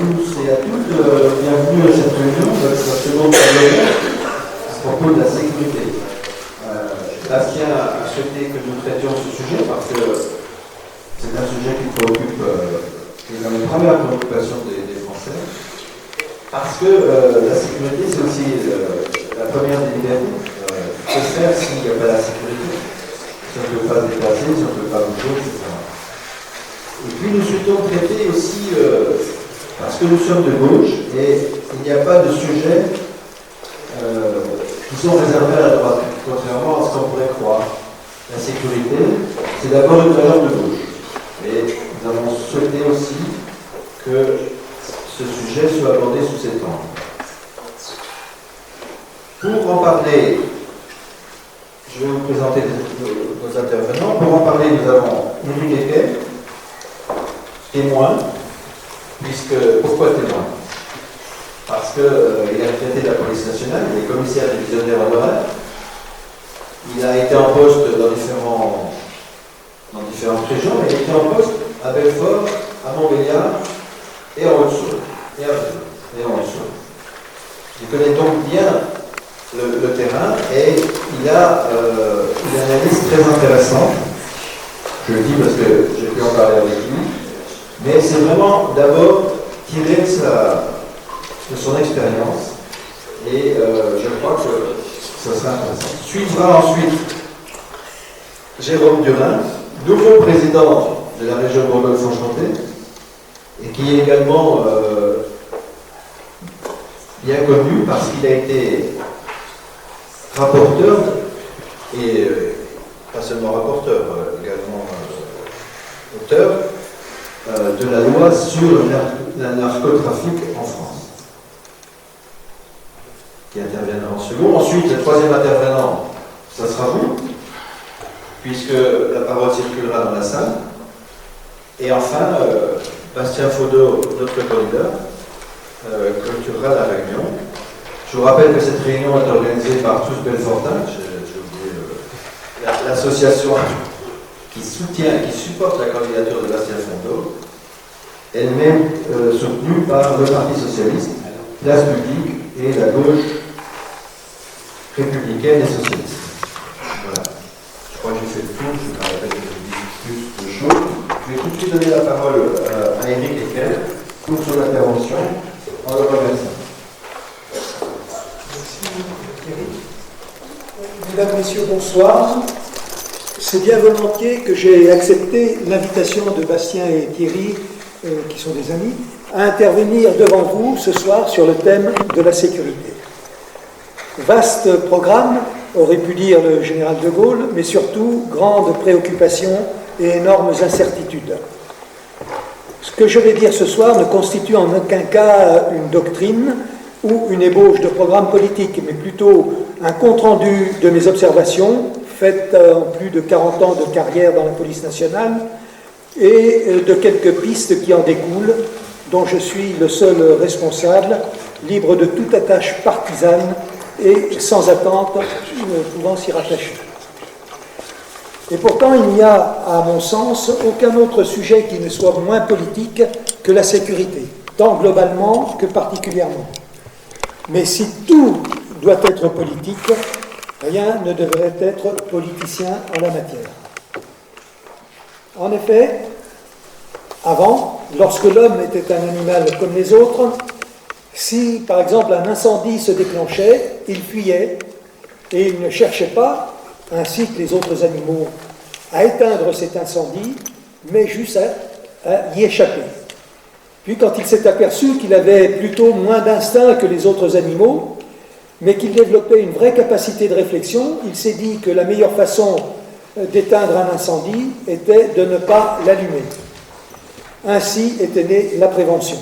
tous et à toutes, bienvenue à cette réunion de la seconde table à propos de la sécurité. Bastien a souhaité que nous traitions ce sujet parce que c'est un sujet qui préoccupe, qui est la première préoccupation des Français. Parce que la sécurité, c'est aussi la première des libertés. Que faire s'il n'y a pas la sécurité? Si on ne peut pas se déplacer, si on ne peut pas bouger, etc. Et puis nous souhaitons traiter aussi, parce que nous sommes de gauche, et il n'y a pas de sujet qui sont réservés à la droite, contrairement à ce qu'on pourrait croire. La sécurité, c'est d'abord une valeur de gauche. Et nous avons souhaité aussi que ce sujet soit abordé sous cet angle. Pour en parler, je vais vous présenter nos intervenants. Pour en parler, nous avons Éric Eckert, témoin, pourquoi témoin? Parce qu'il a traité de la police nationale, il est commissaire divisionnaire à Lorraine, il a été en poste dans différentes régions, il a été en poste à Belfort, à Montbéliard et en Haute-Saône, et en Haute-Saône. Il connaît donc bien le terrain et il a une analyse très intéressante. Je le dis parce que j'ai pu en parler avec lui. Mais c'est vraiment d'abord tiré de son expérience et je crois que ça sera intéressant. Suivra ensuite Jérôme Durin, nouveau président de la région Bourgogne-Franche-Comté et qui est également bien connu parce qu'il a été rapporteur et pas seulement rapporteur, également auteur de la loi sur le narcotrafic en France, qui interviendra en second. Ensuite, le troisième intervenant, ça sera vous, puisque la parole circulera dans la salle. Et enfin, Bastien Faudot, notre candidat, clôturera la réunion. Je vous rappelle que cette réunion est organisée par Tous Belfortin, j'ai oublié l'association qui supporte la candidature de Bastien Faudot, elle-même soutenue par le Parti Socialiste, Place Publique et la gauche républicaine et socialiste. Voilà. Je crois que j'ai fait le tour, je ne vais pas répéter plus de choses. Je vais tout de suite donner la parole à Éric Eckert pour son intervention en le remerciant. Mesdames, Messieurs, bonsoir. C'est bien volontiers que j'ai accepté l'invitation de Bastien et Thierry, qui sont des amis, à intervenir devant vous ce soir sur le thème de la sécurité. Vaste programme, aurait pu dire le général de Gaulle, mais surtout grande préoccupation et énormes incertitudes. Ce que je vais dire ce soir ne constitue en aucun cas une doctrine ou une ébauche de programme politique, mais plutôt un compte-rendu de mes observations, faites en plus de 40 ans de carrière dans la police nationale, et de quelques pistes qui en découlent, dont je suis le seul responsable, libre de toute attache partisane et sans attente pouvant s'y rattacher. Et pourtant, il n'y a, à mon sens, aucun autre sujet qui ne soit moins politique que la sécurité, tant globalement que particulièrement. Mais si tout doit être politique, rien ne devrait être politicien en la matière. En effet, avant, lorsque l'homme était un animal comme les autres, si par exemple un incendie se déclenchait, il fuyait et il ne cherchait pas, ainsi que les autres animaux, à éteindre cet incendie, mais juste à y échapper. Puis quand il s'est aperçu qu'il avait plutôt moins d'instinct que les autres animaux, mais qu'il développait une vraie capacité de réflexion, il s'est dit que la meilleure façon d'éteindre un incendie était de ne pas l'allumer. Ainsi était née la prévention.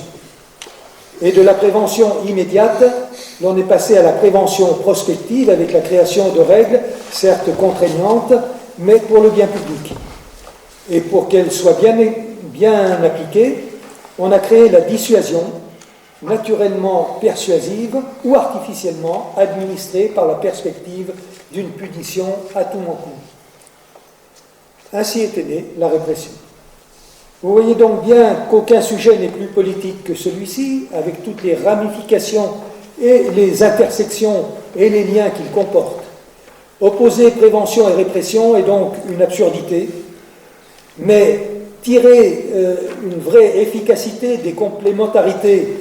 Et de la prévention immédiate, l'on est passé à la prévention prospective avec la création de règles, certes contraignantes, mais pour le bien public. Et pour qu'elles soient bien appliquées, on a créé la dissuasion, naturellement persuasive ou artificiellement administrée par la perspective d'une punition à tout moment. Ainsi était née la répression. Vous voyez donc bien qu'aucun sujet n'est plus politique que celui-ci, avec toutes les ramifications et les intersections et les liens qu'il comporte. Opposer prévention et répression est donc une absurdité, mais tirer une vraie efficacité des complémentarités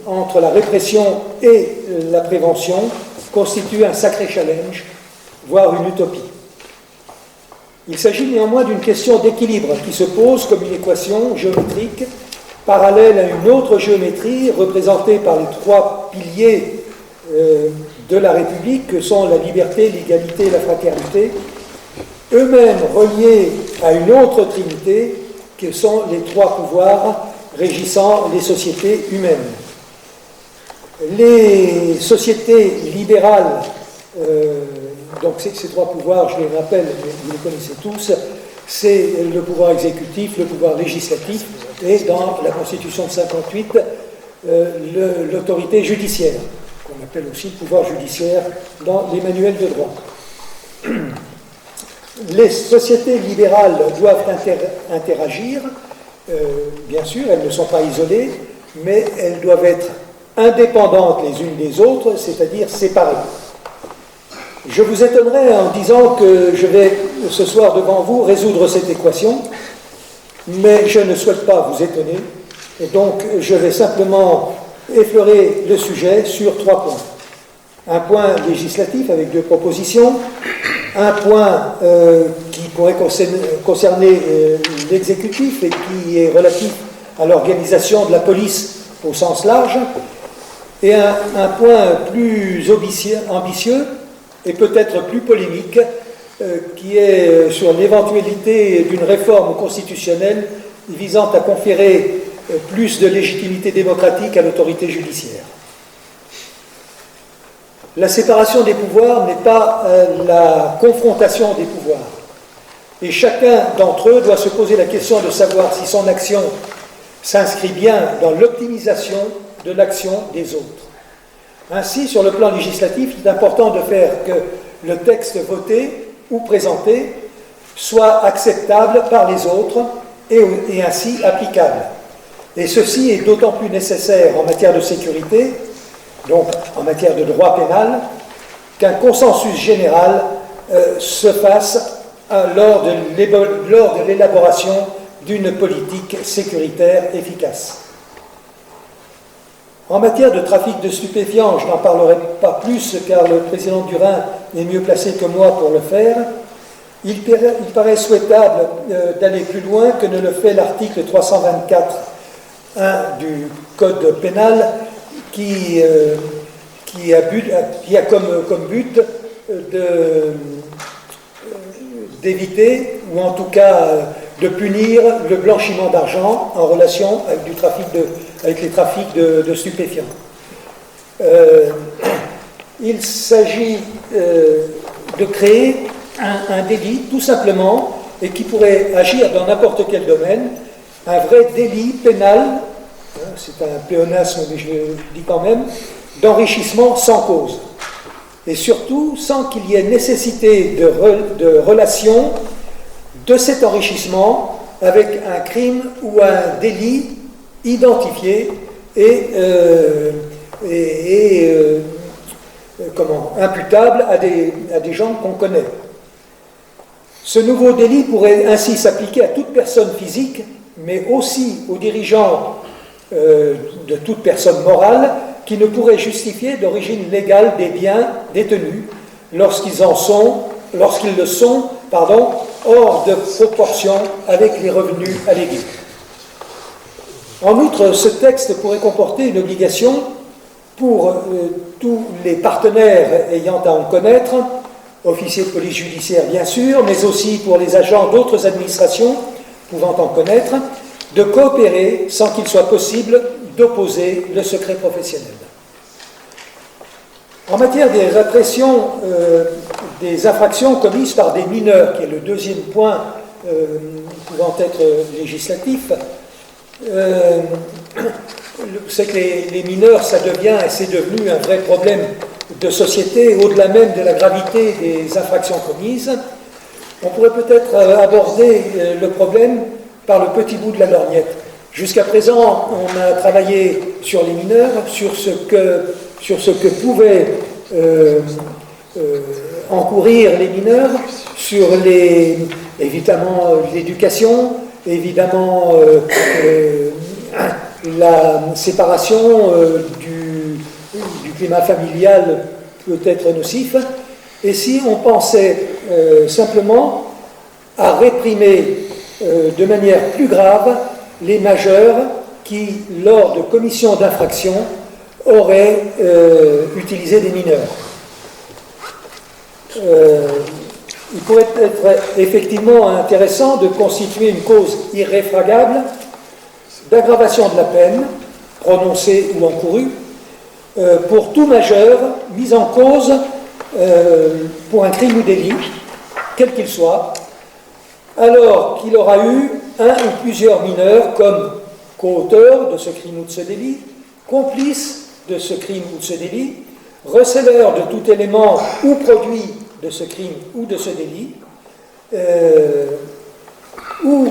entre la répression et la prévention constitue un sacré challenge, voire une utopie. Il s'agit néanmoins d'une question d'équilibre qui se pose comme une équation géométrique parallèle à une autre géométrie représentée par les trois piliers de la République que sont la liberté, l'égalité et la fraternité, eux-mêmes reliés à une autre trinité que sont les trois pouvoirs régissant les sociétés humaines. Les sociétés libérales, donc ces trois pouvoirs, je les rappelle, vous les connaissez tous, c'est le pouvoir exécutif, le pouvoir législatif et dans la Constitution de 58, l'autorité judiciaire, qu'on appelle aussi le pouvoir judiciaire dans les manuels de droit. Les sociétés libérales doivent interagir, bien sûr, elles ne sont pas isolées, mais elles doivent être indépendantes les unes des autres, c'est-à-dire séparées. Je vous étonnerai en disant que je vais ce soir devant vous résoudre cette équation, mais je ne souhaite pas vous étonner, et donc je vais simplement effleurer le sujet sur 3 points. Un point législatif avec 2 propositions, un point qui pourrait concerner l'exécutif et qui est relatif à l'organisation de la police au sens large, et un point plus ambitieux et peut-être plus polémique, qui est sur l'éventualité d'une réforme constitutionnelle visant à conférer plus de légitimité démocratique à l'autorité judiciaire. La séparation des pouvoirs n'est pas la confrontation des pouvoirs. Et chacun d'entre eux doit se poser la question de savoir si son action s'inscrit bien dans l'optimisation de l'action des autres. Ainsi, sur le plan législatif, il est important de faire que le texte voté ou présenté soit acceptable par les autres et ainsi applicable. Et ceci est d'autant plus nécessaire en matière de sécurité, donc en matière de droit pénal, qu'un consensus général se fasse lors de l'élaboration d'une politique sécuritaire efficace. En matière de trafic de stupéfiants, je n'en parlerai pas plus car le président Durin est mieux placé que moi pour le faire. Il paraît souhaitable d'aller plus loin que ne le fait l'article 324.1 du Code pénal qui a comme but d'éviter, ou en tout cas de punir le blanchiment d'argent en relation avec les trafics de stupéfiants. Il s'agit de créer un délit, tout simplement, et qui pourrait agir dans n'importe quel domaine, un vrai délit pénal, c'est un pléonasme, mais je le dis quand même, d'enrichissement sans cause. Et surtout, sans qu'il y ait nécessité de relation de cet enrichissement avec un crime ou un délit identifié et imputable à des gens qu'on connaît. Ce nouveau délit pourrait ainsi s'appliquer à toute personne physique, mais aussi aux dirigeants de toute personne morale qui ne pourrait justifier d'origine légale des biens détenus lorsqu'ils le sont, hors de proportion avec les revenus allégués. En outre, ce texte pourrait comporter une obligation pour tous les partenaires ayant à en connaître, officiers de police judiciaire bien sûr, mais aussi pour les agents d'autres administrations pouvant en connaître, de coopérer sans qu'il soit possible d'opposer le secret professionnel. En matière des répressions des infractions commises par des mineurs, qui est le deuxième point pouvant être législatif, c'est que les mineurs, ça devient et c'est devenu un vrai problème de société, au-delà même de la gravité des infractions commises. On pourrait peut-être aborder le problème par le petit bout de la lorgnette. Jusqu'à présent, on a travaillé sur les mineurs, sur ce que pouvaient encourir les mineurs, sur évidemment l'éducation, évidemment la séparation du climat familial peut être nocif. Et si on pensait simplement à réprimer de manière plus grave les majeurs qui, lors de commissions d'infraction, auraient utilisé des mineurs. Il pourrait être effectivement intéressant de constituer une cause irréfragable d'aggravation de la peine, prononcée ou encourue, pour tout majeur mis en cause pour un crime ou délit, quel qu'il soit, alors qu'il aura eu un ou plusieurs mineurs comme co-auteurs de ce crime ou de ce délit, complices de ce crime ou de ce délit, receleurs de tout élément ou produit de ce crime ou de ce délit, ou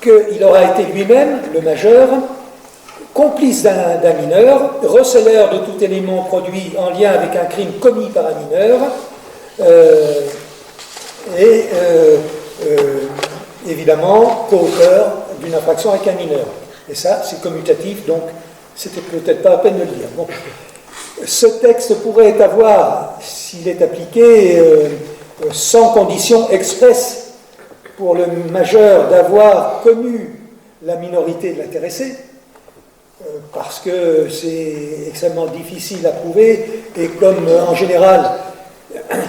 qu'il aura été lui-même, le majeur, complice d'un mineur, receleur de tout élément produit en lien avec un crime commis par un mineur, évidemment, co-auteur d'une infraction avec un mineur. Et ça, c'est commutatif, donc c'était peut-être pas la peine de le dire. Bon. Ce texte pourrait avoir, s'il est appliqué, sans condition expresse pour le majeur d'avoir connu la minorité de l'intéressé, parce que c'est extrêmement difficile à prouver, et comme en général,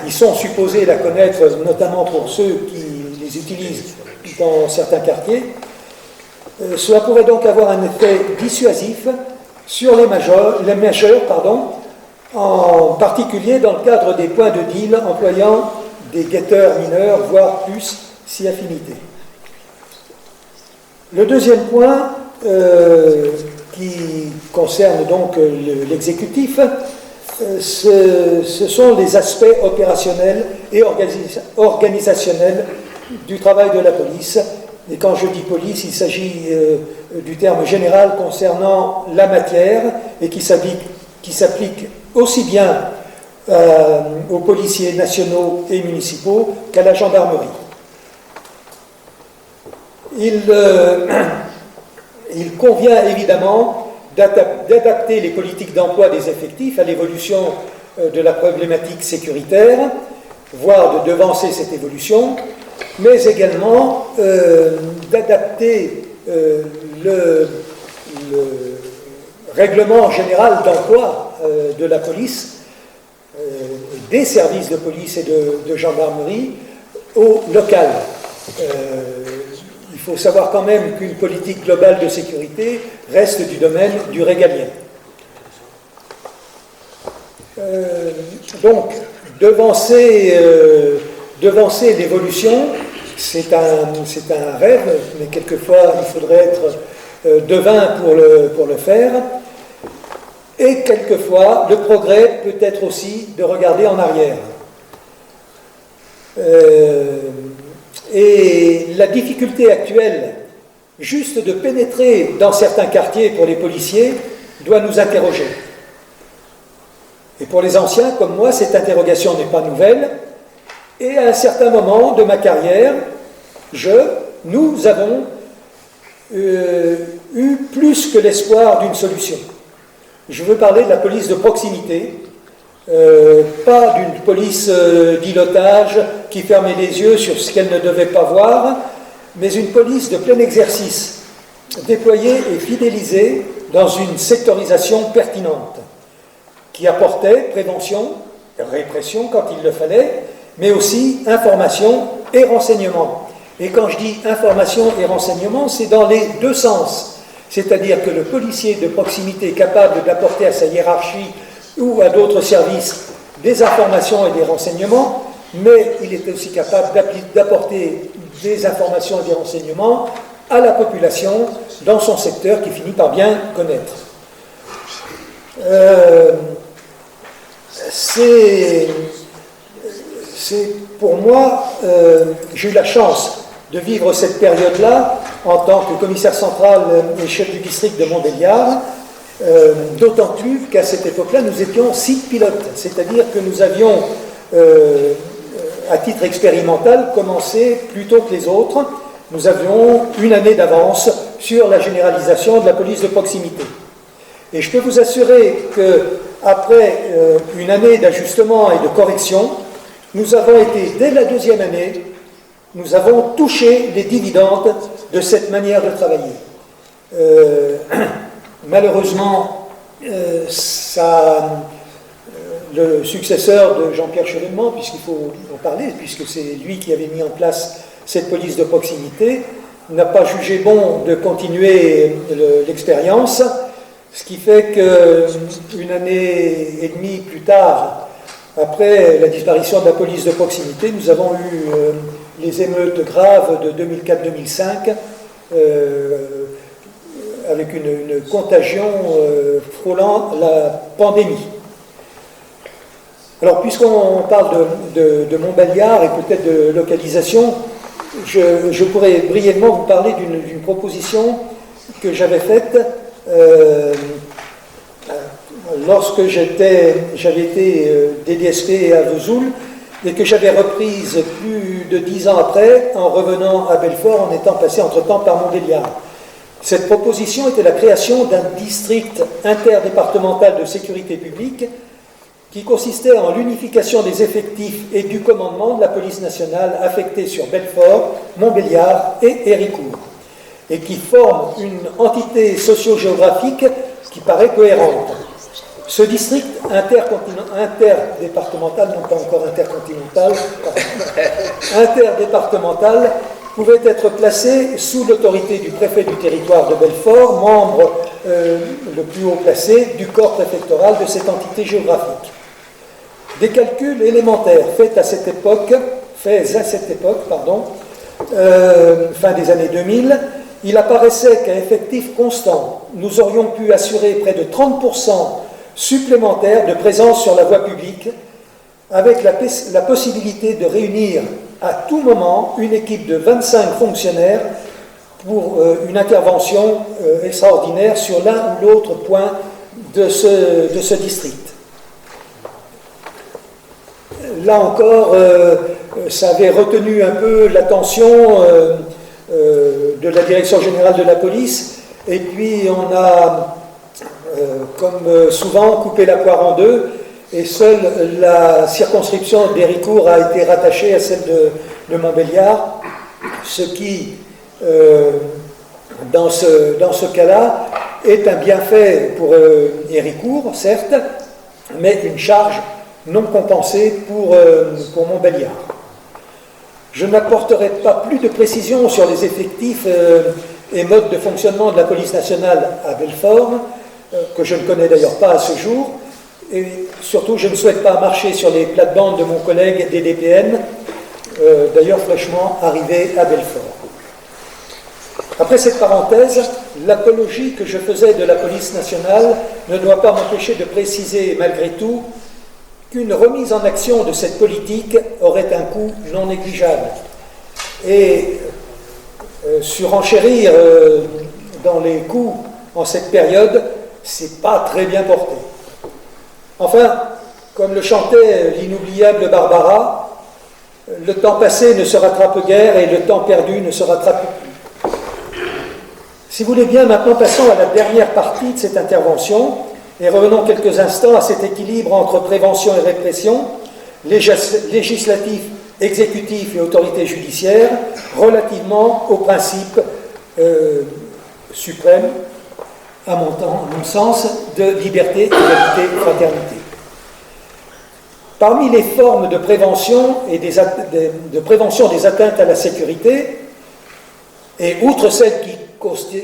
ils sont supposés la connaître, notamment pour ceux qui les utilisent dans certains quartiers, cela pourrait donc avoir un effet dissuasif sur les majeurs, en particulier dans le cadre des points de deal employant des guetteurs mineurs, voire plus si affinité. Le deuxième point, qui concerne donc l'exécutif, ce sont les aspects opérationnels et organisationnels du travail de la police. Et quand je dis police, il s'agit du terme général concernant la matière et qui s'applique aussi bien aux policiers nationaux et municipaux qu'à la gendarmerie. Il convient évidemment d'adapter les politiques d'emploi des effectifs à l'évolution de la problématique sécuritaire, voire de devancer cette évolution, mais également d'adapter le règlement général d'emploi de la police, des services de police et de gendarmerie au local. Il faut savoir quand même qu'une politique globale de sécurité reste du domaine du régalien. Donc, devancer l'évolution, c'est un rêve, mais quelquefois il faudrait être devin pour le faire. Et quelquefois, le progrès peut être aussi de regarder en arrière. Et la difficulté actuelle, juste de pénétrer dans certains quartiers pour les policiers, doit nous interroger. Et pour les anciens, comme moi, cette interrogation n'est pas nouvelle. Et à un certain moment de ma carrière, nous avons eu plus que l'espoir d'une solution. Je veux parler de la police de proximité, pas d'une police d'îlotage qui fermait les yeux sur ce qu'elle ne devait pas voir, mais une police de plein exercice, déployée et fidélisée dans une sectorisation pertinente, qui apportait prévention, répression quand il le fallait, mais aussi information et renseignement. Et quand je dis information et renseignement, c'est dans les deux sens. C'est-à-dire que le policier de proximité est capable d'apporter à sa hiérarchie ou à d'autres services des informations et des renseignements, mais il est aussi capable d'apporter des informations et des renseignements à la population dans son secteur qui finit par bien connaître. C'est pour moi, j'ai eu la chance de vivre cette période-là en tant que commissaire central et chef du district de Montbéliard, d'autant plus qu'à cette époque-là, nous étions site pilote, c'est-à-dire que nous avions, à titre expérimental, commencé plus tôt que les autres. Nous avions une année d'avance sur la généralisation de la police de proximité. Et je peux vous assurer qu'après une année d'ajustement et de correction, nous avons été, dès la deuxième année, nous avons touché les dividendes de cette manière de travailler. Malheureusement, le successeur de Jean-Pierre Chevènement, puisqu'il faut en parler, puisque c'est lui qui avait mis en place cette police de proximité, n'a pas jugé bon de continuer l'expérience, ce qui fait qu'une année et demie plus tard, après la disparition de la police de proximité, nous avons eu les émeutes graves de 2004-2005, avec une contagion frôlant la pandémie. Alors, puisqu'on parle de Montbéliard et peut-être de localisation, je pourrais brièvement vous parler d'une proposition que j'avais faite lorsque j'avais été DDSP à Vesoul et que j'avais reprise plus de 10 ans après en revenant à Belfort en étant passé entre-temps par Montbéliard. Cette proposition était la création d'un district interdépartemental de sécurité publique qui consistait en l'unification des effectifs et du commandement de la police nationale affectée sur Belfort, Montbéliard et Héricourt, et qui forme une entité socio-géographique qui paraît cohérente. Ce district interdépartemental, non pas encore intercontinental, interdépartemental, pouvait être placé sous l'autorité du préfet du territoire de Belfort, membre le plus haut placé du corps préfectoral de cette entité géographique. Des calculs élémentaires faits à cette époque, fin des années 2000, il apparaissait qu'à effectif constant, nous aurions pu assurer près de 30% supplémentaires de présence sur la voie publique, avec la possibilité de réunir à tout moment une équipe de 25 fonctionnaires pour une intervention extraordinaire sur l'un ou l'autre point de ce district. Là encore, ça avait retenu un peu l'attention de la Direction générale de la police, et puis on a, comme souvent, coupé la poire en deux, et seule la circonscription d'Héricourt a été rattachée à celle de Montbéliard, ce qui, dans ce cas-là, est un bienfait pour Héricourt, certes, mais une charge non compensée pour Montbéliard. Je n'apporterai pas plus de précisions sur les effectifs et modes de fonctionnement de la police nationale à Belfort, que je ne connais d'ailleurs pas à ce jour, et surtout je ne souhaite pas marcher sur les plates-bandes de mon collègue des DPN, d'ailleurs fraîchement arrivé à Belfort. Après cette parenthèse, l'apologie que je faisais de la police nationale ne doit pas m'empêcher de préciser malgré tout qu'une remise en action de cette politique aurait un coût non négligeable. Et surenchérir dans les coûts en cette période, c'est pas très bien porté. Enfin, comme le chantait l'inoubliable Barbara, le temps passé ne se rattrape guère et le temps perdu ne se rattrape plus. Si vous voulez bien, maintenant passons à la dernière partie de cette intervention et revenons quelques instants à cet équilibre entre prévention et répression, législatif, exécutif et autorité judiciaire, relativement aux principes suprêmes, à mon sens, de liberté, égalité, fraternité. Parmi les formes de prévention et de prévention des atteintes à la sécurité, et outre celles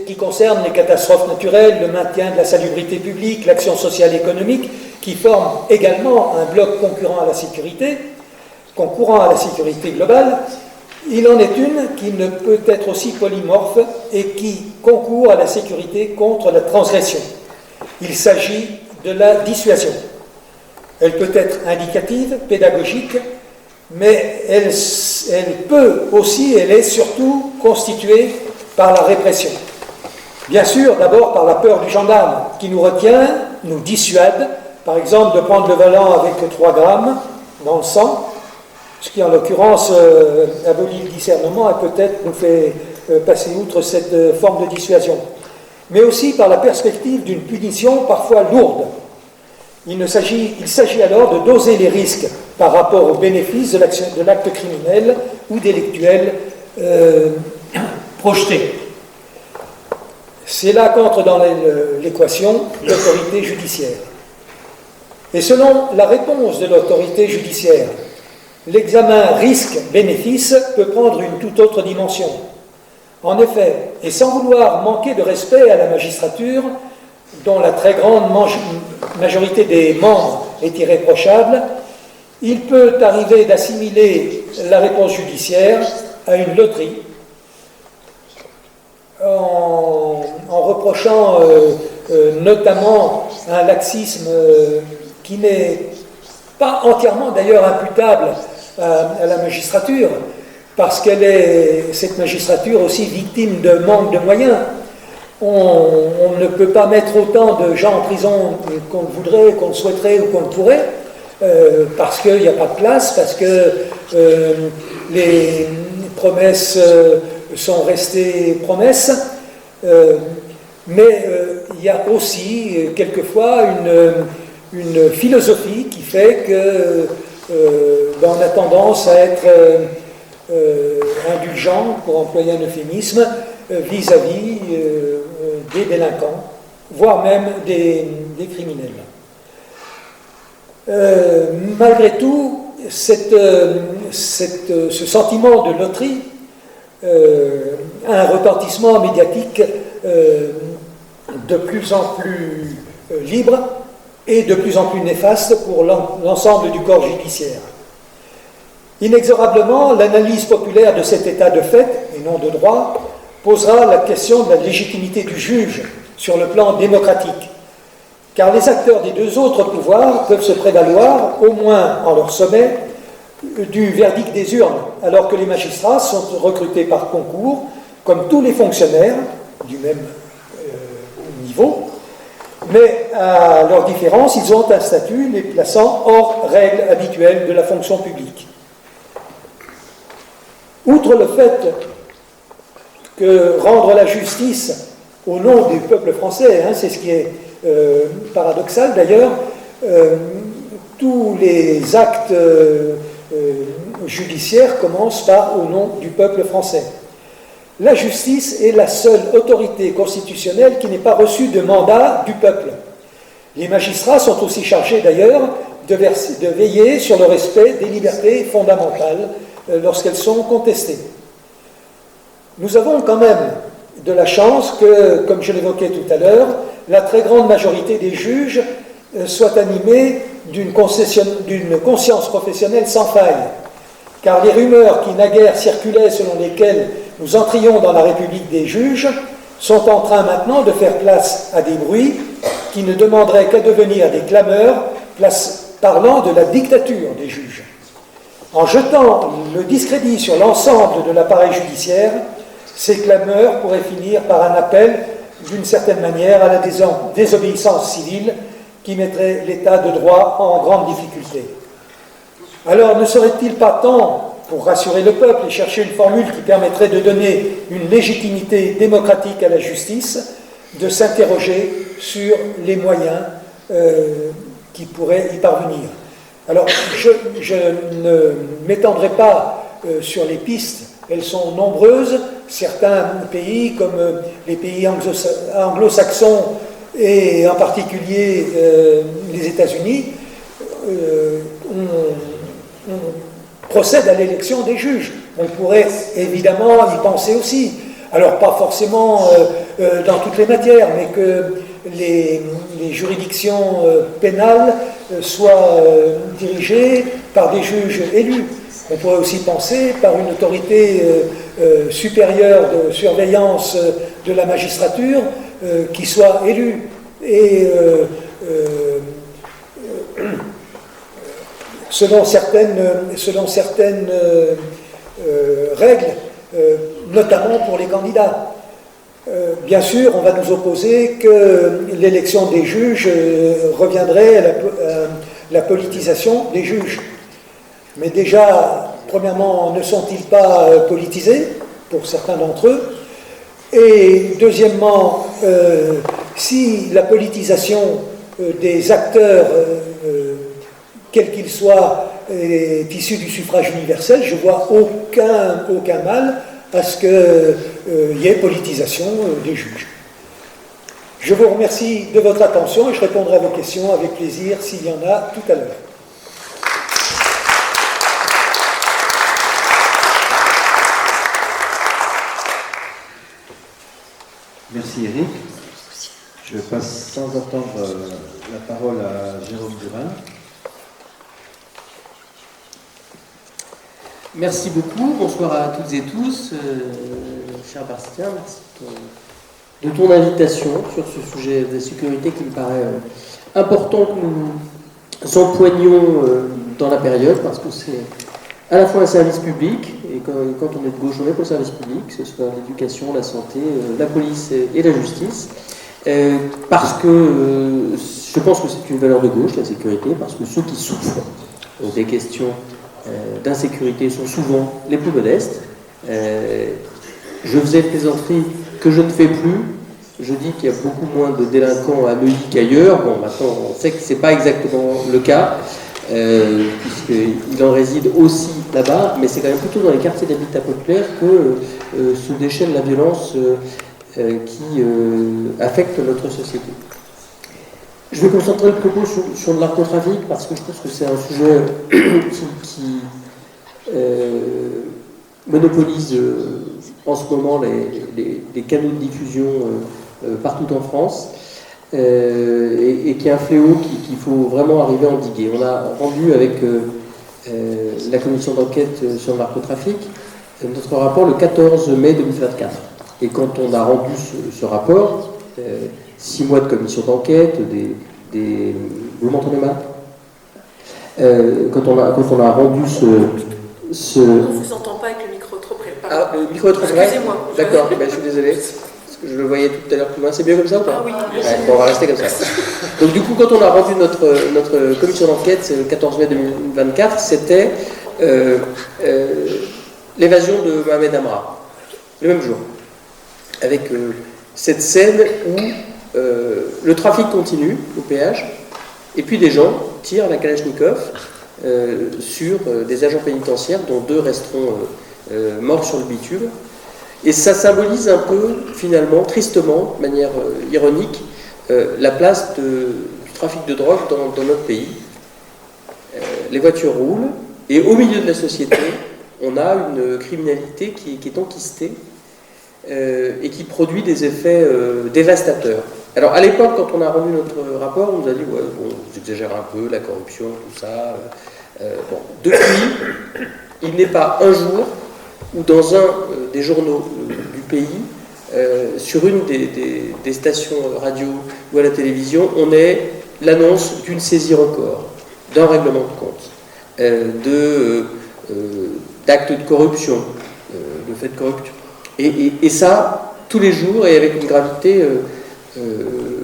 qui concernent les catastrophes naturelles, le maintien de la salubrité publique, l'action sociale et économique, qui forment également un bloc concourant à la sécurité globale, il en est une qui ne peut être aussi polymorphe et qui concourt à la sécurité contre la transgression. Il s'agit de la dissuasion. Elle peut être indicative, pédagogique, mais elle elle peut aussi, elle est surtout constituée par la répression. Bien sûr, d'abord par la peur du gendarme, qui nous retient, nous dissuade, par exemple, de prendre le volant avec 3 grammes dans le sang, ce qui en l'occurrence abolit le discernement et peut-être nous fait passer outre cette forme de dissuasion. Mais aussi par la perspective d'une punition parfois lourde. Il s'agit alors de doser les risques par rapport aux bénéfices de l'acte criminel ou délictuel projeté. C'est là qu'entre dans l'équation l'autorité judiciaire. Et selon la réponse de l'autorité judiciaire, l'examen risque-bénéfice peut prendre une toute autre dimension. En effet, et sans vouloir manquer de respect à la magistrature, dont la très grande majorité des membres est irréprochable, il peut arriver d'assimiler la réponse judiciaire à une loterie, en reprochant notamment un laxisme qui n'est pas entièrement d'ailleurs imputable à la magistrature, parce qu'elle est, cette magistrature, aussi victime de manque de moyens. On ne peut pas mettre autant de gens en prison qu'on le voudrait, qu'on le souhaiterait ou qu'on le pourrait, parce qu'il n'y a pas de place, parce que les promesses sont restées promesses, mais il y a aussi quelquefois une philosophie qui fait que on a tendance à être indulgent, pour employer un euphémisme, vis-à-vis des délinquants, voire même des criminels. Malgré tout, ce sentiment de loterie a un retentissement médiatique de plus en plus libre et de plus en plus néfaste pour l'ensemble du corps judiciaire. Inexorablement, l'analyse populaire de cet état de fait, et non de droit, posera la question de la légitimité du juge sur le plan démocratique, car les acteurs des deux autres pouvoirs peuvent se prévaloir, au moins en leur sommet, du verdict des urnes, alors que les magistrats sont recrutés par concours, comme tous les fonctionnaires du même niveau, mais à leur différence, ils ont un statut les plaçant hors règles habituelles de la fonction publique. Outre le fait que rendre la justice au nom du peuple français, c'est ce qui est paradoxal d'ailleurs, tous les actes judiciaires commencent par au nom du peuple français. La justice est la seule autorité constitutionnelle qui n'est pas reçue de mandat du peuple. Les magistrats sont aussi chargés d'ailleurs de veiller sur le respect des libertés fondamentales lorsqu'elles sont contestées. Nous avons quand même de la chance que, comme je l'évoquais tout à l'heure, la très grande majorité des juges soit animée d'une conscience professionnelle sans faille, car les rumeurs qui naguère circulaient selon lesquelles nous entrions dans la République des juges sont en train maintenant de faire place à des bruits qui ne demanderaient qu'à devenir des clameurs parlant de la dictature des juges. En jetant le discrédit sur l'ensemble de l'appareil judiciaire, ces clameurs pourraient finir par un appel, d'une certaine manière, à la désobéissance civile qui mettrait l'état de droit en grande difficulté. Alors, ne serait-il pas temps, pour rassurer le peuple et chercher une formule qui permettrait de donner une légitimité démocratique à la justice, de s'interroger sur les moyens qui pourraient y parvenir? Alors, je ne m'étendrai pas sur les pistes, elles sont nombreuses. Certains pays, comme les pays anglo-saxons et en particulier les États-Unis, procèdent à l'élection des juges. On pourrait évidemment y penser aussi. Alors, pas forcément dans toutes les matières, mais que les juridictions pénales soient dirigées par des juges élus. On pourrait aussi penser par une autorité supérieure de surveillance de la magistrature qui soit élue. Et selon certaines règles, notamment pour les candidats. Bien sûr, on va nous opposer que l'élection des juges reviendrait à la politisation des juges. Mais déjà, premièrement, ne sont-ils pas politisés, pour certains d'entre eux? Et deuxièmement, si la politisation des acteurs, quels qu'ils soient, est issue du suffrage universel, je ne vois aucun mal à ce qu'il y ait politisation des juges. Je vous remercie de votre attention et je répondrai à vos questions avec plaisir s'il y en a tout à l'heure. Merci Eric. Je passe sans attendre la parole à Jérôme Durin. Merci beaucoup, bonsoir à toutes et tous. Cher Bastien, merci de ton invitation sur ce sujet de sécurité qui me paraît important que nous empoignions dans la période, parce que c'est à la fois un service public, et quand on est de gauche, on est pour le service public, que ce soit l'éducation, la santé, la police et la justice, parce que je pense que c'est une valeur de gauche, la sécurité, parce que ceux qui souffrent des questions d'insécurité sont souvent les plus modestes. Je faisais plaisanterie que je ne fais plus. Je dis qu'il y a beaucoup moins de délinquants à Neuilly qu'ailleurs. Bon, maintenant, on sait que ce n'est pas exactement le cas, puisqu'il en réside aussi là-bas, mais c'est quand même plutôt dans les quartiers d'habitat populaire que se déchaîne la violence qui affecte notre société. Je vais concentrer le propos sur le narcotrafic parce que je pense que c'est un sujet qui monopolise en ce moment les canaux de diffusion partout en France et qui est un fléau qu'il faut vraiment arriver à endiguer. On a rendu avec la commission d'enquête sur le narcotrafic notre rapport le 14 mai 2024. Et quand on a rendu ce rapport, 6 mois de commission d'enquête, vous m'entendez mal quand on a rendu ce... On ne vous entend pas avec le micro trop près. Ah, le micro est trop près. Excusez-moi. D'accord, je suis désolé. Parce que je le voyais tout à l'heure plus loin. C'est mieux comme ça ou pas? Ah oui. Ouais, bon, on va rester comme ça. Donc du coup, quand on a rendu notre commission d'enquête le 14 mai 2024, c'était l'évasion de Mohamed Amra, le même jour. Avec cette scène où le trafic continue au péage, et puis des gens tirent la Kalachnikov sur des agents pénitentiaires, dont 2 resteront morts sur le bitume. Et ça symbolise un peu, finalement, tristement, de manière ironique, la place du trafic de drogue dans notre pays. Les voitures roulent, et au milieu de la société, on a une criminalité qui est enquistée, et qui produit des effets dévastateurs. Alors à l'époque, quand on a rendu notre rapport, on nous a dit ouais, bon, vous exagérez un peu, la corruption, tout ça. Bon. Depuis, il n'est pas un jour où dans un des journaux du pays, sur une des stations radio ou à la télévision, on ait l'annonce d'une saisie record, d'un règlement de compte, d'actes de corruption, de faits de corruption. Et ça, tous les jours et avec une gravité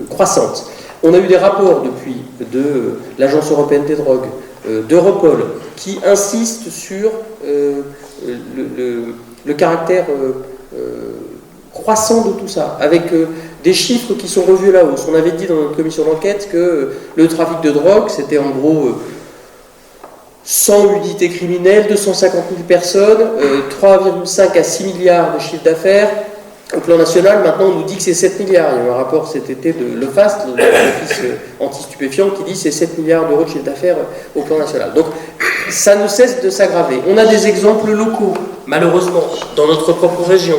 croissante. On a eu des rapports depuis de l'Agence européenne des drogues, d'Europol, qui insistent sur le caractère croissant de tout ça, avec des chiffres qui sont revus à la hausse. On avait dit dans notre commission d'enquête que le trafic de drogue, c'était en gros 100 unités criminelles, 250 000 personnes, 3,5 à 6 milliards de chiffre d'affaires. Au plan national, maintenant, on nous dit que c'est 7 milliards. Il y a eu un rapport cet été de l'OFAST, l'Office anti-stupéfiant, qui dit que c'est 7 milliards d'euros de chiffre d'affaires au plan national. Donc, ça ne cesse de s'aggraver. On a des exemples locaux, malheureusement, dans notre propre région.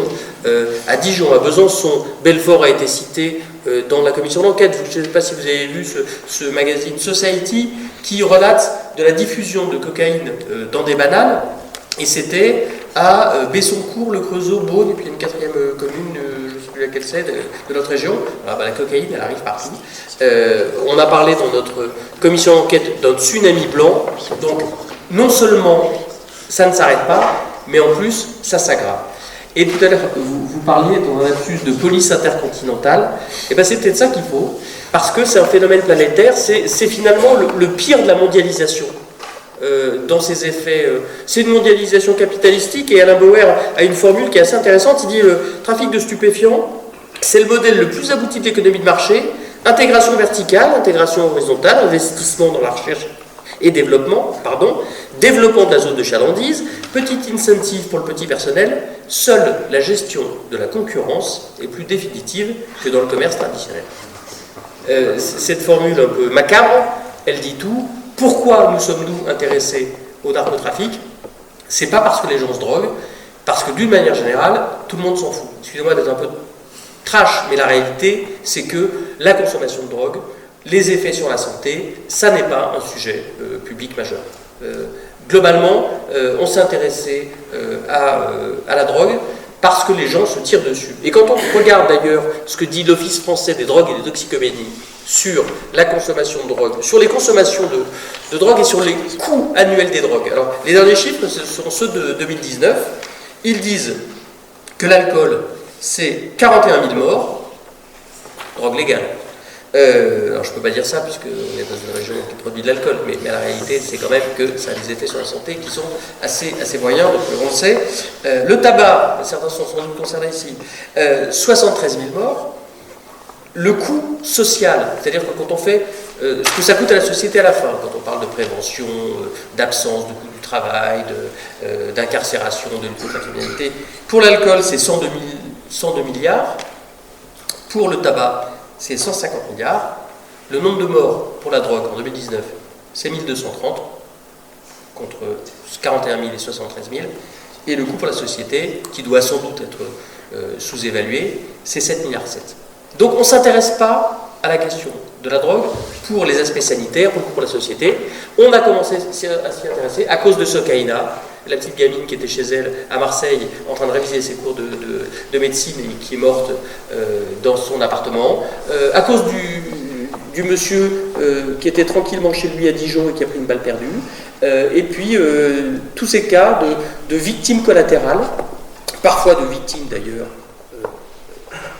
À Dijon, à Besançon, Belfort a été cité dans la commission d'enquête. Je ne sais pas si vous avez vu ce magazine Society qui relate de la diffusion de cocaïne dans des bananes. Et c'était à Bessancourt, le Creusot, Beaune, et puis une 4e commune, je ne sais plus laquelle c'est, de notre région. Alors, la cocaïne, elle arrive partout. On a parlé dans notre commission d'enquête d'un tsunami blanc. Donc, non seulement ça ne s'arrête pas, mais en plus, ça s'aggrave. Et tout à l'heure, vous parliez dans un lapsus de police intercontinentale, et bien c'est peut-être ça qu'il faut, parce que c'est un phénomène planétaire, c'est finalement le pire de la mondialisation. Dans ses effets, c'est une mondialisation capitalistique, et Alain Bauer a une formule qui est assez intéressante. Il dit le trafic de stupéfiants, c'est le modèle le plus abouti de l'économie de marché, intégration verticale, intégration horizontale, investissement dans la recherche et développement, développement de la zone de chalandise, petit incentive pour le petit personnel, seule la gestion de la concurrence est plus définitive que dans le commerce traditionnel. Cette formule un peu macabre, elle dit tout. Pourquoi nous sommes-nous intéressés au narcotrafic? C'est pas parce que les gens se droguent, parce que d'une manière générale, tout le monde s'en fout. Excusez-moi d'être un peu trash, mais la réalité, c'est que la consommation de drogue, les effets sur la santé, ça n'est pas un sujet public majeur. Globalement, on s'est intéressé à la drogue parce que les gens se tirent dessus. Et quand on regarde d'ailleurs ce que dit l'Office français des drogues et des toxicoménies sur la consommation de drogue, sur les consommations de drogue et sur les coûts annuels des drogues. Alors, les derniers chiffres, ce sont ceux de 2019. Ils disent que l'alcool, c'est 41 000 morts, drogue légale. Alors je ne peux pas dire ça puisqu'on est dans une région qui produit de l'alcool, mais la réalité c'est quand même que ça a des effets sur la santé qui sont assez voyants, on le sait. Le tabac, certains sont sans doute concernés ici, 73 000 morts. Le coût social, c'est-à-dire que quand on fait ce que ça coûte à la société à la fin, quand on parle de prévention, d'absence de coût du travail, d'incarcération, de lutte contre la criminalité, pour l'alcool c'est 102 milliards, pour le tabac c'est 150 milliards. Le nombre de morts pour la drogue en 2019, c'est 1230, contre 41 000 et 73 000. Et le coût pour la société, qui doit sans doute être sous-évalué, c'est 7,7 milliards. Donc on ne s'intéresse pas à la question de la drogue pour les aspects sanitaires ou pour la société. On a commencé à s'y intéresser à cause de Socaïna, la petite gamine qui était chez elle à Marseille en train de réviser ses cours de médecine et qui est morte dans son appartement, à cause du monsieur qui était tranquillement chez lui à Dijon et qui a pris une balle perdue, et puis tous ces cas de victimes collatérales, parfois de victimes d'ailleurs,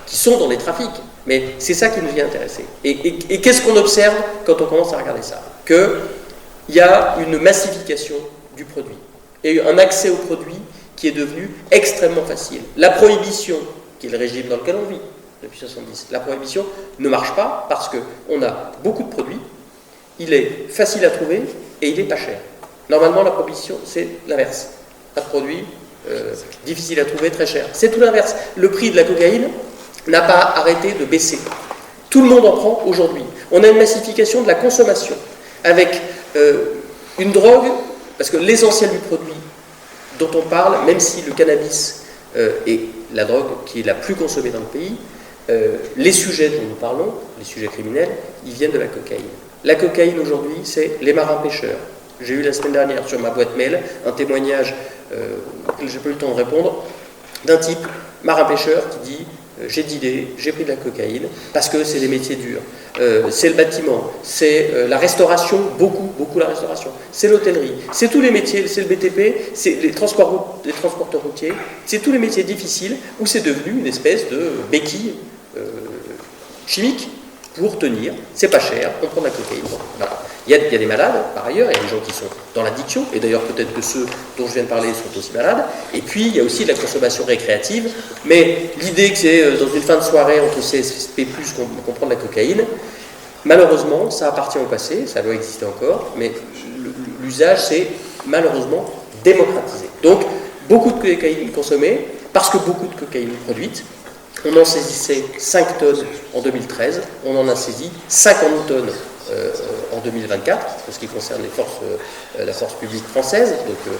qui sont dans les trafics, mais c'est ça qui nous vient intéresser. Et qu'est-ce qu'on observe quand on commence à regarder ça? Qu'il y a une massification du produit et un accès au produit qui est devenu extrêmement facile. La prohibition, qui est le régime dans lequel on vit depuis 1970, la prohibition ne marche pas parce qu'on a beaucoup de produits, il est facile à trouver et il est pas cher. Normalement, la prohibition, c'est l'inverse. Pas de produit, difficile à trouver, très cher. C'est tout l'inverse. Le prix de la cocaïne n'a pas arrêté de baisser. Tout le monde en prend aujourd'hui. On a une massification de la consommation avec une drogue, parce que l'essentiel du produit dont on parle, même si le cannabis est la drogue qui est la plus consommée dans le pays, les sujets dont nous parlons, les sujets criminels, ils viennent de la cocaïne. La cocaïne aujourd'hui, c'est les marins-pêcheurs. J'ai eu la semaine dernière sur ma boîte mail un témoignage auquel j'ai pas eu le temps de répondre, d'un type marin-pêcheur qui dit j'ai dealé, j'ai pris de la cocaïne, parce que c'est des métiers durs. C'est le bâtiment, c'est la restauration, beaucoup la restauration, c'est l'hôtellerie, c'est tous les métiers, c'est le BTP, c'est les transporteurs routiers, c'est tous les métiers difficiles où c'est devenu une espèce de béquille chimique pour tenir, c'est pas cher, on prend de la cocaïne. Bon, voilà. Il y a des malades, par ailleurs, il y a des gens qui sont dans l'addiction, et d'ailleurs peut-être que ceux dont je viens de parler sont aussi malades, et puis il y a aussi de la consommation récréative, mais l'idée que c'est dans une fin de soirée entre CSP+, qu'on prend de la cocaïne, malheureusement, ça appartient au passé, ça doit exister encore, mais l'usage s'est malheureusement démocratisé. Donc, beaucoup de cocaïne consommée, parce que beaucoup de cocaïne produite. On en saisissait 5 tonnes en 2013, on en a saisi 50 tonnes en 2024, pour ce qui concerne la force publique française, donc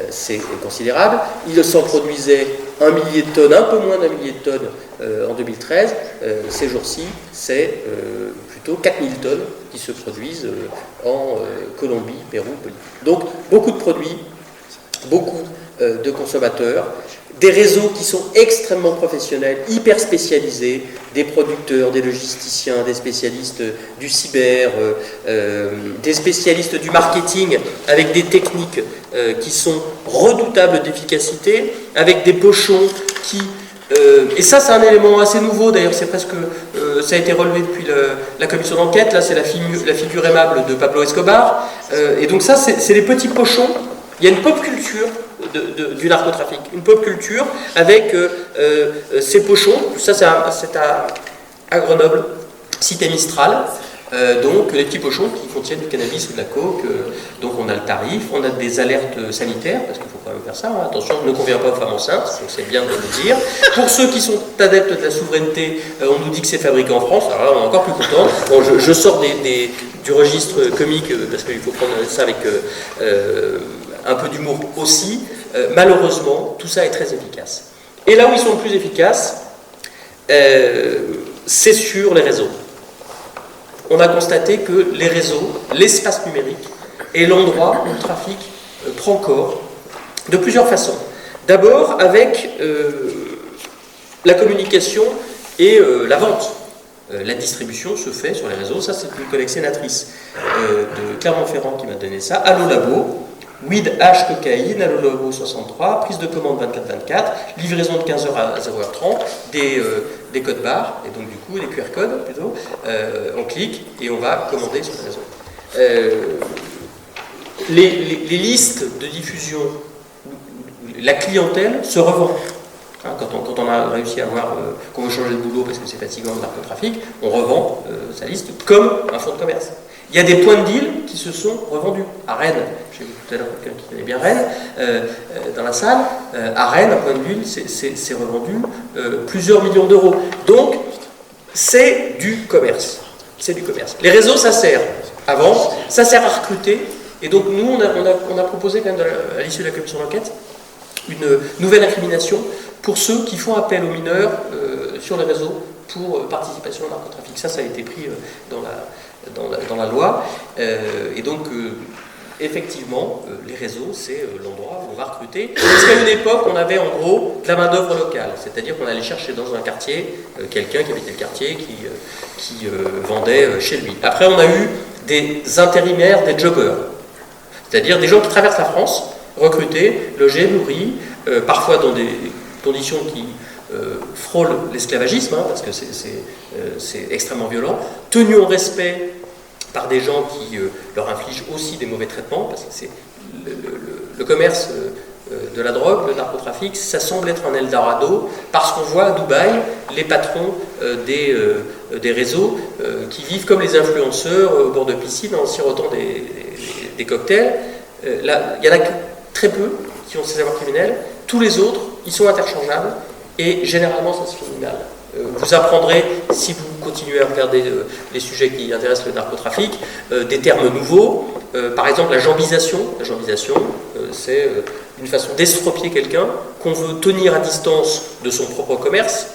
c'est considérable. Il s'en produisait 1 millier de tonnes, un peu moins d'1 millier de tonnes en 2013. Ces jours-ci, c'est plutôt 4000 tonnes qui se produisent en Colombie, Pérou, Bolivie. Donc beaucoup de produits, beaucoup de consommateurs, des réseaux qui sont extrêmement professionnels, hyper spécialisés, des producteurs, des logisticiens, des spécialistes du cyber, des spécialistes du marketing, avec des techniques qui sont redoutables d'efficacité, avec des pochons qui... et ça, c'est un élément assez nouveau, d'ailleurs, c'est presque... ça a été relevé depuis la commission d'enquête, là, c'est la figure aimable de Pablo Escobar, et donc ça, c'est les petits pochons. Il y a une pop culture du narcotrafic, une pop culture avec ces pochons, ça c'est à Grenoble, cité Mistral, donc les petits pochons qui contiennent du cannabis ou de la coke, donc on a le tarif, on a des alertes sanitaires, parce qu'il faut quand même faire ça, hein. Attention, ne convient pas aux femmes enceintes, donc c'est bien de le dire. Pour ceux qui sont adeptes de la souveraineté, on nous dit que c'est fabriqué en France, alors là on est encore plus content. Bon, je sors du registre comique, parce qu'il faut prendre ça avec un peu d'humour aussi. Malheureusement, tout ça est très efficace. Et là où ils sont le plus efficaces, c'est sur les réseaux. On a constaté que les réseaux, l'espace numérique, est l'endroit où le trafic prend corps de plusieurs façons. D'abord avec la communication et la vente. La distribution se fait sur les réseaux. Ça, c'est une collègue sénatrice de Clermont-Ferrand qui m'a donné ça. Allo Labo, weed, hash, cocaïne, Allo Labo 63, prise de commande 24-24, livraison de 15h à 0h30, des codes barres, et donc du coup des QR codes plutôt. On clique et on va commander sur le réseau. Les listes de diffusion, la clientèle se revend. Hein, quand on a réussi à voir qu'on veut changer de boulot parce que c'est fatigant le narcotrafic, on revend sa liste comme un fonds de commerce. Il y a des points de deal qui se sont revendus. À Rennes, j'ai vu tout à l'heure quelqu'un qui connaît bien Rennes, dans la salle, à Rennes, un point de deal c'est revendu plusieurs millions d'euros. Donc, c'est du commerce. C'est du commerce. Les réseaux, ça sert à vendre, ça sert à recruter. Et donc, nous, on a proposé quand même, à l'issue de la commission d'enquête, une nouvelle incrimination pour ceux qui font appel aux mineurs sur les réseaux pour participation au narcotrafic. Ça a été pris dans la loi. Et donc, effectivement, les réseaux, c'est l'endroit où on va recruter. Parce qu'à une époque, on avait en gros de la main-d'œuvre locale. C'est-à-dire qu'on allait chercher dans un quartier quelqu'un qui habitait le quartier, qui vendait chez lui. Après, on a eu des intérimaires, des jobbers. C'est-à-dire des gens qui traversent la France, recrutés, logés, nourris, parfois dans des conditions qui frôlent l'esclavagisme, hein, parce que c'est extrêmement violent, tenus en respect par des gens qui leur infligent aussi des mauvais traitements, parce que c'est le commerce de la drogue, le narcotrafic, ça semble être un Eldorado, parce qu'on voit à Dubaï les patrons des réseaux qui vivent comme les influenceurs au bord de piscine en sirotant des cocktails. Là, il y en a que très peu qui ont ces avoirs criminels. Tous les autres, ils sont interchangeables et généralement ça se finit mal. Vous apprendrez, si vous continuez à regarder les sujets qui intéressent le narcotrafic, des termes nouveaux. Par exemple, la jambisation. La jambisation, c'est une façon d'estropier quelqu'un qu'on veut tenir à distance de son propre commerce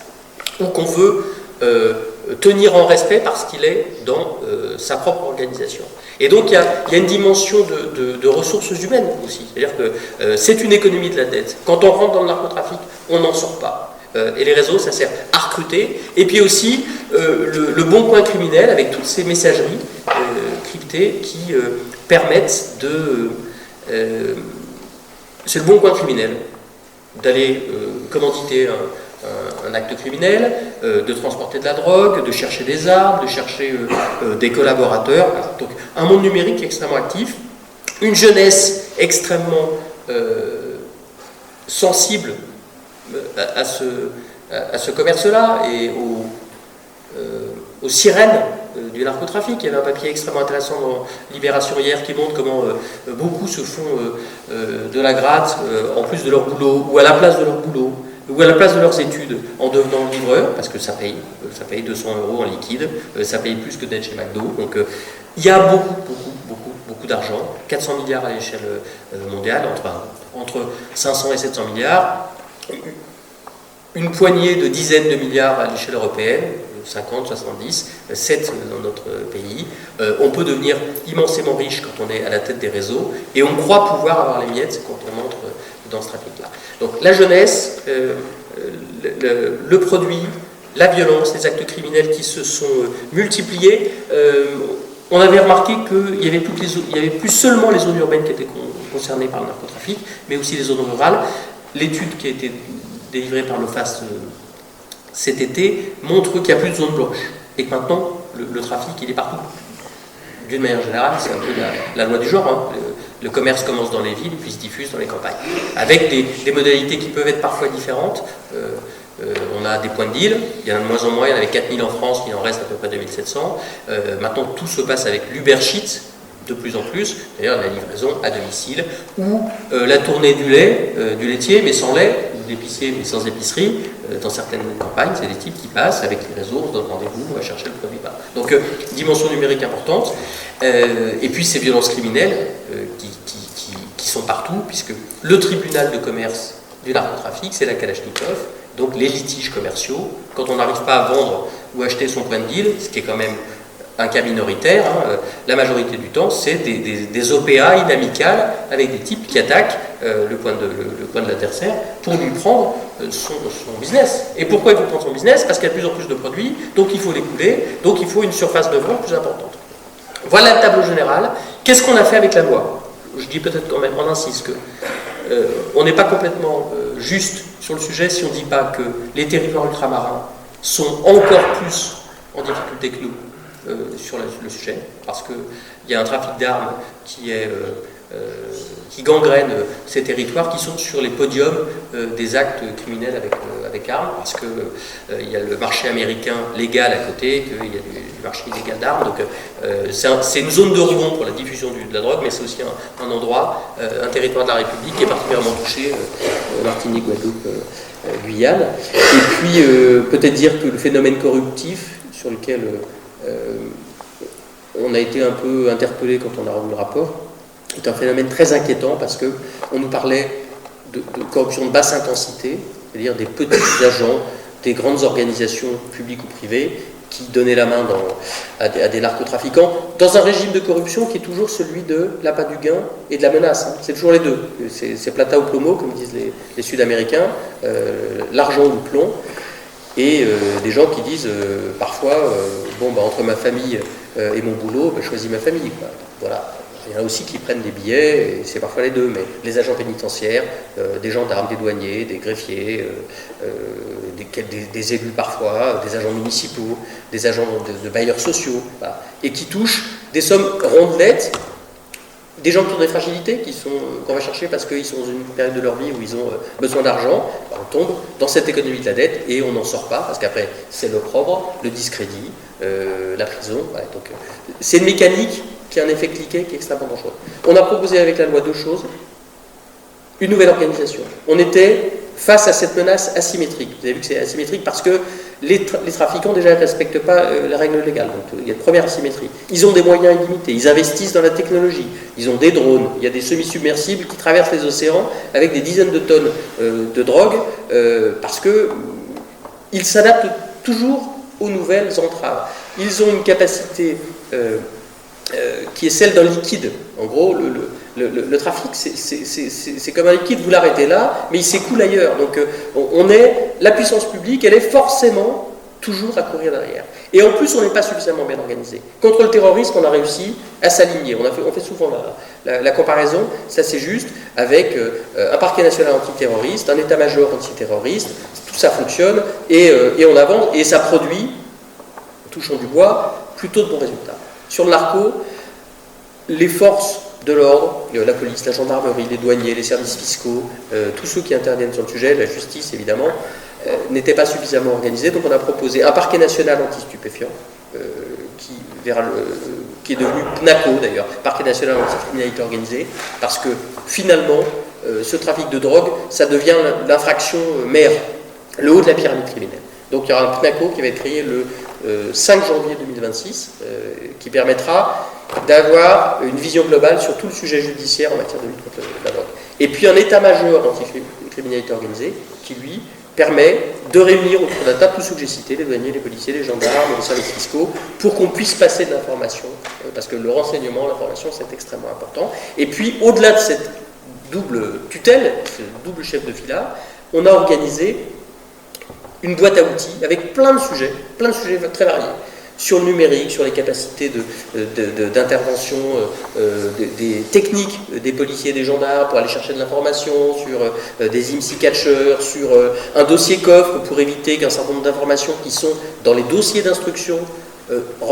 ou qu'on veut tenir en respect parce qu'il est dans sa propre organisation. Et donc il y a une dimension de ressources humaines aussi. C'est-à-dire que c'est une économie de la dette. Quand on rentre dans le narcotrafic, on n'en sort pas. Et les réseaux, ça sert à recruter. Et puis aussi le bon coin criminel avec toutes ces messageries cryptées qui permettent de... c'est le bon coin criminel d'aller commanditer un acte criminel, de transporter de la drogue, de chercher des armes, de chercher des collaborateurs. Donc un monde numérique extrêmement actif, une jeunesse extrêmement sensible à ce commerce-là et aux sirènes du narcotrafic. Il y avait un papier extrêmement intéressant dans Libération hier qui montre comment beaucoup se font de la gratte en plus de leur boulot ou à la place de leur boulot ou à la place de leurs études en devenant livreur, parce que ça paye 200 € en liquide, ça paye plus que d'être chez McDo. Donc il y a beaucoup d'argent, 400 milliards à l'échelle mondiale, entre 500 et 700 milliards, une poignée de dizaines de milliards à l'échelle européenne, 50, 70, 7 dans notre pays. On peut devenir immensément riche quand on est à la tête des réseaux, et on croit pouvoir avoir les miettes quand on entre dans ce trafic-là. Donc la jeunesse, le produit, la violence, les actes criminels qui se sont multipliés. On avait remarqué qu'il n'y avait plus seulement les zones urbaines qui étaient concernées par le narcotrafic, mais aussi les zones rurales. L'étude qui a été délivrée par l'OFAS cet été montre qu'il n'y a plus de zones blanches et que maintenant le trafic il est partout. D'une manière générale, c'est un peu la loi du genre. Hein. Le commerce commence dans les villes puis se diffuse dans les campagnes, avec des modalités qui peuvent être parfois différentes. On a des points de deal, il y en a de moins en moins, il y en avait 4000 en France, il en reste à peu près 2700. Maintenant, tout se passe avec l'Uber Sheet, de plus en plus, d'ailleurs la livraison à domicile, ou la tournée du lait, du laitier, mais sans lait, ou d'épicier, mais sans épicerie. Dans certaines campagnes, c'est des types qui passent avec les réseaux, on se donne rendez-vous, on va chercher le produit. Donc, dimension numérique importante. Et puis, ces violences criminelles qui sont partout, puisque le tribunal de commerce du narcotrafic, c'est la Kalachnikov. Donc les litiges commerciaux, quand on n'arrive pas à vendre ou acheter son point de deal, ce qui est quand même un cas minoritaire, hein, la majorité du temps, c'est des OPA inamicales avec des types qui attaquent le coin de l'adversaire pour lui prendre son business. Et pourquoi il faut prendre son business? Parce qu'il y a de plus en plus de produits, donc il faut les couler, donc il faut une surface de vente plus importante. Voilà le tableau général. Qu'est-ce qu'on a fait avec la loi? Je dis peut-être quand même, on insiste que on n'est pas complètement juste sur le sujet si on ne dit pas que les territoires ultramarins sont encore plus en difficulté que nous sur le sujet, parce qu'il y a un trafic d'armes qui gangrène ces territoires qui sont sur les podiums des actes criminels avec armes, parce qu'il y a le marché américain légal à côté, qu'il y a du marché illégal d'armes. Donc c'est une zone de rebond pour la diffusion de la drogue, mais c'est aussi un endroit, un territoire de la République qui est particulièrement touché, Martinique, Guadeloupe, Guyane. Et puis peut-être dire que le phénomène corruptif sur lequel on a été un peu interpellé quand on a rendu le rapport, est un phénomène très inquiétant parce qu'on nous parlait de corruption de basse intensité, c'est-à-dire des petits agents, des grandes organisations publiques ou privées qui donnaient la main à des narcotrafiquants, dans un régime de corruption qui est toujours celui de l'appât du gain et de la menace. Hein. C'est toujours les deux. C'est plata ou plomo, comme disent les Sud-Américains, l'argent ou le plomb. Et des gens qui disent parfois, entre ma famille et mon boulot, je choisis ma famille. Quoi. Voilà. Il y en a aussi qui prennent des billets, et c'est parfois les deux, mais les agents pénitentiaires, des gendarmes, des douaniers, des greffiers, des élus parfois, des agents municipaux, des agents de bailleurs sociaux, voilà, et qui touchent des sommes rondelettes, des gens qui ont des fragilités, qu'on va chercher parce qu'ils sont dans une période de leur vie où ils ont besoin d'argent, on tombe dans cette économie de la dette et on n'en sort pas, parce qu'après c'est l'opprobre, le discrédit, la prison. Ouais, donc c'est une mécanique qui a un effet cliquet qui est extrêmement dangereux. On a proposé avec la loi deux choses. Une nouvelle organisation. On était face à cette menace asymétrique. Vous avez vu que c'est asymétrique parce que les trafiquants déjà ne respectent pas la règle légale. Donc il y a une première asymétrie. Ils ont des moyens illimités. Ils investissent dans la technologie. Ils ont des drones. Il y a des semi-submersibles qui traversent les océans avec des dizaines de tonnes de drogue parce qu'ils s'adaptent toujours aux nouvelles entraves. Ils ont une capacité qui est celle d'un liquide. En gros, le trafic, c'est comme un liquide, vous l'arrêtez là, mais il s'écoule ailleurs. Donc, la puissance publique, elle est forcément toujours à courir derrière. Et en plus, on n'est pas suffisamment bien organisé. Contre le terrorisme, on a réussi à s'aligner. On fait souvent la comparaison, ça c'est juste, avec un parquet national antiterroriste, un état-major antiterroriste, tout ça fonctionne, et on avance, et ça produit, touchons du bois, plutôt de bons résultats. Sur le narco, les forces de l'ordre, la police, la gendarmerie, les douaniers, les services fiscaux, tous ceux qui interviennent sur le sujet, la justice évidemment, n'étaient pas suffisamment organisés. Donc on a proposé un parquet national anti-stupéfiant, qui est devenu PNACO d'ailleurs, parquet national anti-criminalité organisée, parce que finalement, ce trafic de drogue, ça devient l'infraction mère, le haut de la pyramide criminelle. Donc il y aura un PNACO qui va être créé le 5 janvier 2026, qui permettra d'avoir une vision globale sur tout le sujet judiciaire en matière de lutte contre la drogue. Et puis un état-major anti-criminalité organisée qui, lui, permet de réunir autour d'un tas tous ceux que j'ai cités, les douaniers, les policiers, les gendarmes, les services fiscaux, pour qu'on puisse passer de l'information, parce que le renseignement, l'information, c'est extrêmement important. Et puis, au-delà de cette double tutelle, ce double chef de fila, on a organisé une boîte à outils avec plein de sujets très variés. Sur le numérique, sur les capacités d'intervention des techniques des policiers et des gendarmes pour aller chercher de l'information, sur des IMSI catchers, sur un dossier coffre pour éviter qu'un certain nombre d'informations qui sont dans les dossiers d'instruction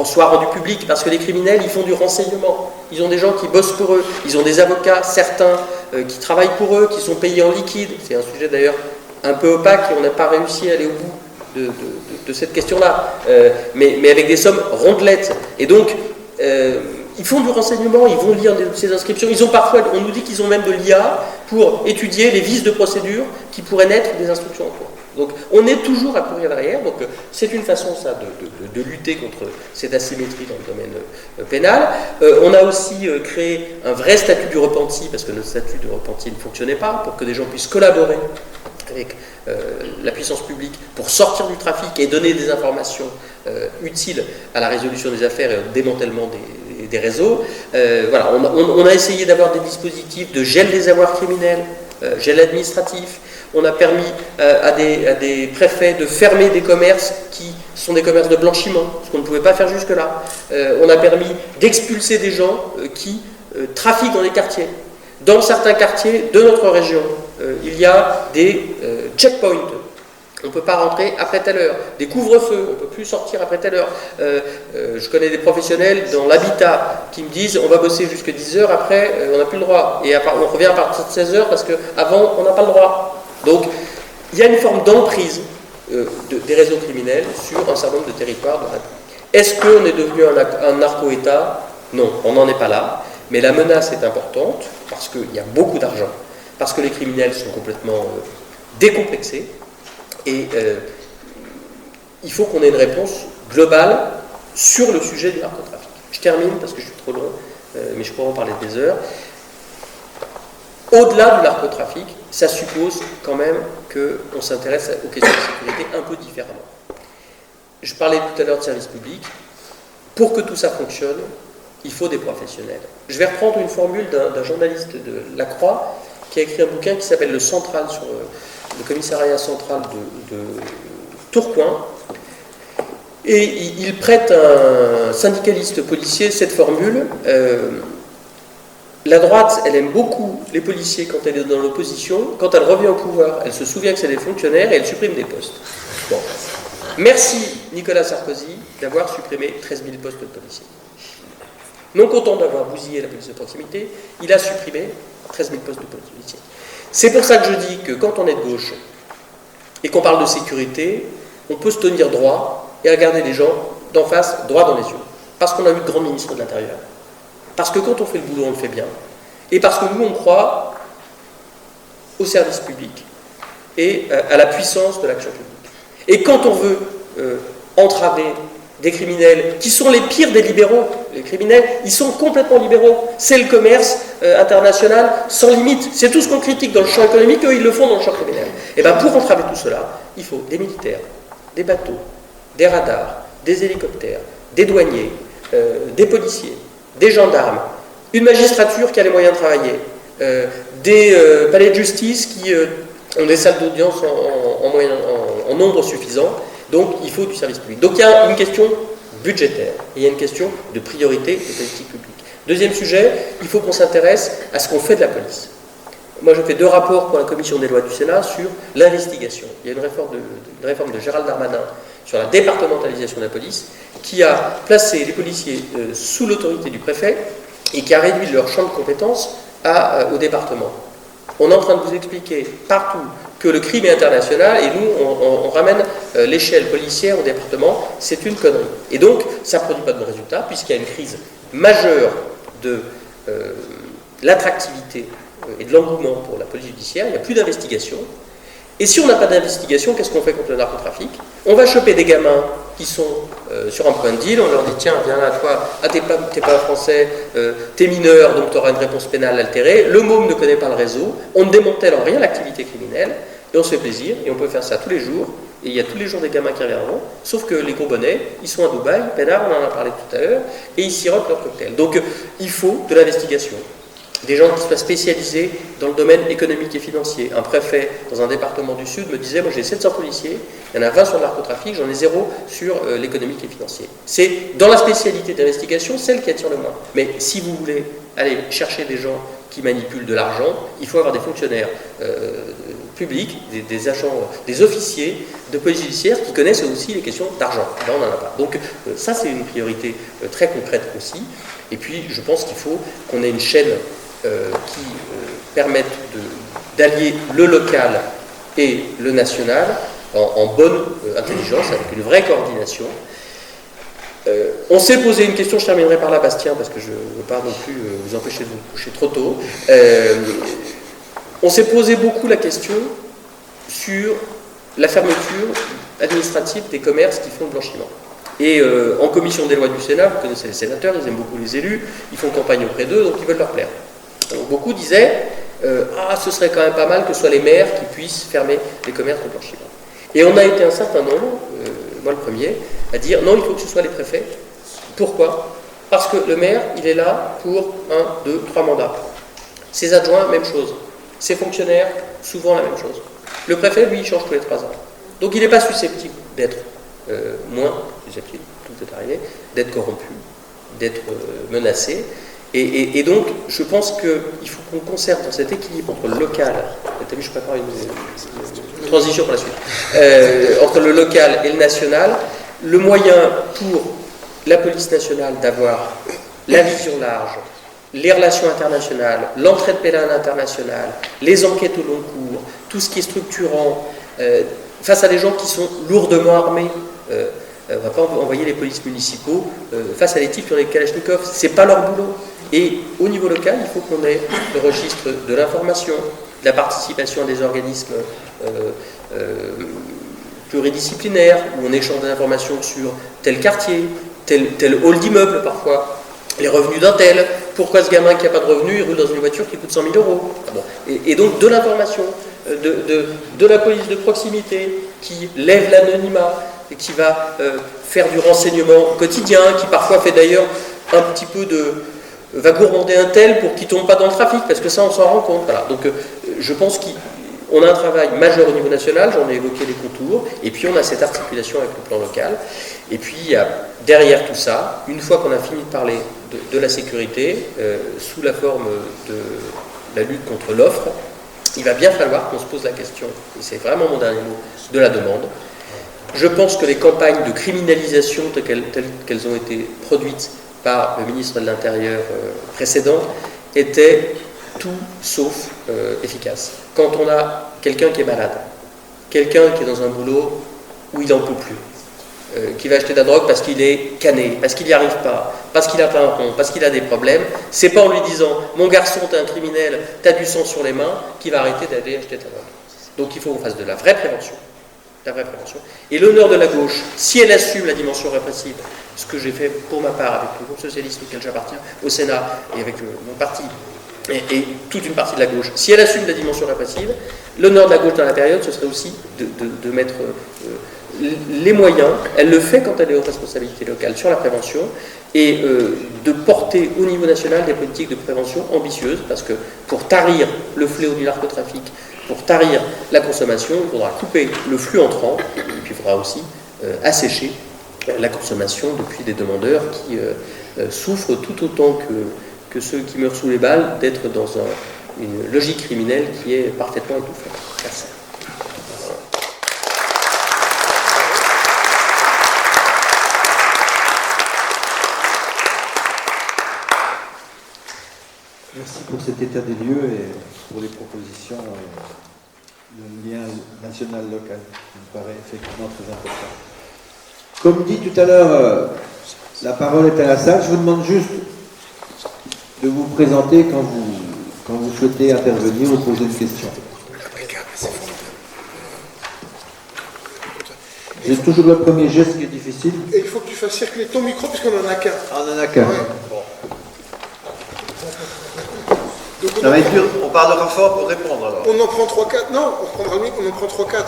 soient rendues publiques, parce que les criminels, ils font du renseignement. Ils ont des gens qui bossent pour eux, ils ont des avocats, certains qui travaillent pour eux, qui sont payés en liquide. C'est un sujet d'ailleurs un peu opaque et on n'a pas réussi à aller au bout de cette question-là, mais avec des sommes rondelettes. Et donc, ils font du renseignement, ils vont lire ces inscriptions. Ils ont parfois, on nous dit qu'ils ont même de l'IA pour étudier les vices de procédure qui pourraient naître des instructions en cours. Donc, on est toujours à courir derrière. Donc, c'est une façon, ça, de lutter contre cette asymétrie dans le domaine pénal. On a aussi créé un vrai statut du repenti, parce que notre statut de repenti ne fonctionnait pas, pour que des gens puissent collaborer avec la puissance publique pour sortir du trafic et donner des informations utiles à la résolution des affaires et au démantèlement des réseaux. Voilà, on a essayé d'avoir des dispositifs de gel des avoirs criminels, gel administratif. On a permis à des préfets de fermer des commerces qui sont des commerces de blanchiment, ce qu'on ne pouvait pas faire jusque-là. On a permis d'expulser des gens qui trafiquent dans les quartiers. Dans certains quartiers de notre région, il y a des checkpoints. On ne peut pas rentrer après telle heure. Des couvre-feux, on ne peut plus sortir après telle heure. Je connais des professionnels dans l'habitat qui me disent on va bosser jusqu'à 10 heures, après on n'a plus le droit. Et on revient à partir de 16 heures parce qu'avant on n'a pas le droit. Donc il y a une forme d'emprise des réseaux criminels sur un certain nombre de territoires de la République. Est-ce qu'on est devenu un narco-État? Non, on n'en est pas là. Mais la menace est importante parce qu'il y a beaucoup d'argent, parce que les criminels sont complètement décomplexés et il faut qu'on ait une réponse globale sur le sujet du narcotrafic. Je termine parce que je suis trop long, mais je pourrais en parler des heures. Au-delà du narcotrafic, ça suppose quand même qu'on s'intéresse aux questions de sécurité un peu différemment. Je parlais tout à l'heure de service public. Pour que tout ça fonctionne, il faut des professionnels. Je vais reprendre une formule d'un journaliste de La Croix qui a écrit un bouquin qui s'appelle Le Central, sur le commissariat central de Tourcoing. Et il prête à un syndicaliste policier cette formule. La droite, elle aime beaucoup les policiers quand elle est dans l'opposition. Quand elle revient au pouvoir, elle se souvient que c'est des fonctionnaires et elle supprime des postes. Bon. Merci Nicolas Sarkozy d'avoir supprimé 13 000 postes de policiers. Non content d'avoir bousillé la police de proximité, il a supprimé 13 000 postes de policiers. C'est pour ça que je dis que quand on est de gauche et qu'on parle de sécurité, on peut se tenir droit et regarder les gens d'en face, droit dans les yeux. Parce qu'on a eu de grands ministres de l'Intérieur. Parce que quand on fait le boulot, on le fait bien. Et parce que nous, on croit au service public et à la puissance de l'action publique. Et quand on veut entraver des criminels qui sont les pires des libéraux, les criminels, ils sont complètement libéraux. C'est le commerce international sans limite. C'est tout ce qu'on critique dans le champ économique, eux, ils le font dans le champ criminel. Et bien, pour entraver tout cela, il faut des militaires, des bateaux, des radars, des hélicoptères, des douaniers, des policiers, des gendarmes, une magistrature qui a les moyens de travailler, des palais de justice qui ont des salles d'audience en nombre suffisant. Donc, il faut du service public. Donc, il y a une question budgétaire et il y a une question de priorité des politiques publiques. Deuxième sujet, il faut qu'on s'intéresse à ce qu'on fait de la police. Moi, je fais 2 rapports pour la commission des lois du Sénat sur l'investigation. Il y a une réforme de Gérald Darmanin sur la départementalisation de la police qui a placé les policiers sous l'autorité du préfet et qui a réduit leur champ de compétences au département. On est en train de vous expliquer partout que le crime est international et nous, on ramène l'échelle policière au département. C'est une connerie. Et donc, ça ne produit pas de bons résultats puisqu'il y a une crise majeure de l'attractivité et de l'engouement pour la police judiciaire. Il n'y a plus d'investigation. Et si on n'a pas d'investigation, qu'est-ce qu'on fait contre le narcotrafic? On va choper des gamins qui sont sur un point de deal, on leur dit tiens, viens là, toi, t'es pas français, t'es mineur, donc tu auras une réponse pénale altérée. Le môme ne connaît pas le réseau, on ne démantèle en rien l'activité criminelle, et on se fait plaisir, et on peut faire ça tous les jours, et il y a tous les jours des gamins qui reviendront, sauf que les gros bonnets, ils sont à Dubaï, Pénard, on en a parlé tout à l'heure, et ils sirotent leur cocktail. Donc il faut de l'investigation. des gens qui soient spécialisés dans le domaine économique et financier. Un préfet dans un département du Sud me disait, moi j'ai 700 policiers, il y en a 20 sur le narcotrafic, j'en ai 0 sur l'économique et financier. C'est dans la spécialité d'investigation celle qui attire le moins. Mais si vous voulez aller chercher des gens qui manipulent de l'argent, il faut avoir des fonctionnaires publics, des agents, des officiers de police judiciaire qui connaissent aussi les questions d'argent. Là, on n'en a pas. Donc ça, c'est une priorité très concrète aussi. Et puis, je pense qu'il faut qu'on ait une chaîne qui permette d'allier le local et le national en bonne intelligence, avec une vraie coordination. On s'est posé une question, je terminerai par là, Bastien, parce que je ne veux pas non plus vous empêcher de vous coucher trop tôt. On s'est posé beaucoup la question sur la fermeture administrative des commerces qui font le blanchiment. Et en commission des lois du Sénat, vous connaissez les sénateurs, ils aiment beaucoup les élus, ils font campagne auprès d'eux, donc ils veulent leur plaire. Donc beaucoup disaient ce serait quand même pas mal que ce soit les maires qui puissent fermer les commerces de blanchiment. Et on a été un certain nombre, moi le premier, à dire non, il faut que ce soit les préfets. Pourquoi? Parce que le maire, il est là pour 1, 2, 3 mandats. Ses adjoints, même chose. Ses fonctionnaires, souvent la même chose. Le préfet, lui, il change tous les 3 ans. Donc il n'est pas susceptible d'être moins susceptible, tout est arrivé, d'être corrompu, d'être menacé. Et donc, je pense qu'il faut qu'on conserve dans cet équilibre entre le local, t'as vu, je prépare une transition pour la suite, entre le local et le national, le moyen pour la police nationale d'avoir la vision large, les relations internationales, l'entraide pénale internationale, les enquêtes au long cours, tout ce qui est structurant, face à des gens qui sont lourdement armés. On ne va pas envoyer les polices municipaux face à des types sur les Kalachnikov, c'est pas leur boulot. Et au niveau local, il faut qu'on ait le registre de l'information, de la participation à des organismes pluridisciplinaires, où on échange des informations sur tel quartier, tel hall d'immeuble parfois, les revenus d'un tel, pourquoi ce gamin qui n'a pas de revenus, il roule dans une voiture qui coûte 100 000 €. Ah bon. Et donc de l'information, de la police de proximité, qui lève l'anonymat, et qui va faire du renseignement quotidien, qui parfois fait d'ailleurs un petit peu va gourmander un tel pour qu'il ne tombe pas dans le trafic, parce que ça on s'en rend compte. Voilà. Donc je pense qu'on a un travail majeur au niveau national, j'en ai évoqué les contours, et puis on a cette articulation avec le plan local. Et puis il y a derrière tout ça, une fois qu'on a fini de parler de la sécurité, sous la forme de la lutte contre l'offre, il va bien falloir qu'on se pose la question, et c'est vraiment mon dernier mot, de la demande. Je pense que les campagnes de criminalisation telles qu'elles ont été produites par le ministre de l'Intérieur précédent étaient tout sauf efficaces. Quand on a quelqu'un qui est malade, quelqu'un qui est dans un boulot où il n'en peut plus, qui va acheter de la drogue parce qu'il est cané, parce qu'il n'y arrive pas, parce qu'il n'a pas un rond, parce qu'il a des problèmes, c'est pas en lui disant « mon garçon, t'es un criminel, t'as du sang sur les mains » qu'il va arrêter d'aller acheter de la drogue. Donc il faut qu'on fasse de la vraie prévention. La vraie prévention. Et l'honneur de la gauche, si elle assume la dimension répressive, ce que j'ai fait pour ma part avec le groupe socialiste auquel j'appartiens au Sénat et avec mon parti et toute une partie de la gauche, si elle assume la dimension répressive, l'honneur de la gauche dans la période, ce serait aussi de mettre les moyens, elle le fait quand elle est aux responsabilités locales sur la prévention, et de porter au niveau national des politiques de prévention ambitieuses, parce que pour tarir le fléau du narcotrafic, pour tarir la consommation, il faudra couper le flux entrant, et puis il faudra aussi assécher la consommation depuis des demandeurs qui souffrent tout autant que ceux qui meurent sous les balles d'être dans une logique criminelle qui est parfaitement étouffante. Merci. Merci pour cet état des lieux et pour les propositions de lien national-local, qui me paraît effectivement très important. Comme dit tout à l'heure, la parole est à la salle. Je vous demande juste de vous présenter quand vous souhaitez intervenir ou poser une question. C'est toujours le premier geste qui est difficile. Et il faut que tu fasses circuler ton micro puisqu'on n'en a qu'un. On en a qu'un. Ouais. Ça va être dur, on parle de renfort pour répondre alors. On en prend 3-4. Non, on reprendra le micro, on en prend 3-4.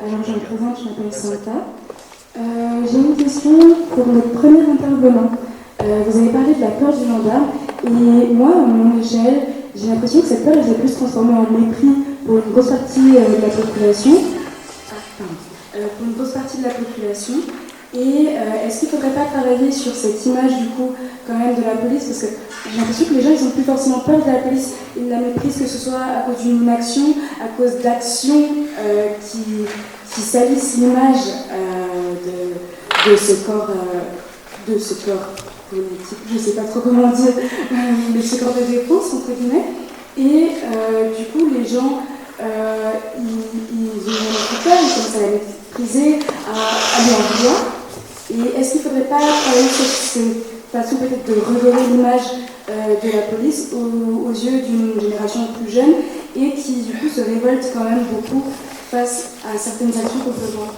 Alors je me présente, je m'appelle Santa. J'ai une question pour notre premier intervenant. Vous avez parlé de la peur du gendarme et moi, à mon échelle, j'ai l'impression que cette peur elle s'est plus transformée en mépris pour une grosse partie de la population. Pour une grosse partie de la population. Et est-ce qu'il ne faudrait pas travailler sur cette image du coup quand même de la police, parce que j'ai l'impression que les gens ils n'ont plus forcément peur de la police, ils la méprisent, que ce soit à cause d'une action, à cause d'actions qui salissent l'image de ce corps politique, je ne sais pas trop comment dire, mais ce corps de défense entre guillemets. Et du coup les gens ils ont plus peur, ils commencent à la mépriser, à lui en vouloir. Et est-ce qu'il ne faudrait pas travailler sur cette façon peut-être de redorer l'image de la police aux yeux d'une génération plus jeune et qui du coup se révolte quand même beaucoup face à certaines actions qu'on peut voir?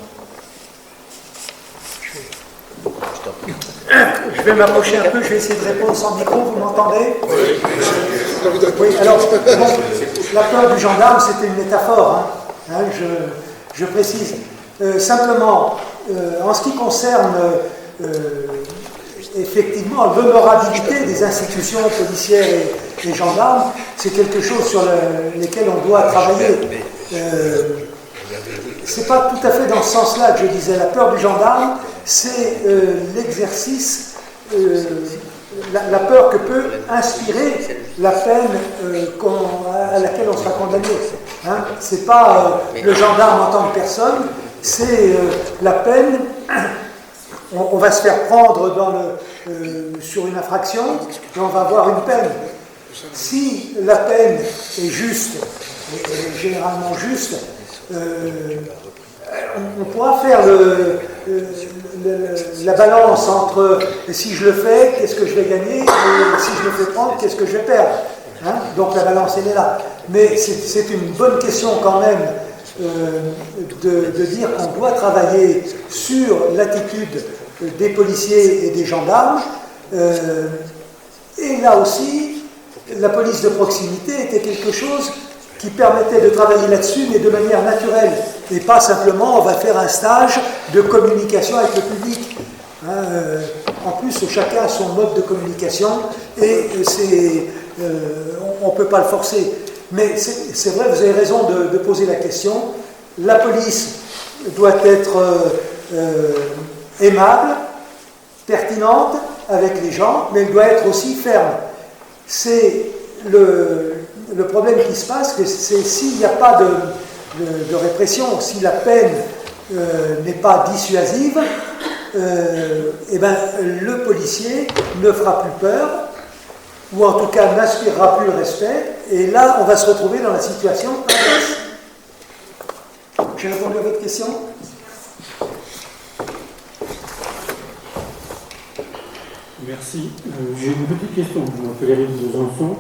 Je vais m'approcher un peu, je vais essayer de répondre sans micro, vous m'entendez? Oui, alors, bon, la peur du gendarme, c'était une métaphore, hein, je précise. Simplement, en ce qui concerne effectivement l'honorabilité des institutions policières et gendarmes, c'est quelque chose sur lequel on doit travailler. C'est pas tout à fait dans ce sens-là que je disais. La peur du gendarme, c'est l'exercice, la peur que peut inspirer la peine à laquelle on sera condamné. Hein. C'est pas le gendarme en tant que personne, c'est la peine. On va se faire prendre sur une infraction et on va avoir une peine. Si la peine est juste, et généralement juste, on pourra faire la balance entre si je le fais, qu'est-ce que je vais gagner, et si je le fais prendre, qu'est-ce que je vais perdre. Hein. Donc la balance, elle est là. Mais c'est une bonne question quand même de dire qu'on doit travailler sur l'attitude des policiers et des gendarmes. Et là aussi, la police de proximité était quelque chose qui permettait de travailler là-dessus, mais de manière naturelle, et pas simplement on va faire un stage de communication avec le public. En plus, chacun a son mode de communication, et on ne peut pas le forcer. Mais c'est vrai, vous avez raison de poser la question. La police doit être aimable, pertinente avec les gens, mais elle doit être aussi ferme. C'est le problème qui se passe, c'est s'il n'y a pas de répression, si la peine n'est pas dissuasive, eh ben, le policier ne fera plus peur, ou en tout cas n'inspirera plus le respect, et là on va se retrouver dans la situation inverse. J'ai répondu à votre question? Merci. J'ai une petite question. Je m'appelle Eric Besançon.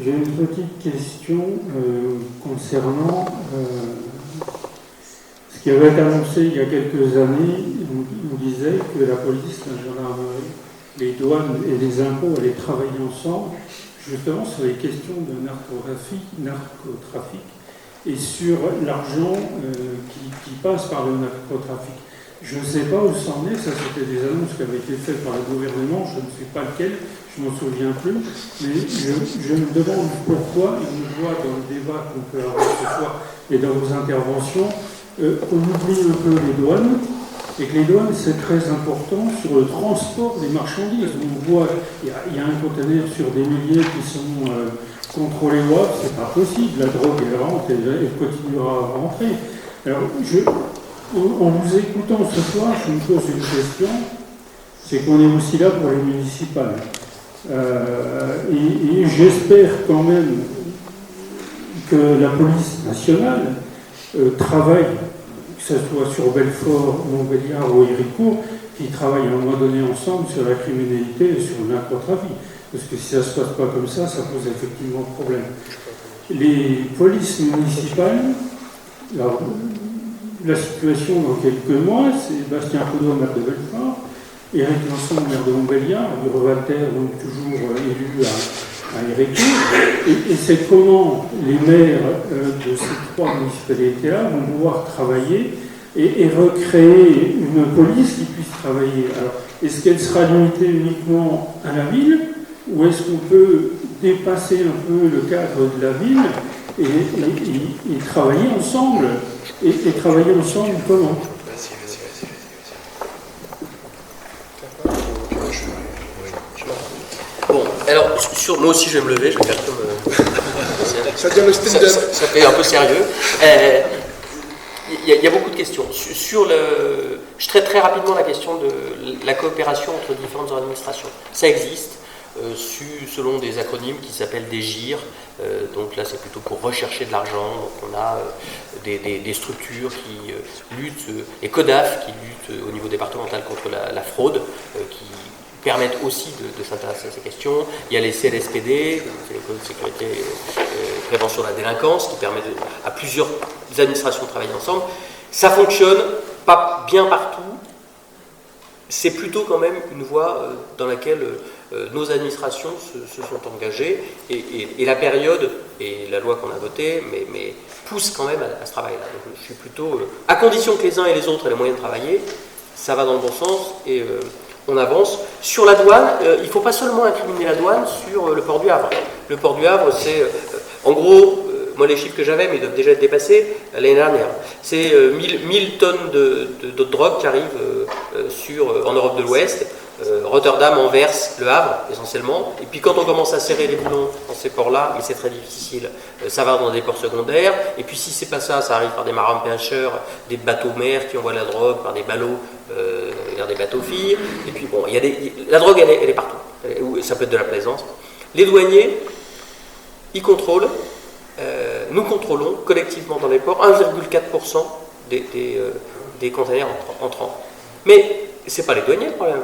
J'ai une petite question concernant ce qui avait été annoncé il y a quelques années. On disait que la police, la gendarmerie, les douanes et les impôts allaient travailler ensemble, justement sur les questions de narcotrafic et sur l'argent qui passe par le narcotrafic. Je ne sais pas où ça en est, ça c'était des annonces qui avaient été faites par le gouvernement, je ne sais pas lequel, je ne m'en souviens plus, mais je me demande pourquoi, et on le voit dans le débat qu'on peut avoir ce soir et dans vos interventions, on oublie un peu les douanes, et que les douanes c'est très important sur le transport des marchandises. On voit, il y a un conteneur sur des milliers qui sont contrôlés ou autres, c'est pas possible, la drogue elle rentre et elle continuera à rentrer. Alors, en vous écoutant ce soir, je me pose une question, c'est qu'on est aussi là pour les municipales. Et j'espère quand même que la police nationale travaille, que ce soit sur Belfort, Montbéliard ou Héricourt, qui travaillent à un moment donné ensemble sur la criminalité et sur le narcotrafic. Parce que si ça ne se passe pas comme ça pose effectivement problème. Les polices municipales, alors, la situation dans quelques mois, c'est Bastien Coudon, maire de Belfort, Éric Lançon, maire de Montbéliard, Walter, donc toujours élu à Héricourt, et c'est comment les maires de ces trois municipalités-là vont pouvoir travailler et recréer une police qui puisse travailler. Alors, est-ce qu'elle sera limitée uniquement à la ville, ou est-ce qu'on peut dépasser un peu le cadre de la ville et travailler ensemble? Et travailler ensemble comment? Bon, alors, moi aussi je vais me lever, je vais faire comme... Ça devient le stand-up. Ça fait un peu sérieux. Il y a beaucoup de questions. Je traite très rapidement la question de la coopération entre différentes administrations. Ça existe, selon des acronymes qui s'appellent des GIR. Donc là, c'est plutôt pour rechercher de l'argent. Donc on a des structures qui luttent, les CODAF qui luttent au niveau départemental contre la fraude, qui permettent aussi de s'intéresser à ces questions. Il y a les CLSPD, c'est les codes de sécurité prévention de la délinquance, qui permettent à plusieurs administrations de travailler ensemble. Ça fonctionne pas bien partout. C'est plutôt quand même une voie dans laquelle nos administrations se sont engagées, et la période et la loi qu'on a votée mais pousse quand même à ce travail-là. Donc je suis plutôt, à condition que les uns et les autres aient les moyens de travailler, ça va dans le bon sens, et on avance. Sur la douane, il ne faut pas seulement incriminer la douane sur le port du Havre. Le port du Havre, c'est, en gros, moi les chiffres que j'avais, mais ils doivent déjà être dépassés, l'année dernière, c'est 1000 tonnes de drogue qui arrivent en Europe de l'Ouest, Rotterdam, Anvers, Le Havre, essentiellement. Et puis quand on commence à serrer les boulons dans ces ports-là, mais c'est très difficile, ça va dans des ports secondaires. Et puis si c'est pas ça, ça arrive par des marins pêcheurs, des bateaux-mers qui envoient la drogue, par des ballots vers des bateaux-filles. Et puis bon, la drogue, elle est partout. Ça peut être de la plaisance. Les douaniers, ils contrôlent, nous contrôlons collectivement dans les ports 1,4% des containers entrants. Mais c'est pas les douaniers le problème.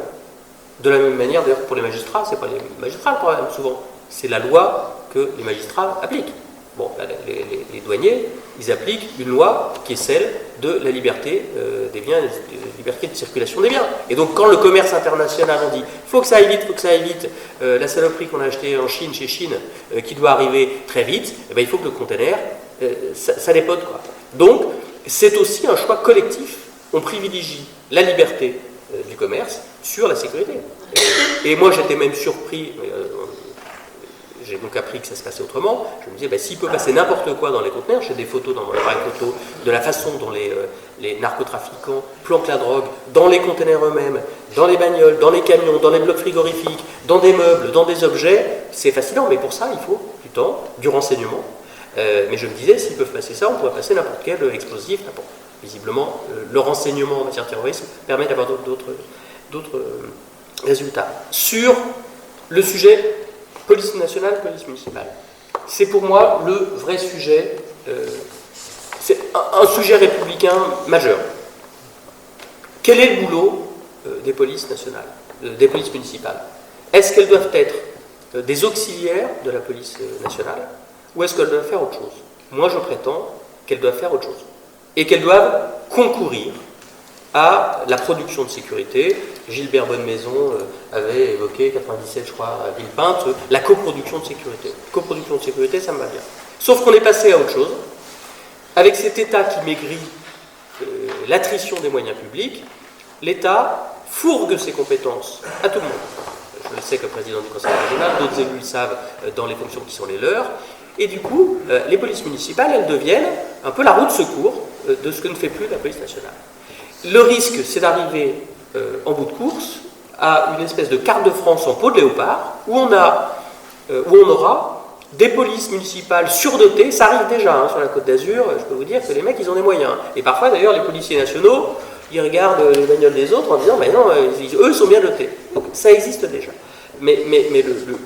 De la même manière, d'ailleurs, pour les magistrats, c'est pas les magistrats le problème, souvent. C'est la loi que les magistrats appliquent. Bon, les douaniers, ils appliquent une loi qui est celle de la liberté des biens, de la liberté de circulation des biens. Et donc, quand le commerce international, on dit « faut que ça aille vite, faut que ça aille vite », la saloperie qu'on a achetée en Chine, chez Chine, qui doit arriver très vite, eh bien, il faut que le container, ça dépote, quoi. Donc, c'est aussi un choix collectif. On privilégie la liberté du commerce sur la sécurité. Et moi, j'étais même surpris, j'ai donc appris que ça se passait autrement. Je me disais, s'il peut passer n'importe quoi dans les conteneurs, j'ai des photos dans mon appareil photo de la façon dont les narcotrafiquants planquent la drogue dans les conteneurs eux-mêmes, dans les bagnoles, dans les camions, dans les blocs frigorifiques, dans des meubles, dans des objets. C'est fascinant, mais pour ça, il faut du temps, du renseignement. Mais je me disais, s'ils peuvent passer ça, on pourrait passer n'importe quel explosif, n'importe. Visiblement, le renseignement en matière de terrorisme permet d'avoir d'autres résultats. Sur le sujet police nationale, police municipale, c'est pour moi le vrai sujet, c'est un sujet républicain majeur. Quel est le boulot des polices nationales, des polices municipales? Est-ce qu'elles doivent être des auxiliaires de la police nationale, ou est-ce qu'elles doivent faire autre chose? Moi, je prétends qu'elles doivent faire autre chose, et qu'elles doivent concourir à la production de sécurité. Gilbert Bonnemaison avait évoqué, 97 je crois, à Villepinte, la coproduction de sécurité. Coproduction de sécurité, ça me va bien. Sauf qu'on est passé à autre chose. Avec cet État qui maigrit l'attrition des moyens publics, l'État fourgue ses compétences à tout le monde. Je le sais comme président du conseil régional, d'autres élus le savent dans les fonctions qui sont les leurs. Et du coup, les polices municipales, elles deviennent un peu la roue de secours de ce que ne fait plus la police nationale. Le risque, c'est d'arriver en bout de course à une espèce de carte de France en peau de léopard, où on aura des polices municipales surdotées. Ça arrive déjà sur la Côte d'Azur, je peux vous dire que les mecs, ils ont des moyens. Et parfois, d'ailleurs, les policiers nationaux, ils regardent les bagnoles des autres en disant « mais non, eux, ils sont bien dotés ». Donc ça existe déjà. Mais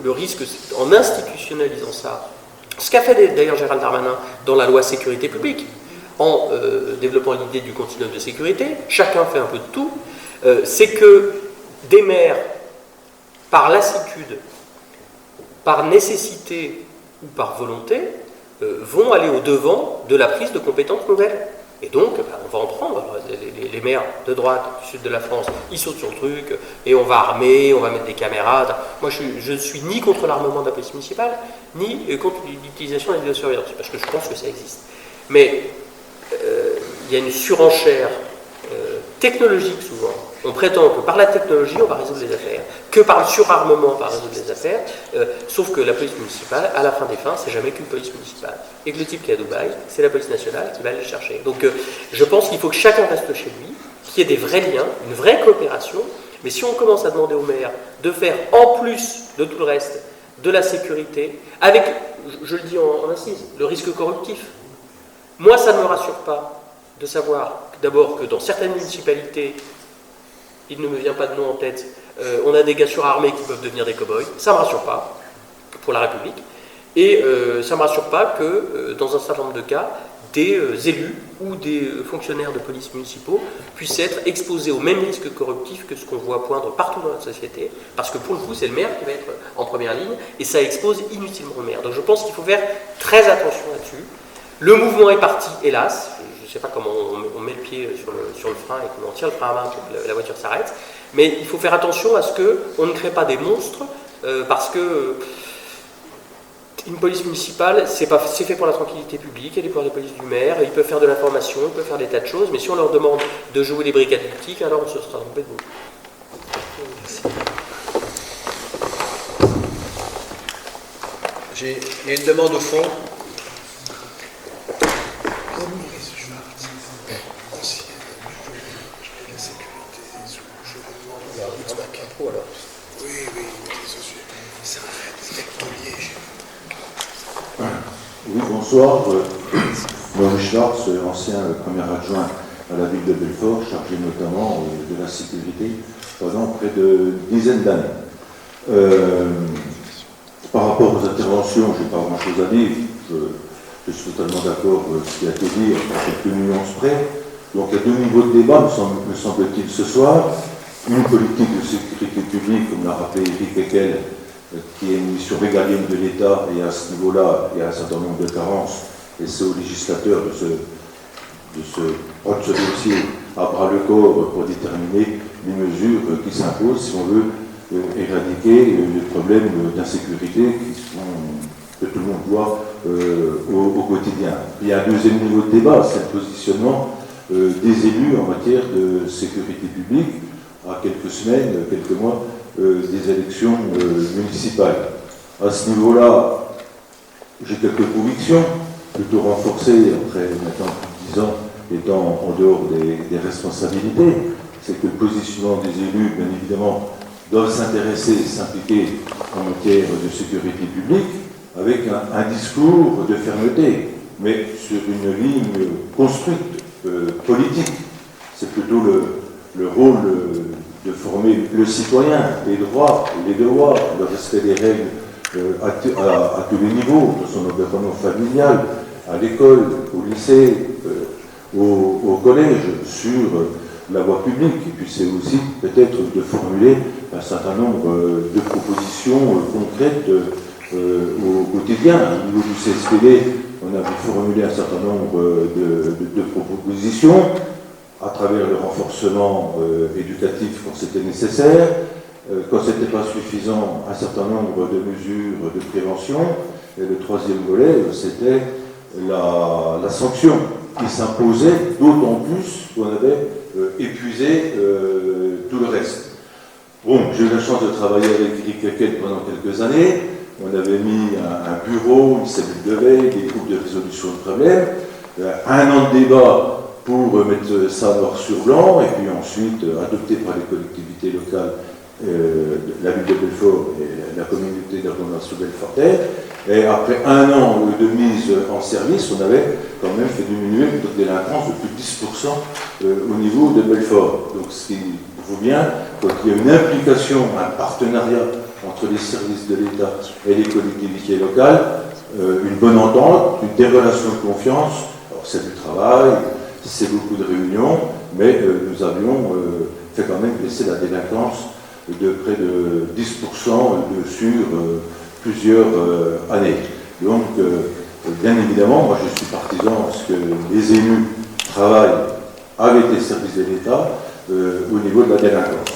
le risque, en institutionnalisant ça, ce qu'a fait d'ailleurs Gérald Darmanin dans la loi sécurité publique, en développant l'idée du continuum de sécurité, chacun fait un peu de tout, c'est que des maires, par lassitude, par nécessité ou par volonté, vont aller au-devant de la prise de compétences nouvelles. Et donc, on va en prendre. Les maires de droite, du sud de la France, ils sautent sur le truc, et on va armer, on va mettre des caméras. Moi, je ne suis ni contre l'armement de la police municipale, ni contre l'utilisation des vidéosurveillance, parce que je pense que ça existe. Mais il y a une surenchère technologique souvent. On prétend que par la technologie, on va résoudre les affaires, que par le surarmement, on va résoudre les affaires, sauf que la police municipale, à la fin des fins, c'est jamais qu'une police municipale. Et que le type qui est à Dubaï, c'est la police nationale qui va aller le chercher. Donc je pense qu'il faut que chacun reste chez lui, qu'il y ait des vrais liens, une vraie coopération, mais si on commence à demander au maire de faire, en plus de tout le reste, de la sécurité, avec, je le dis en insiste, le risque corruptif. Moi, ça ne me rassure pas de savoir d'abord que dans certaines municipalités, il ne me vient pas de nom en tête, on a des gars surarmés qui peuvent devenir des cow-boys. Ça ne me rassure pas pour la République. Et ça ne me rassure pas que, dans un certain nombre de cas, des élus ou des fonctionnaires de police municipaux puissent être exposés au même risque corruptif que ce qu'on voit poindre partout dans notre société, parce que pour le coup, c'est le maire qui va être en première ligne, et ça expose inutilement le maire. Donc je pense qu'il faut faire très attention là-dessus. Le mouvement est parti, hélas. Je ne sais pas comment on met le pied sur le frein et comment on tire le frein à main pour que la voiture s'arrête, mais il faut faire attention à ce qu'on ne crée pas des monstres, parce que une police municipale, c'est fait pour la tranquillité publique, il y a des pouvoirs de police du maire, ils peuvent faire de l'information, ils peuvent faire des tas de choses, mais si on leur demande de jouer les brigades politiques, alors on se sera trompé de vous. Il y a une demande au fond. Oui, bonsoir. Maurice Schwartz, ancien premier adjoint à la ville de Belfort, chargé notamment de la sécurité pendant près de dizaine d'années. Par rapport aux interventions, je n'ai pas grand-chose à dire. Je suis totalement d'accord avec ce qui a été dit, à quelques nuances près. Donc il y a deux niveaux de débat, me semble-t-il, ce soir. Une politique de sécurité publique, comme l'a rappelé Eric Heckel, qui est une mission régalienne de l'État, et à ce niveau-là, il y a un certain nombre de carences, et c'est au législateur de prendre ce dossier à bras le corps pour déterminer les mesures qui s'imposent si on veut éradiquer les problèmes d'insécurité que tout le monde voit au quotidien. Il y a un deuxième niveau de débat, c'est le positionnement des élus en matière de sécurité publique à quelques semaines, quelques mois des élections municipales. À ce niveau-là, j'ai quelques convictions, plutôt renforcées après maintenant plus de 10 ans étant en dehors des responsabilités. C'est que le positionnement des élus, bien évidemment, doivent s'intéresser et s'impliquer en matière de sécurité publique avec un discours de fermeté, mais sur une ligne construite, politique. C'est plutôt le rôle de former le citoyen, les droits, les devoirs, le respect des règles à tous les niveaux, dans son environnement familial, à l'école, au lycée, au collège, sur la voie publique. Et puis c'est aussi peut-être de formuler un certain nombre de propositions concrètes au quotidien. Au niveau du CSPD, on a formulé un certain nombre de propositions à travers le renforcement éducatif quand c'était nécessaire, quand ce n'était pas suffisant, un certain nombre de mesures de prévention. Et le troisième volet, c'était la sanction qui s'imposait, d'autant plus qu'on avait épuisé tout le reste. Bon, j'ai eu la chance de travailler avec Eric Heckel pendant quelques années. On avait mis un bureau, une cellule de veille, des groupes de résolution de problèmes, un an de débat pour mettre ça noir sur blanc, et puis ensuite adopté par les collectivités locales, la ville de Belfort et la communauté d'agglomération Belfortaine. Et après un an de mise en service, on avait quand même fait diminuer le taux de délinquance de plus de 10% au niveau de Belfort. Donc ce qui vaut bien qu'il y ait une implication, un partenariat entre les services de l'État et les collectivités locales, une bonne entente, des relations de confiance. Alors c'est du travail, c'est beaucoup de réunions, mais nous avions fait quand même baisser la délinquance de près de 10% sur plusieurs années. Donc, bien évidemment, moi je suis partisan à ce que les élus travaille avec les services de l'État au niveau de la délinquance,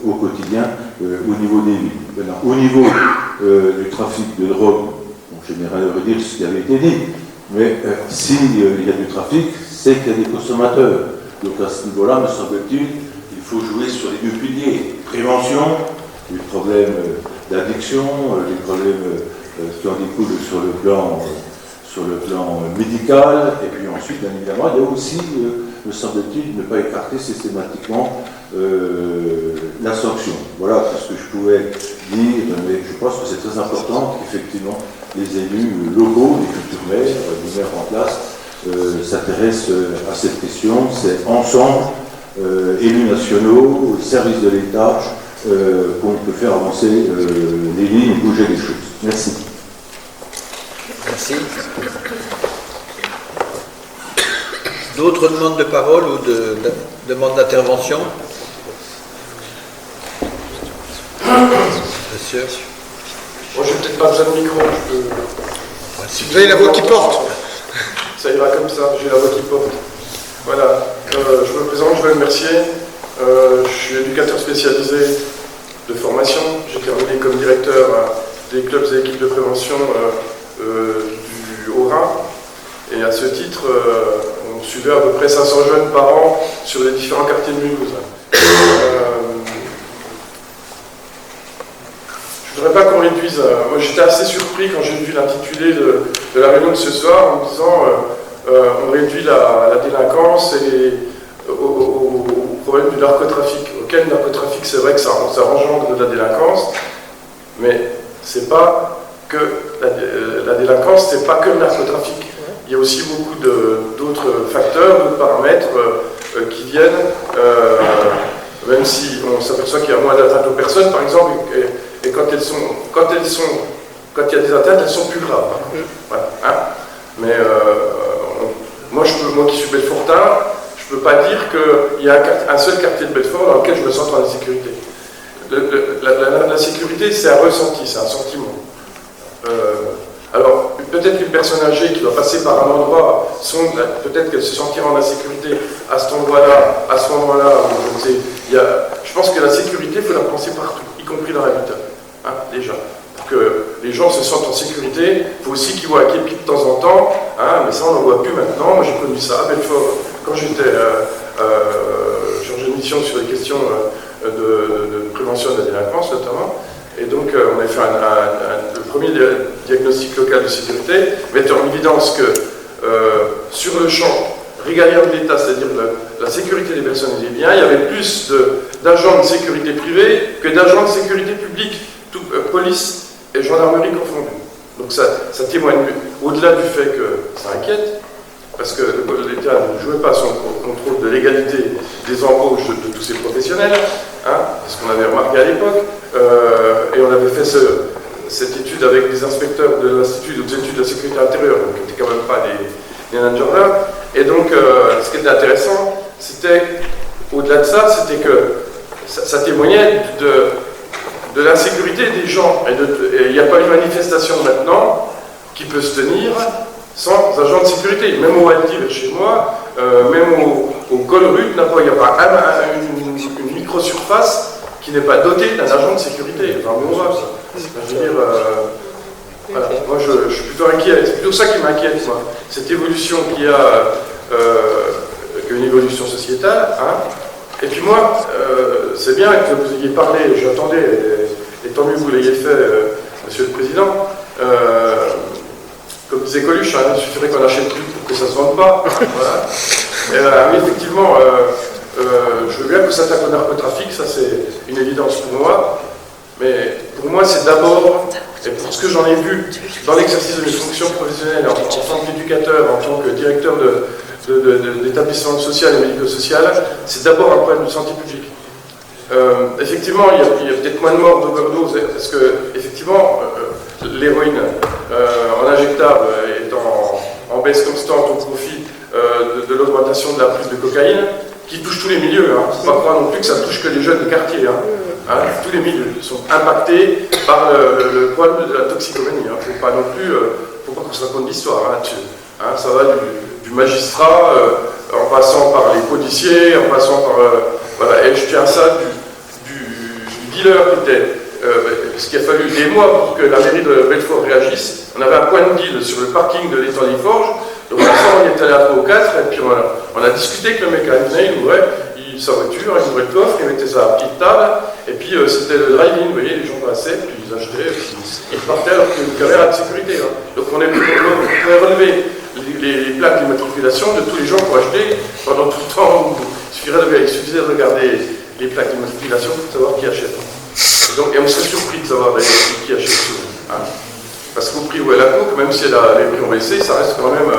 au quotidien, au niveau des villes. Maintenant, au niveau du trafic de drogue, j'aimerais redire ce qui avait été dit, mais s'il y a du trafic, c'est qu'il y a des consommateurs. Donc à ce niveau-là, me semble-t-il, il faut jouer sur les deux piliers. Prévention, les problèmes d'addiction, les problèmes qui en découlent sur le plan médical, et puis ensuite, bien évidemment, il y a aussi, me semble-t-il, ne pas écarter systématiquement la sanction. Voilà tout ce que je pouvais dire, mais je pense que c'est très important qu'effectivement les élus locaux, les futurs maires, les maires en place, s'intéressent à cette question. C'est ensemble, élus nationaux, services de l'État, qu'on peut faire avancer les lignes, bouger les choses. Merci. Merci. D'autres demandes de parole ou demandes d'intervention? Monsieur. Moi, j'ai peut-être pas besoin de micro. Si vous avez la voix qui porte, ça ira comme ça, j'ai la voix qui porte. Voilà, je me présente, Joël Mercier. Je suis éducateur spécialisé de formation. J'ai terminé comme directeur des clubs et équipes de prévention du Haut-Rhin. Et à ce titre, on suivait à peu près 500 jeunes par an sur les différents quartiers de Mulhouse. Je ne voudrais pas qu'on réduise. Moi, j'étais assez surpris quand j'ai vu l'intitulé de la réunion de ce soir en me disant on réduit la délinquance au problème du narcotrafic. Auquel narcotrafic, c'est vrai que ça engendre de la délinquance, mais c'est pas que la délinquance, c'est pas que le narcotrafic. Il y a aussi beaucoup d'autres facteurs, d'autres paramètres qui viennent, même si on s'aperçoit qu'il y a moins d'atteintes aux personnes, par exemple, et quand il y a des atteintes, elles sont plus graves. Voilà, hein. Mais moi qui suis Belfortin, je ne peux pas dire qu'il y a un seul quartier de Belfort dans lequel je me sens en insécurité. La sécurité, c'est un ressenti, c'est un sentiment. Alors, peut-être qu'une personne âgée qui doit passer par un endroit, peut-être qu'elle se sentira en insécurité à cet endroit-là, à ce moment-là, je ne sais. Je pense que la sécurité, il faut la penser partout, y compris dans l'habitat, hein, déjà. Pour que les gens se sentent en sécurité, il faut aussi qu'ils voient un képi de temps en temps, hein, mais ça on n'en voit plus maintenant. Moi j'ai connu ça à Belfort, quand j'étais chargé de mission sur les questions de prévention de la délinquance notamment. Et donc, on a fait le premier diagnostic local de sécurité, mettant en évidence que sur le champ régalien de l'État, c'est-à-dire la sécurité des personnes et des biens, il y avait plus d'agents de sécurité privés que d'agents de sécurité publique, police et gendarmerie confondus. Donc ça témoigne, au-delà du fait que ça inquiète, parce que l'État ne jouait pas son contrôle de l'égalité des embauches de tous ces professionnels, hein, ce qu'on avait remarqué à l'époque, et on avait fait cette étude avec des inspecteurs de l'Institut des études de la sécurité intérieure, donc qui n'étaient quand même pas des managers là. Et donc, ce qui était intéressant, c'était, au-delà de ça, c'était que ça témoignait de l'insécurité des gens. Et il n'y a pas une manifestation maintenant qui peut se tenir sans agent de sécurité. Même au Waldi, vers chez moi, même au Colruyt, il n'y a pas une micro-surface qui n'est pas dotée d'un agent de sécurité. Enfin, bon, je veux dire, voilà. Moi, je suis plutôt inquiet. C'est plutôt ça qui m'inquiète, moi. Cette évolution qu'il y a, une évolution sociétale. Hein. Et puis moi, c'est bien que vous ayez parlé, j'attendais, et tant mieux que vous l'ayez fait, Monsieur le Président. Comme disait Coluche, hein, il suffirait qu'on achète plus pour que ça ne se vende pas. Voilà. Mais effectivement, je veux bien que ça s'attaque au narcotrafic, ça c'est une évidence pour moi. Mais pour moi, c'est d'abord, et pour ce que j'en ai vu dans l'exercice de mes fonctions professionnelles en tant qu'éducateur, en tant que directeur d'établissement social et médico-social, c'est d'abord un problème de santé publique. Effectivement, il y a peut-être moins de morts d'overdose, parce que, effectivement, l'héroïne en injectable est en baisse constante au profit de l'augmentation de la prise de cocaïne, qui touche tous les milieux. Il ne faut pas croire non plus que ça touche que les jeunes des quartiers. Tous les milieux sont impactés par le problème de la toxicomanie. Il ne faut pas non plus, faut pas qu'on se raconte d'histoire là-dessus. Ça va du magistrat, en passant par les policiers, en passant par... voilà, et je tiens ça du dealer qui était... parce qu'il a fallu des mois pour que la mairie de Belfort réagisse. On avait un point de deal sur le parking de l'étang des Forges. Donc on est allé à 3 ou 4, et puis on a discuté avec le mécanicien, il ouvrait sa voiture, il ouvrait le coffre, il mettait sa petite table, et puis c'était le drive-in, vous voyez, les gens passaient, puis ils achetaient, puis ils repartaient alors qu'il y avait une caméra de sécurité. Hein. Donc on pouvait relever les plaques d'immatriculation de tous les gens pour acheter pendant tout le temps. Il suffisait de regarder les plaques d'immatriculation pour savoir qui achète. Et on serait surpris de savoir qui achète tout. Hein. Parce qu'au prix où est la coque, même si les prix ont baissé, ça reste quand même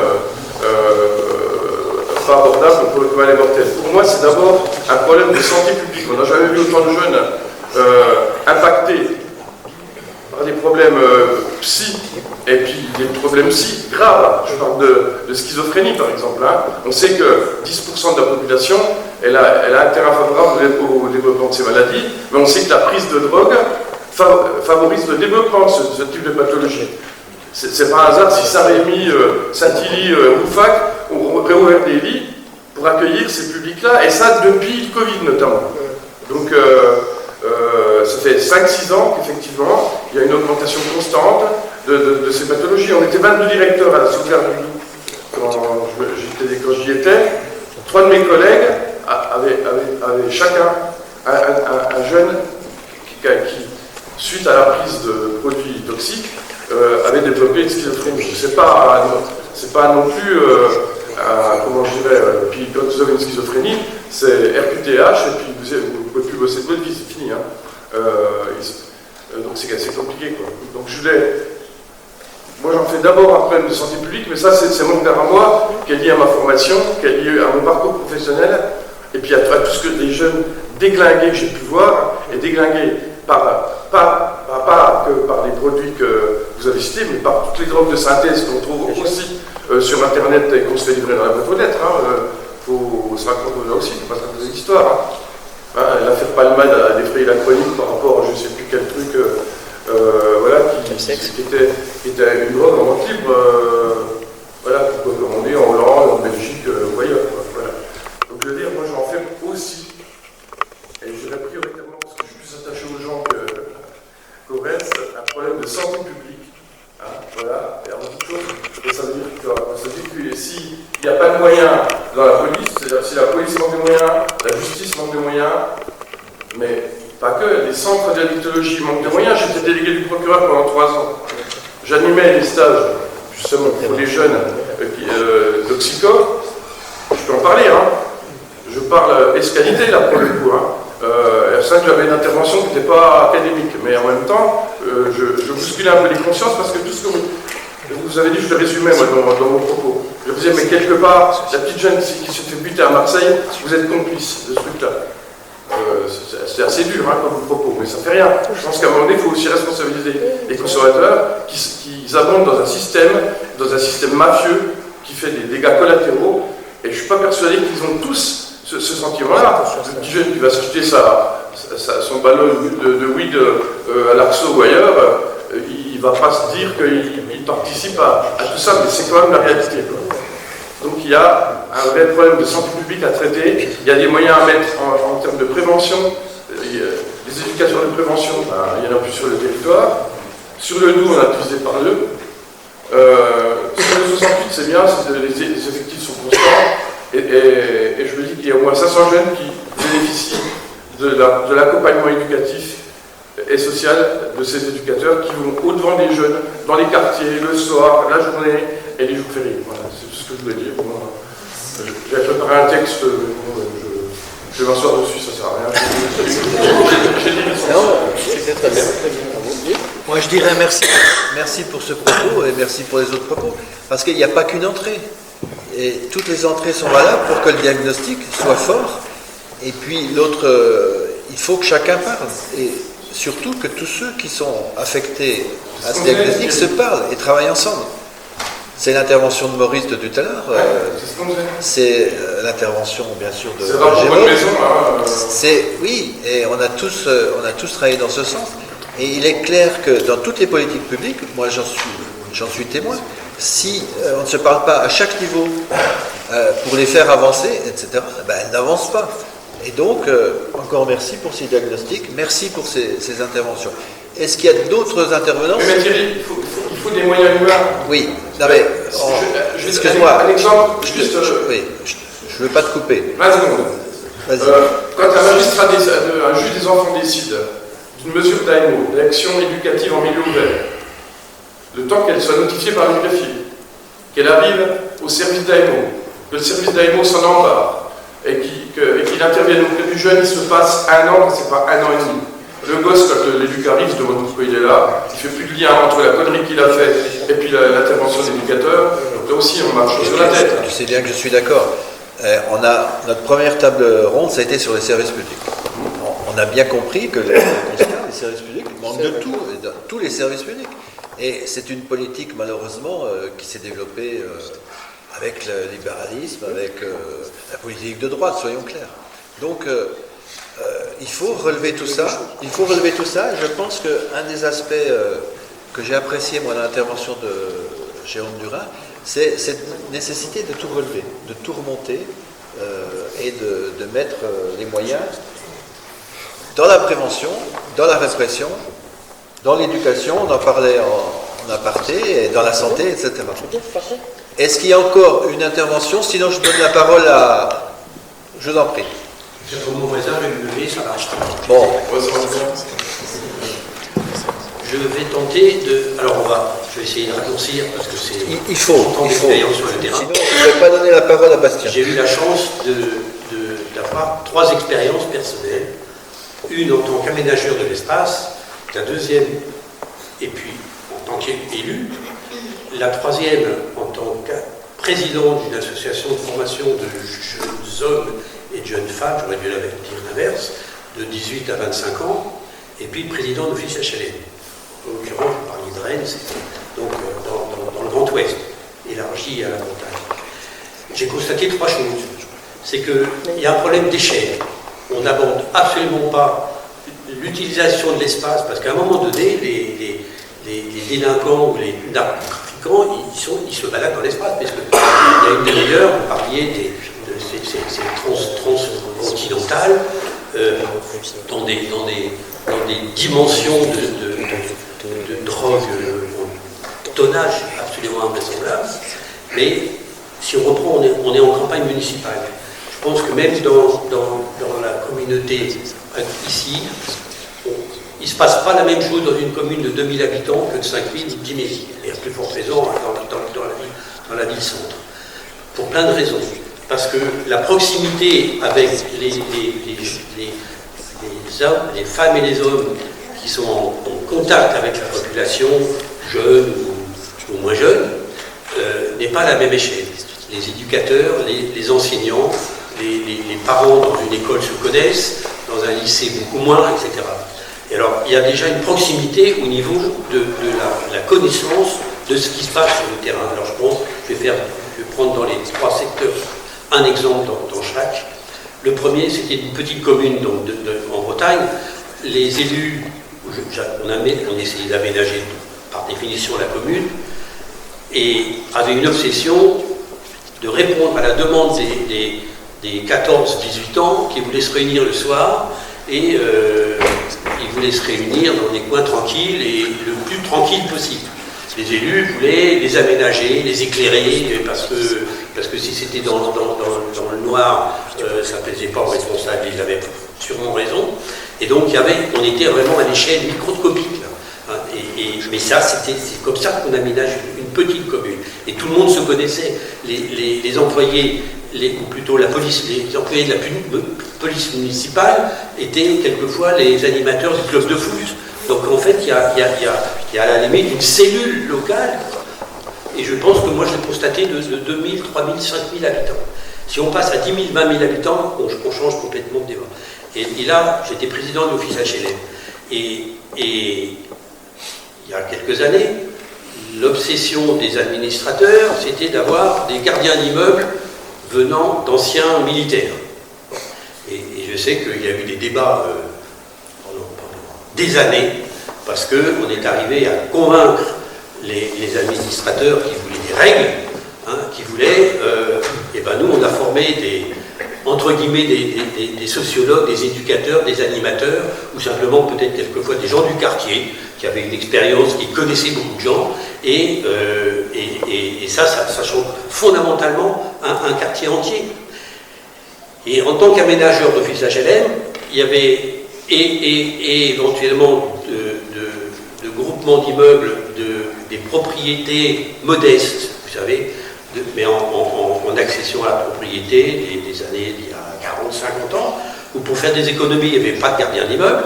pas abordable pour les mortels. Pour moi, c'est d'abord un problème de santé publique. On n'a jamais vu autant de jeunes impactés par des problèmes psy, et puis des problèmes psy graves. Je parle de schizophrénie, par exemple. Hein. On sait que 10% de la population, elle a un terrain favorable au développement de ces maladies, mais on sait que la prise de drogue favorise le développement de ce type de pathologie. C'est pas un hasard si Saint-Rémy, Saint-Hilly, Roufac ont réouvert des lits pour accueillir ces publics-là, et ça depuis le Covid notamment. Donc ça fait 5-6 ans qu'effectivement il y a une augmentation constante de ces pathologies. On était 22 directeurs à la Sauvegarde du Loup quand j'y étais. 3 de mes collègues avaient chacun un jeune qui, suite à la prise de produits toxiques, avait développé une schizophrénie. C'est pas non plus, comment je dirais, puis quand vous avez une schizophrénie, c'est RQTH, et puis vous ne pouvez plus bosser de votre vie, c'est fini. Hein. Donc c'est assez compliqué, quoi. Donc moi j'en fais d'abord un problème de santé publique, mais ça c'est mon regard à moi, qui est lié à ma formation, qui est lié à mon parcours professionnel, et puis à tout ce que les jeunes déglingués que j'ai pu voir, et déglingués pas que par les produits que vous avez cités, mais par toutes les drogues de synthèse qu'on trouve aussi sur Internet et qu'on se fait livrer dans la boîte aux lettres. Faut se raconter là aussi, il ne faut pas se raconter des histoires. L'affaire Palmade a défrayé la chronique par rapport à je ne sais plus quel truc voilà, qui était une drogue en vente libre, voilà, qu'on peut commander en Hollande, en Belgique, ou ailleurs. Voilà. Donc je veux dire, moi j'en fais aussi, et je dirais prioritairement parce que je suis plus attaché aux gens qu'au reste, un problème de santé publique. Hein, voilà, et avant toute chose, et ça veut dire que s'il n'y a pas de moyens dans la police, c'est-à-dire si la police manque de moyens, la justice manque de moyens, mais pas que, les centres d'addictologie manquent de moyens. J'étais délégué du procureur pendant 3 ans. J'animais les stages, justement, pour les jeunes toxicos. Je peux en parler, hein. Je parle escalité, là, pour le coup. Hein. C'est vrai que j'avais une intervention qui n'était pas académique, mais en même temps, je bousculais un peu les consciences parce que tout ce que vous avez dit, je le résumais moi, dans mon propos. Je vous disais, mais quelque part, la petite jeune qui se fait buter à Marseille, vous êtes complice de ce truc-là. C'est assez dur hein, comme propos, mais ça fait rien. Je pense qu'à un moment donné, il faut aussi responsabiliser les consommateurs qui abondent dans un système mafieux qui fait des dégâts collatéraux. Et je ne suis pas persuadé qu'ils ont tous ce sentiment-là. Le petit jeune qui va s'acheter son ballon de weed à l'Arceau ou ailleurs, il ne va pas se dire qu'il participe à tout ça, mais c'est quand même la réalité. Quoi. Donc il y a un vrai problème de santé publique à traiter, il y a des moyens à mettre en termes de prévention, les éducateurs de prévention, il y en a plus sur le territoire. Sur le Doubs, on a divisé par 2. Sur le 68, c'est bien, les effectifs sont constants, et je me dis qu'il y a au moins 500 jeunes qui bénéficient de l'accompagnement éducatif et social de ces éducateurs qui vont au-devant des jeunes, dans les quartiers, le soir, la journée et les jours fériés. Voilà, c'est tout ce que je voulais dire. J'ai préparé un texte, je vais m'asseoir dessus, ça sert à rien. J'ai dit c'était très bien. Moi je dirais merci pour ce propos et merci pour les autres propos, parce qu'il n'y a pas qu'une entrée. Et toutes les entrées sont valables pour que le diagnostic soit fort. Et puis l'autre, il faut que chacun parle. Et surtout que tous ceux qui sont affectés à ce diagnostic se parlent et travaillent ensemble. C'est l'intervention de Maurice de tout à l'heure. C'est l'intervention, bien sûr, de Gémeaux. Oui, et on a tous travaillé dans ce sens. Et il est clair que dans toutes les politiques publiques, moi j'en suis témoin, si on ne se parle pas à chaque niveau pour les faire avancer, etc., ben, elles n'avancent pas. Et donc, encore merci pour ces diagnostics, merci pour ces interventions. Est-ce qu'il y a d'autres intervenants? Mais Thierry, il faut des moyens humains. Oui, non mais, excuse-moi, un exemple, juste... oui, je ne veux pas te couper. 20 secondes. Vas-y. Quand un juge des enfants décide d'une mesure d'AMO, d'action éducative en milieu ouvert, le temps qu'elle soit notifiée par le greffier, qu'elle arrive au service d'AMO, que le service d'AMO s'en empare, et qu'il intervienne auprès du jeune, il se passe 1 an, c'est pas 1 an et demi. Le gosse, quand l'éduc arrive, se demande pourquoi il est là, il ne fait plus de lien entre la connerie qu'il a faite et puis l'intervention de l'éducateur. Là aussi, on marche sur la tête. Tu sais bien que je suis d'accord. Notre première table ronde, ça a été sur les services publics. On a bien compris que les services publics manquent de tout, de tous les services publics. Et c'est une politique, malheureusement, qui s'est développée avec le libéralisme, avec la politique de droite, soyons clairs. Donc, il faut relever tout ça. Il faut relever tout ça. Et je pense qu'un des aspects que j'ai apprécié, moi, dans l'intervention de Jérôme Durin, c'est cette nécessité de tout relever, de tout remonter et de mettre les moyens dans la prévention, dans la répression, dans l'éducation, on en parlait en aparté, et dans la santé, etc. Est-ce qu'il y a encore une intervention? Sinon, je donne la parole à... Je vous en prie. Mon voisin va me lever, ça marche. Bon. Je vais tenter de... Alors, je vais essayer de raccourcir, parce que c'est... Il faut. D'expérience sur le terrain. Sinon, je ne vais pas donner la parole à Bastien. J'ai eu la chance d'avoir 3 expériences personnelles. Une en tant qu'aménageur de l'espace, la deuxième, et puis en tant qu'élu, la troisième en tant que président d'une association de formation de jeunes hommes et de jeunes femmes, j'aurais dû dire l'inverse, de 18 à 25 ans, et puis président d'office HLM. En l'occurrence, je parlais de Rennes, c'est donc dans le Grand Ouest, élargi à la Bretagne. J'ai constaté 3 choses. C'est qu'il y a un problème d'échelle. On n'aborde absolument pas l'utilisation de l'espace, parce qu'à un moment donné, les délinquants ou les narcotrafiquants, ils se baladent dans l'espace, parce qu'il y a une demi-heure, vous parliez de ces transcontinentales, dans des dimensions de drogue, tonnage absolument invraisemblable. Mais si on reprend, on est en campagne municipale. Je pense que même dans la communauté ici, il ne se passe pas la même chose dans une commune de 2000 habitants que de 5000 ou de 10 000. Et à plus forte raison dans la ville-centre. Pour plein de raisons. Parce que la proximité avec les femmes et les hommes qui sont en contact avec la population, jeune ou moins jeune, n'est pas à la même échelle. Les éducateurs, les enseignants, les parents dans une école se connaissent, dans un lycée beaucoup moins, etc. Et alors, il y a déjà une proximité au niveau de la connaissance de ce qui se passe sur le terrain. Alors, je vais prendre dans les 3 secteurs un exemple dans chaque. Le premier, c'était une petite commune en Bretagne. Les élus, on essayait d'aménager par définition la commune, et avaient une obsession de répondre à la demande des 14-18 ans qui voulaient se réunir le soir, et ils voulaient se réunir dans des coins tranquilles et le plus tranquille possible. Les élus voulaient les aménager, les éclairer, parce que si c'était dans le noir, ça ne plaisait pas aux responsables, ils avaient sûrement raison. Et donc on était vraiment à l'échelle microscopique. Là. Mais ça, c'est comme ça qu'on aménage une petite commune. Et tout le monde se connaissait. Les employés, ou plutôt la police, les employés de la police municipale étaient quelquefois les animateurs du club de foot. Donc en fait, il y a à la limite une cellule locale. Et je pense que moi, je l'ai constaté de 2000, 3000, 5000 habitants. Si on passe à 10 000, 20 000 habitants, on change complètement de débat. Et là, j'étais président de l'office HLM. Et il y a quelques années, l'obsession des administrateurs, c'était d'avoir des gardiens d'immeubles venant d'anciens militaires. Et je sais qu'il y a eu des débats pendant des années, parce qu'on est arrivé à convaincre les administrateurs qui voulaient des règles, hein, qui voulaient, et ben nous on a formé entre guillemets des sociologues, des éducateurs, des animateurs, ou simplement peut-être quelquefois des gens du quartier qui avaient une expérience, qui connaissaient beaucoup de gens, et ça change fondamentalement un quartier entier. Et en tant qu'aménageur d'office HLM, il y avait et éventuellement de groupements d'immeubles, des propriétés modestes, vous savez, mais en accession à la propriété des années d'il y a 40-50 ans, où pour faire des économies, il n'y avait pas de gardien d'immeuble,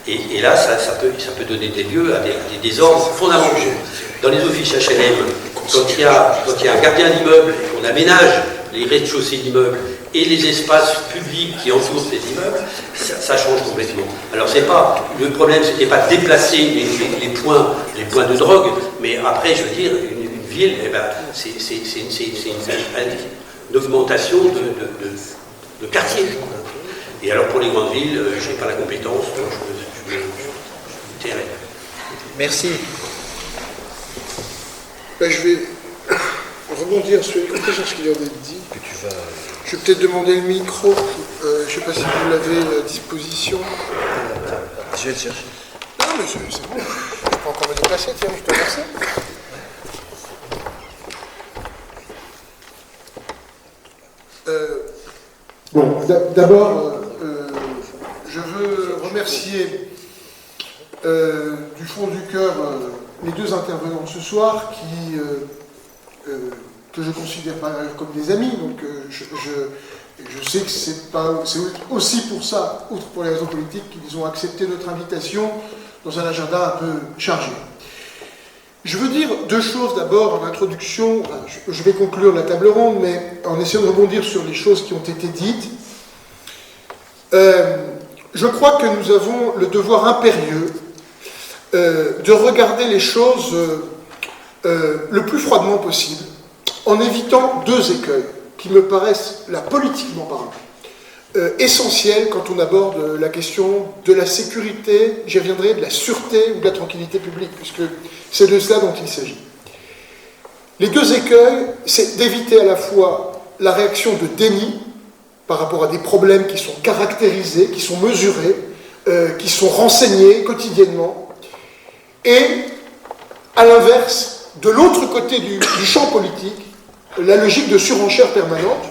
et là, ça peut donner des lieux à des désordres fondamentaux. Dans les offices HLM, quand il y a un gardien d'immeuble et qu'on aménage les rez-de-chaussée d'immeubles et les espaces publics qui entourent ces immeubles, ça change complètement. Alors le problème, c'était pas de déplacer les points de drogue, mais après, je veux dire, une ville, eh ben, c'est une augmentation de quartier. Et alors pour les grandes villes, je n'ai pas la compétence, donc je me tairai. Merci. Ben, je vais rebondir sur ce qu'il vient d'être dit. Je vais peut-être demander le micro. Je ne sais pas si vous l'avez à disposition. Je vais le chercher. Non, mais c'est bon. Je peux encore me déplacer. Tiens, je te remercie. Bon, d'abord, je veux remercier du fond du cœur les deux intervenants ce soir que je considère par ailleurs comme des amis, donc je sais que c'est aussi pour ça, outre pour les raisons politiques, qu'ils ont accepté notre invitation dans un agenda un peu chargé. Je veux dire deux choses d'abord en introduction. Je vais conclure la table ronde, mais en essayant de rebondir sur les choses qui ont été dites. Je crois que nous avons le devoir impérieux de regarder les choses le plus froidement possible, en évitant deux écueils qui me paraissent, là, politiquement parlant, essentiels quand on aborde la question de la sécurité, j'y reviendrai, de la sûreté ou de la tranquillité publique, puisque c'est de cela dont il s'agit. Les deux écueils, c'est d'éviter à la fois la réaction de déni par rapport à des problèmes qui sont caractérisés, qui sont mesurés, qui sont renseignés quotidiennement, et à l'inverse, de l'autre côté du champ politique, la logique de surenchère permanente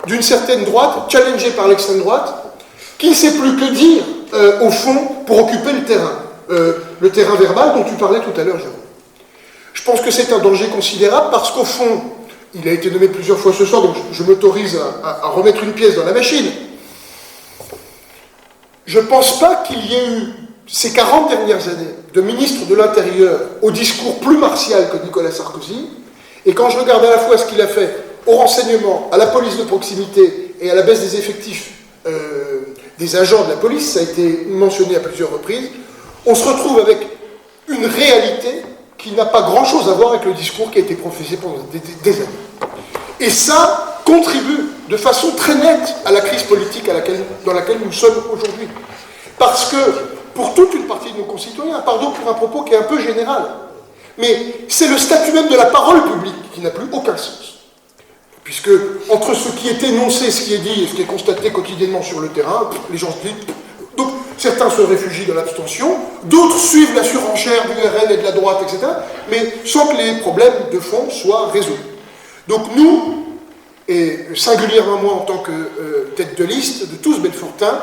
d'une certaine droite, challengée par l'extrême droite, qui ne sait plus que dire, au fond, pour occuper le terrain verbal dont tu parlais tout à l'heure, Jérôme. Je pense que c'est un danger considérable parce qu'au fond, il a été nommé plusieurs fois ce soir, donc je m'autorise à remettre une pièce dans la machine. Je ne pense pas qu'il y ait eu, ces 40 dernières années, de ministre de l'Intérieur au discours plus martial que Nicolas Sarkozy, et quand je regarde à la fois ce qu'il a fait au renseignement, à la police de proximité et à la baisse des effectifs des agents de la police, ça a été mentionné à plusieurs reprises, on se retrouve avec une réalité qui n'a pas grand-chose à voir avec le discours qui a été professé pendant des années. Et ça contribue de façon très nette à la crise politique dans laquelle nous sommes aujourd'hui. Parce que, pour toute une partie de nos concitoyens, pardon pour un propos qui est un peu général, mais c'est le statut même de la parole publique qui n'a plus aucun sens. Puisque, entre ce qui est énoncé, ce qui est dit et ce qui est constaté quotidiennement sur le terrain, les gens se disent... Donc, certains se réfugient dans l'abstention, d'autres suivent la surenchère du RN et de la droite, etc., mais sans que les problèmes de fond soient résolus. Donc nous, et singulièrement moi en tant que tête de liste de tous Belfortins,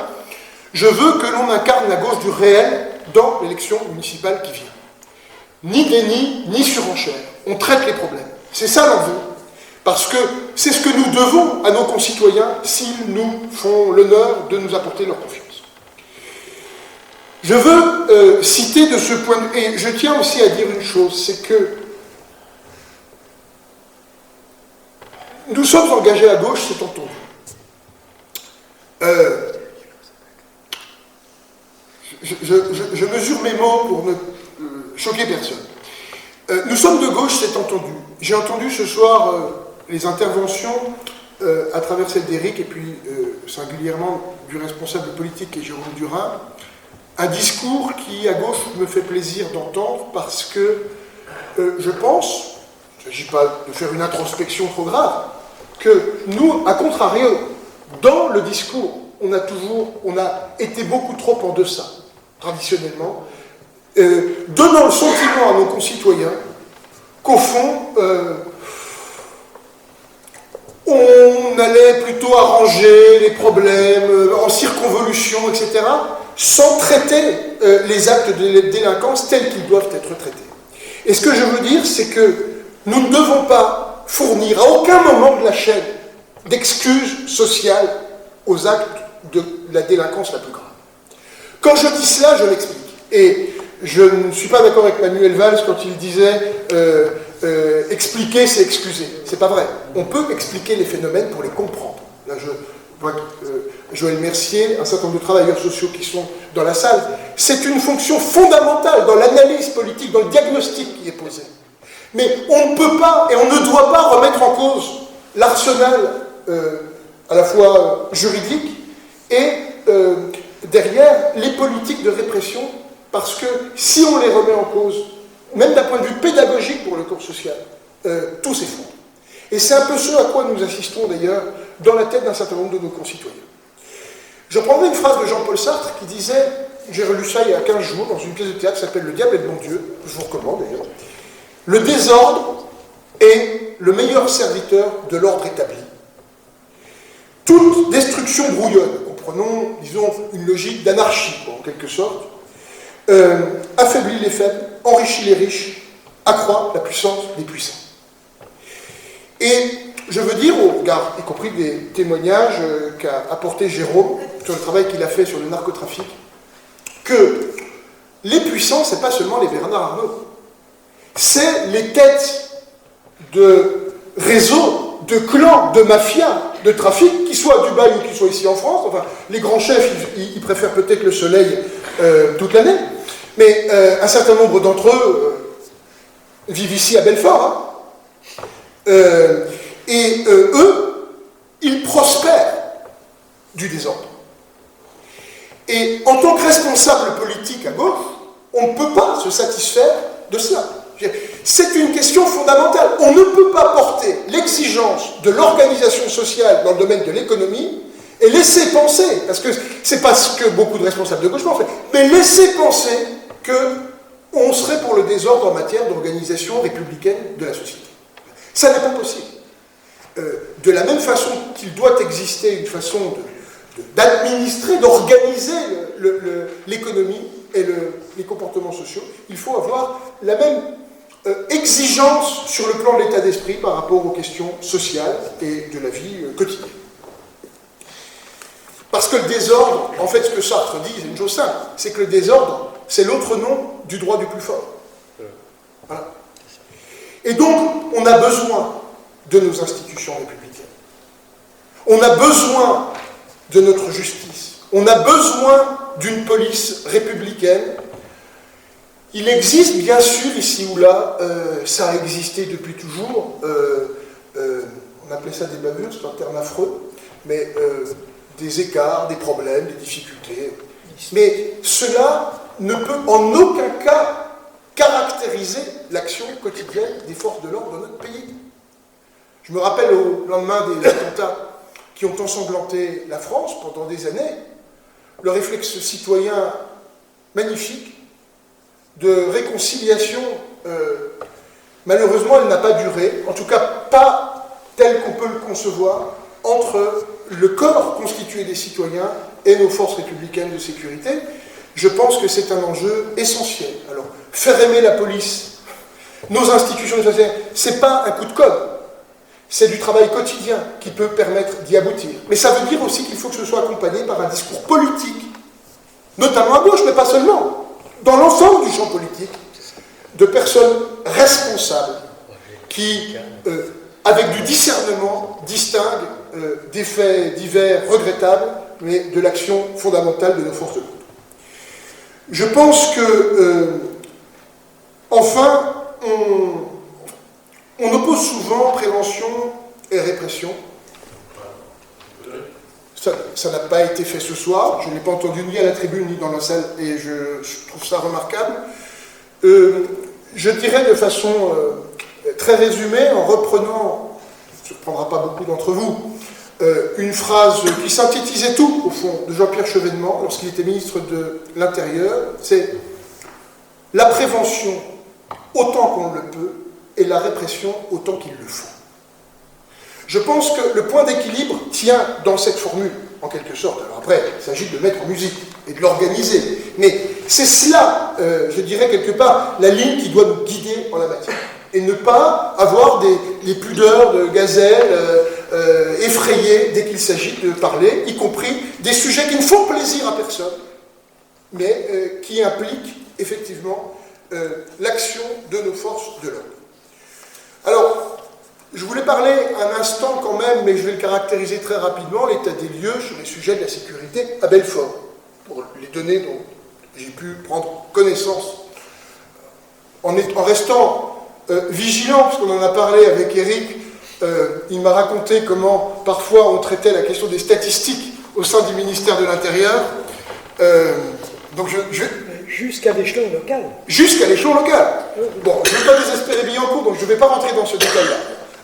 je veux que l'on incarne la gauche du réel dans l'élection municipale qui vient. Ni déni, ni surenchère. On traite les problèmes. C'est ça l'enjeu. Parce que c'est ce que nous devons à nos concitoyens s'ils nous font l'honneur de nous apporter leur confiance. Je veux citer de ce point de vue, et je tiens aussi à dire une chose, c'est que nous sommes engagés à gauche, c'est entendu. Je mesure mes mots pour ne choquer personne. Nous sommes de gauche, c'est entendu. J'ai entendu ce soir les interventions à travers celle d'Éric et puis singulièrement du responsable politique qui est Jérôme Durin, un discours qui, à gauche, me fait plaisir d'entendre parce que je pense, il ne s'agit pas de faire une introspection trop grave, que nous, à contrario, dans le discours, on a été beaucoup trop en deçà, traditionnellement, donnant le sentiment à nos concitoyens qu'au fond, on allait plutôt arranger les problèmes en circonvolution, etc., sans traiter les actes de délinquance tels qu'ils doivent être traités. Et ce que je veux dire, c'est que nous ne devons pas fournir à aucun moment de la chaîne d'excuses sociales aux actes de la délinquance la plus grave. Quand je dis cela, je l'explique. Et je ne suis pas d'accord avec Manuel Valls quand il disait expliquer, c'est excuser. C'est pas vrai. On peut expliquer les phénomènes pour les comprendre. Là, je vois Joël Mercier, un certain nombre de travailleurs sociaux qui sont dans la salle. C'est une fonction fondamentale dans l'analyse politique, dans le diagnostic qui est posé. Mais on ne peut pas et on ne doit pas remettre en cause l'arsenal à la fois juridique et derrière les politiques de répression, parce que si on les remet en cause, même d'un point de vue pédagogique pour le corps social, tout s'effondre. Et c'est un peu ce à quoi nous assistons d'ailleurs dans la tête d'un certain nombre de nos concitoyens. Je prendrai une phrase de Jean-Paul Sartre qui disait, j'ai relu ça il y a 15 jours dans une pièce de théâtre qui s'appelle Le diable est le bon Dieu, je vous recommande d'ailleurs. Le désordre est le meilleur serviteur de l'ordre établi. Toute destruction brouillonne, comprenons, disons, une logique d'anarchie, en quelque sorte, affaiblit les faibles, enrichit les riches, accroît la puissance des puissants. Et je veux dire, au regard, y compris des témoignages qu'a apporté Jérôme sur le travail qu'il a fait sur le narcotrafic, que les puissants, ce n'est pas seulement les Bernard Arnault, c'est les têtes de réseaux, de clans, de mafias, de trafic, qui soient à Dubaï ou qui soient ici en France. Enfin, les grands chefs, ils préfèrent peut-être le soleil toute l'année, mais un certain nombre d'entre eux vivent ici à Belfort. Et eux, ils prospèrent du désordre. Et en tant que responsable politique à gauche, on ne peut pas se satisfaire de cela. C'est une question fondamentale. On ne peut pas porter l'exigence de l'organisation sociale dans le domaine de l'économie et laisser penser, parce que c'est pas ce que beaucoup de responsables de gauche ont fait, mais laisser penser qu'on serait pour le désordre en matière d'organisation républicaine de la société. Ça n'est pas possible. De la même façon qu'il doit exister une façon d'administrer, d'organiser l'économie et les comportements sociaux, il faut avoir la même exigence sur le plan de l'état d'esprit par rapport aux questions sociales et de la vie quotidienne. Parce que le désordre, en fait, ce que Sartre dit, c'est une chose simple, c'est que le désordre, c'est l'autre nom du droit du plus fort. Voilà. Et donc, on a besoin de nos institutions républicaines. On a besoin de notre justice. On a besoin d'une police républicaine. Il existe, bien sûr, ici ou là, ça a existé depuis toujours, on appelait ça des bavures, c'est un terme affreux, mais des écarts, des problèmes, des difficultés. Mais cela ne peut en aucun cas caractériser l'action quotidienne des forces de l'ordre de notre pays. Je me rappelle au lendemain des attentats qui ont ensanglanté la France pendant des années, le réflexe citoyen magnifique de réconciliation, malheureusement, elle n'a pas duré, en tout cas pas tel qu'on peut le concevoir, entre le corps constitué des citoyens et nos forces républicaines de sécurité. Je pense que c'est un enjeu essentiel. Alors, faire aimer la police, nos institutions de société, c'est pas un coup de com', c'est du travail quotidien qui peut permettre d'y aboutir. Mais ça veut dire aussi qu'il faut que ce soit accompagné par un discours politique, notamment à gauche, mais pas seulement, dans l'ensemble du champ politique, de personnes responsables qui, avec du discernement, distinguent des faits divers regrettables, mais de l'action fondamentale de nos forces de l'ordre. Je pense que, enfin, on oppose souvent prévention et répression. Ça n'a pas été fait ce soir, je ne l'ai pas entendu ni à la tribune ni dans la salle, et je trouve ça remarquable. Je dirais de façon très résumée, en reprenant, ça ne surprendra pas beaucoup d'entre vous, une phrase qui synthétisait tout, au fond, de Jean-Pierre Chevènement, lorsqu'il était ministre de l'Intérieur, c'est « La prévention, autant qu'on le peut, et la répression, autant qu'il le faut ». Je pense que le point d'équilibre tient dans cette formule, en quelque sorte. Alors après, il s'agit de le mettre en musique et de l'organiser. Mais c'est cela, je dirais quelque part, la ligne qui doit nous guider en la matière. Et ne pas avoir des pudeurs de gazelles effrayées dès qu'il s'agit de parler, y compris des sujets qui ne font plaisir à personne, mais qui impliquent effectivement l'action de nos forces de l'ordre. Alors, je voulais parler un instant quand même, mais je vais le caractériser très rapidement, l'état des lieux sur les sujets de la sécurité à Belfort, pour les données dont j'ai pu prendre connaissance. En restant vigilant, parce qu'on en a parlé avec Eric, il m'a raconté comment parfois on traitait la question des statistiques au sein du ministère de l'Intérieur. Donc jusqu'à l'échelon local. Jusqu'à l'échelon local. Bon, je ne veux pas désespérer Billancourt, donc je ne vais pas rentrer dans ce détail-là.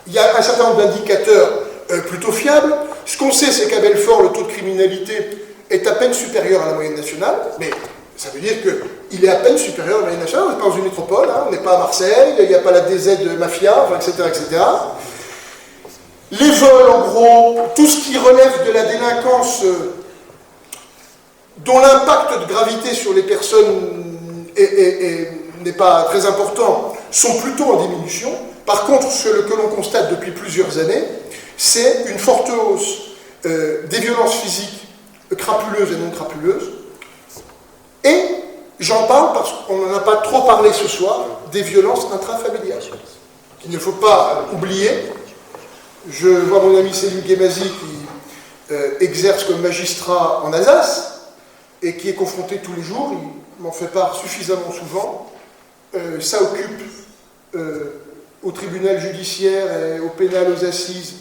Il y a un certain nombre d'indicateurs plutôt fiables. Ce qu'on sait, c'est qu'à Belfort, le taux de criminalité est à peine supérieur à la moyenne nationale, mais ça veut dire qu'il est à peine supérieur à la moyenne nationale. On n'est pas dans une métropole, hein, on n'est pas à Marseille, il n'y a pas la DZ de mafia, enfin, etc., etc. Les vols, en gros, tout ce qui relève de la délinquance dont l'impact de gravité sur les personnes n'est pas très important, sont plutôt en diminution. Par contre, ce que l'on constate depuis plusieurs années, c'est une forte hausse des violences physiques crapuleuses et non crapuleuses. Et j'en parle parce qu'on n'en a pas trop parlé ce soir, des violences intrafamiliales, qu'il ne faut pas oublier. Je vois mon ami Céline Guémazi qui exerce comme magistrat en Alsace et qui est confronté tous les jours, il m'en fait part suffisamment souvent. Ça occupe au tribunal judiciaire et au pénal, aux assises,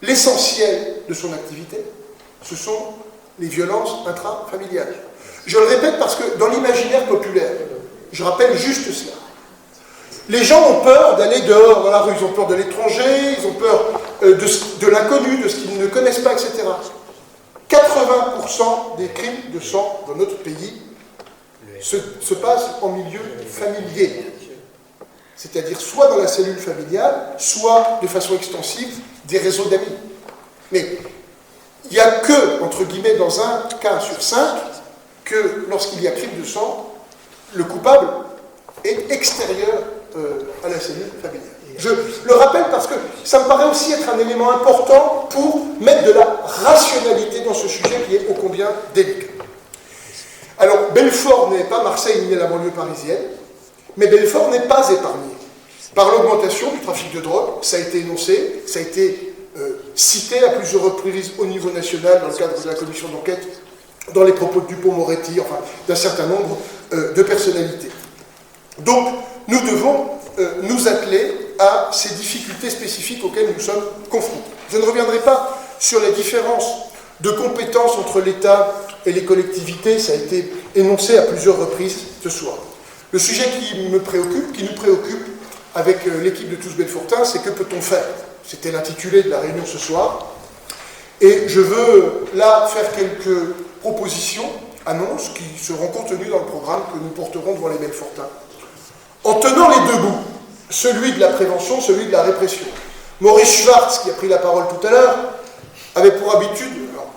l'essentiel de son activité, ce sont les violences intrafamiliales. Je le répète parce que dans l'imaginaire populaire, je rappelle juste cela. Les gens ont peur d'aller dehors dans la rue, ils ont peur de l'étranger, ils ont peur de l'inconnu, de ce qu'ils ne connaissent pas, etc. 80% des crimes de sang dans notre pays se passent en milieu familier. C'est-à-dire soit dans la cellule familiale, soit de façon extensive des réseaux d'amis. Mais il n'y a que, entre guillemets, dans un cas sur 5, que lorsqu'il y a crime de sang, le coupable est extérieur à la cellule familiale. Je le rappelle parce que ça me paraît aussi être un élément important pour mettre de la rationalité dans ce sujet qui est ô combien délicat. Alors, Belfort n'est pas Marseille ni la banlieue parisienne, mais Belfort n'est pas épargné par l'augmentation du trafic de drogue. Ça a été énoncé, ça a été cité à plusieurs reprises au niveau national dans le cadre de la commission d'enquête, dans les propos de Dupond-Moretti, enfin d'un certain nombre de personnalités. Donc, nous devons nous atteler à ces difficultés spécifiques auxquelles nous sommes confrontés. Je ne reviendrai pas sur les différences de compétences entre l'État et les collectivités, ça a été énoncé à plusieurs reprises ce soir. Le sujet qui me préoccupe, qui nous préoccupe avec l'équipe de Tous Belfortins, c'est que peut-on faire? C'était l'intitulé de la réunion ce soir. Et je veux là faire quelques propositions, annonces, qui seront contenues dans le programme que nous porterons devant les Belfortins. En tenant les deux bouts, celui de la prévention, celui de la répression. Maurice Schwartz, qui a pris la parole tout à l'heure, avait pour habitude, alors,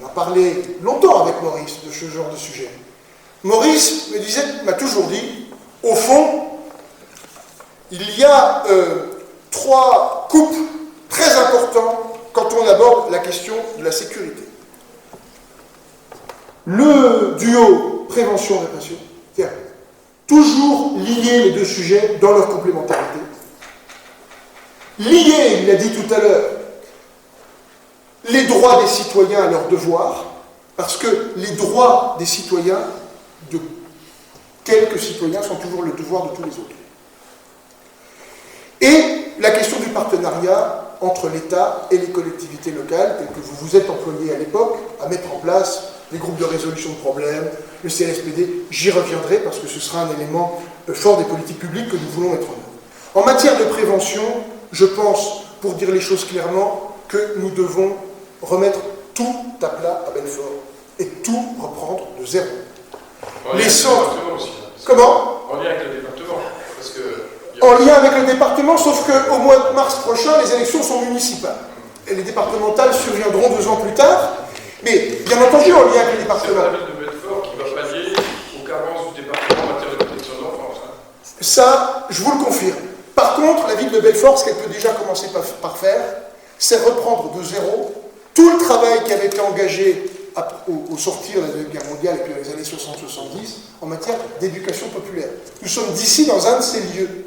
on a parlé longtemps avec Maurice de ce genre de sujet. Maurice m'a toujours dit, au fond, il y a 3 couples très importants quand on aborde la question de la sécurité. Le duo prévention-répression, c'est-à-dire toujours lier les deux sujets dans leur complémentarité. Lier, il l'a dit tout à l'heure, les droits des citoyens à leurs devoirs, parce que les droits des citoyens, de quelques citoyens, sont toujours le devoir de tous les autres. Et la question du partenariat entre l'État et les collectivités locales, telles que vous vous êtes employés à l'époque, à mettre en place les groupes de résolution de problèmes, le CLSPD, j'y reviendrai parce que ce sera un élément fort des politiques publiques que nous voulons mettre en œuvre. En matière de prévention, je pense, pour dire les choses clairement, que nous devons remettre tout à plat à Belfort et tout reprendre de zéro. Les centres... Comment ? En lien avec le département. Parce que... En lien avec le département, sauf qu'au mois de mars prochain, les élections sont municipales. Et les départementales surviendront 2 ans plus tard. Mais, bien entendu, en lien avec les départements. C'est la ville de Belfort qui va pallier aux carences du département en matière de protection de l'enfance. Ça, je vous le confirme. Par contre, la ville de Belfort, ce qu'elle peut déjà commencer par faire, c'est reprendre de zéro tout le travail qui avait été engagé au sortir de la Deuxième Guerre mondiale et puis dans les années 60-70 en matière d'éducation populaire. Nous sommes d'ici dans un de ces lieux.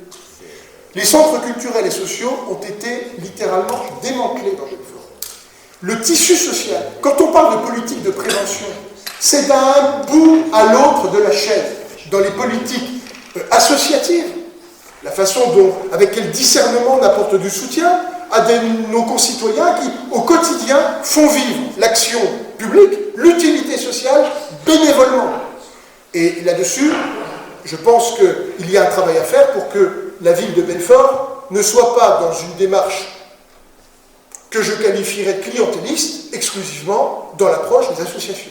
Les centres culturels et sociaux ont été littéralement démantelés dans Belfort. Le tissu social, quand on parle de politique de prévention, c'est d'un bout à l'autre de la chaîne. Dans les politiques associatives, la façon dont, avec quel discernement on apporte du soutien à nos concitoyens qui, au quotidien, font vivre l'action publique, l'utilité sociale, bénévolement. Et là-dessus, je pense qu'il y a un travail à faire pour que la ville de Belfort ne soit pas dans une démarche que je qualifierais clientéliste, exclusivement dans l'approche des associations.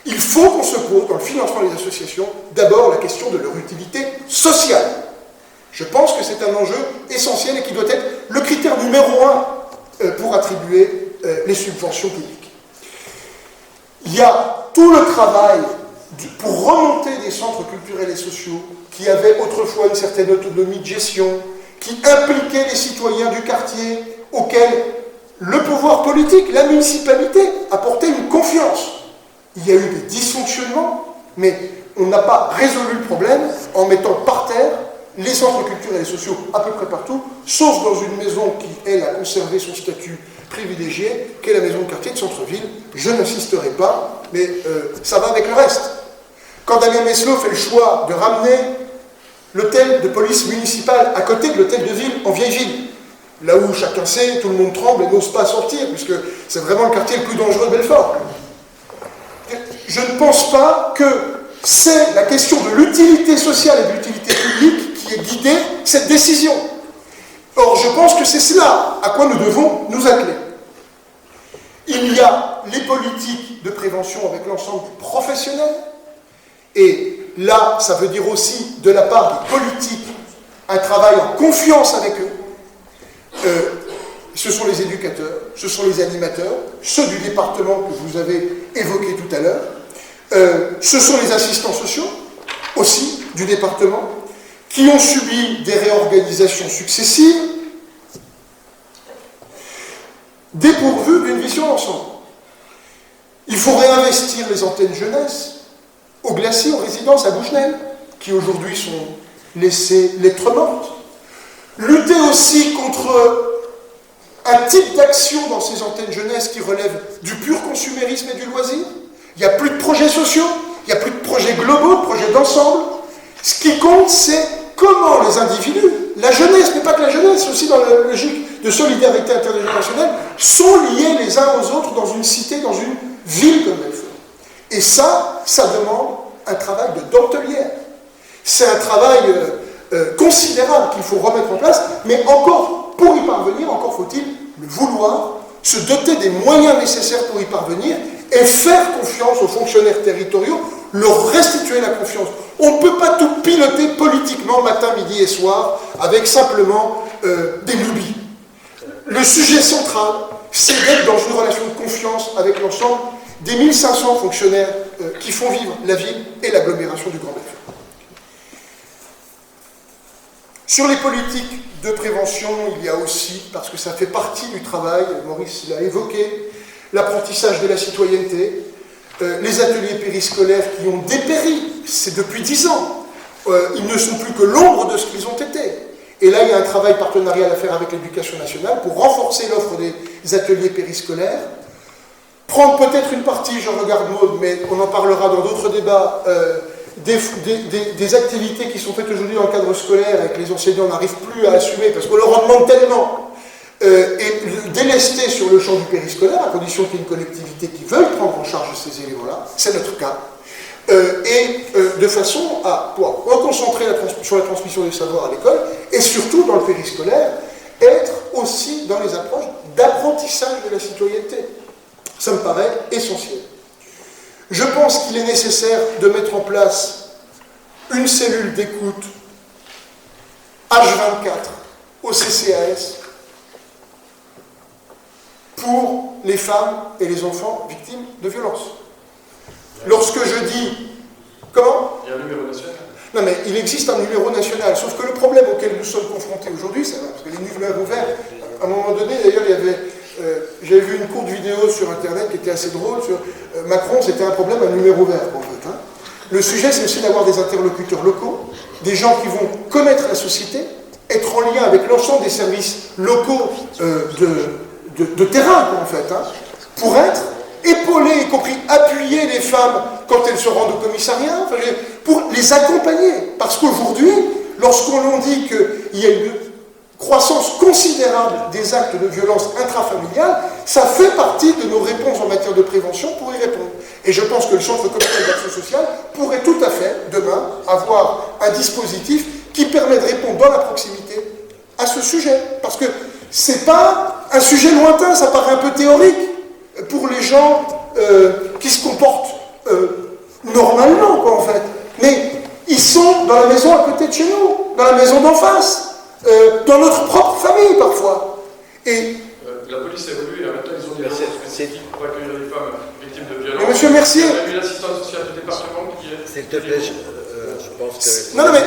Il faut qu'on se pose, dans le financement des associations, d'abord la question de leur utilité sociale. Je pense que c'est un enjeu essentiel et qui doit être le critère numéro 1 pour attribuer les subventions publiques. Il y a tout le travail pour remonter des centres culturels et sociaux qui avaient autrefois une certaine autonomie de gestion, qui impliquaient les citoyens du quartier auxquels le pouvoir politique, la municipalité, apportait une confiance. Il y a eu des dysfonctionnements, mais on n'a pas résolu le problème en mettant par terre les centres culturels et sociaux à peu près partout, sauf dans une maison qui, elle, a conservé son statut privilégié, qu'est la maison de quartier de centre-ville. Je n'insisterai pas, mais ça va avec le reste. Quand Damien Meslot fait le choix de ramener l'hôtel de police municipale à côté de l'hôtel de ville en vieille ville, là où chacun sait, tout le monde tremble et n'ose pas sortir, puisque c'est vraiment le quartier le plus dangereux de Belfort. Je ne pense pas que c'est la question de l'utilité sociale et de l'utilité publique qui ait guidé cette décision. Or, je pense que c'est cela à quoi nous devons nous atteler. Il y a les politiques de prévention avec l'ensemble des professionnels, et là, ça veut dire aussi, de la part des politiques, un travail en confiance avec eux. Ce sont les éducateurs, ce sont les animateurs, ceux du département que vous avez évoqué tout à l'heure, ce sont les assistants sociaux, aussi, du département, qui ont subi des réorganisations successives, dépourvues d'une vision d'ensemble. Il faut réinvestir les antennes jeunesse au Glacis, aux résidences à Bouchenel, qui aujourd'hui sont laissées lettres mortes. Lutter aussi contre un type d'action dans ces antennes jeunesse qui relève du pur consumérisme et du loisir. Il n'y a plus de projets sociaux, il n'y a plus de projets globaux, de projets d'ensemble. Ce qui compte, c'est comment les individus, la jeunesse, mais pas que la jeunesse, aussi dans la logique de solidarité intergénérationnelle, sont liés les uns aux autres dans une cité, dans une ville comme Belfort. Et ça demande un travail de dentelière. C'est un travail considérable qu'il faut remettre en place, mais encore, pour y parvenir, encore faut-il le vouloir, se doter des moyens nécessaires pour y parvenir et faire confiance aux fonctionnaires territoriaux, leur restituer la confiance. On ne peut pas tout piloter politiquement matin, midi et soir avec simplement des lubies. Le sujet central, c'est d'être dans une relation de confiance avec l'ensemble des 1500 fonctionnaires qui font vivre la ville et l'agglomération du Grand Belfort. Sur les politiques de prévention, il y a aussi, parce que ça fait partie du travail, Maurice l'a évoqué, l'apprentissage de la citoyenneté, les ateliers périscolaires qui ont dépéri, c'est depuis 10 ans. Ils ne sont plus que l'ombre de ce qu'ils ont été. Et là, il y a un travail partenarial à faire avec l'Éducation nationale pour renforcer l'offre des ateliers périscolaires, prendre peut-être une partie, je regarde Maud, mais on en parlera dans d'autres débats, des activités qui sont faites aujourd'hui dans le cadre scolaire et que les enseignants n'arrivent plus à assumer parce qu'on leur en demande tellement, et délester sur le champ du périscolaire, à condition qu'il y ait une collectivité qui veuille prendre en charge ces éléments-là, c'est notre cas. de façon à pouvoir reconcentrer sur la transmission des savoirs à l'école, et surtout dans le périscolaire, être aussi dans les approches d'apprentissage de la citoyenneté. Ça me paraît essentiel. Je pense qu'il est nécessaire de mettre en place une cellule d'écoute H24 au CCAS pour les femmes et les enfants victimes de violences. Lorsque je dis... Comment ? Il y a un numéro national. Non, mais il existe un numéro national, sauf que le problème auquel nous sommes confrontés aujourd'hui, c'est parce que les numéros verts, à un moment donné, d'ailleurs, il y avait... j'avais vu une courte vidéo sur Internet qui était assez drôle sur Macron, c'était un problème, un numéro vert, en fait. Hein. Le sujet, c'est aussi d'avoir des interlocuteurs locaux, des gens qui vont connaître la société, être en lien avec l'ensemble des services locaux de terrain, en fait, hein, pour être épauler, y compris appuyer les femmes quand elles se rendent au commissariat, enfin, pour les accompagner. Parce qu'aujourd'hui, lorsqu'on dit qu'il y a une croissance considérable des actes de violence intrafamiliale, ça fait partie de nos réponses en matière de prévention pour y répondre. Et je pense que le Centre communal d'action sociale pourrait tout à fait, demain, avoir un dispositif qui permet de répondre dans la proximité à ce sujet. Parce que c'est pas un sujet lointain, ça paraît un peu théorique pour les gens qui se comportent normalement, quoi, en fait. Mais ils sont dans la maison à côté de chez nous, dans la maison d'en face, dans notre propre famille, parfois. Et la police évolue, et maintenant ils ont des ressources spécifiques pour accueillir les femmes victimes de violences. Monsieur Mercier, il y a eu l'assistante sociale du département qui est... S'il te plaît, je pense que... Non, mais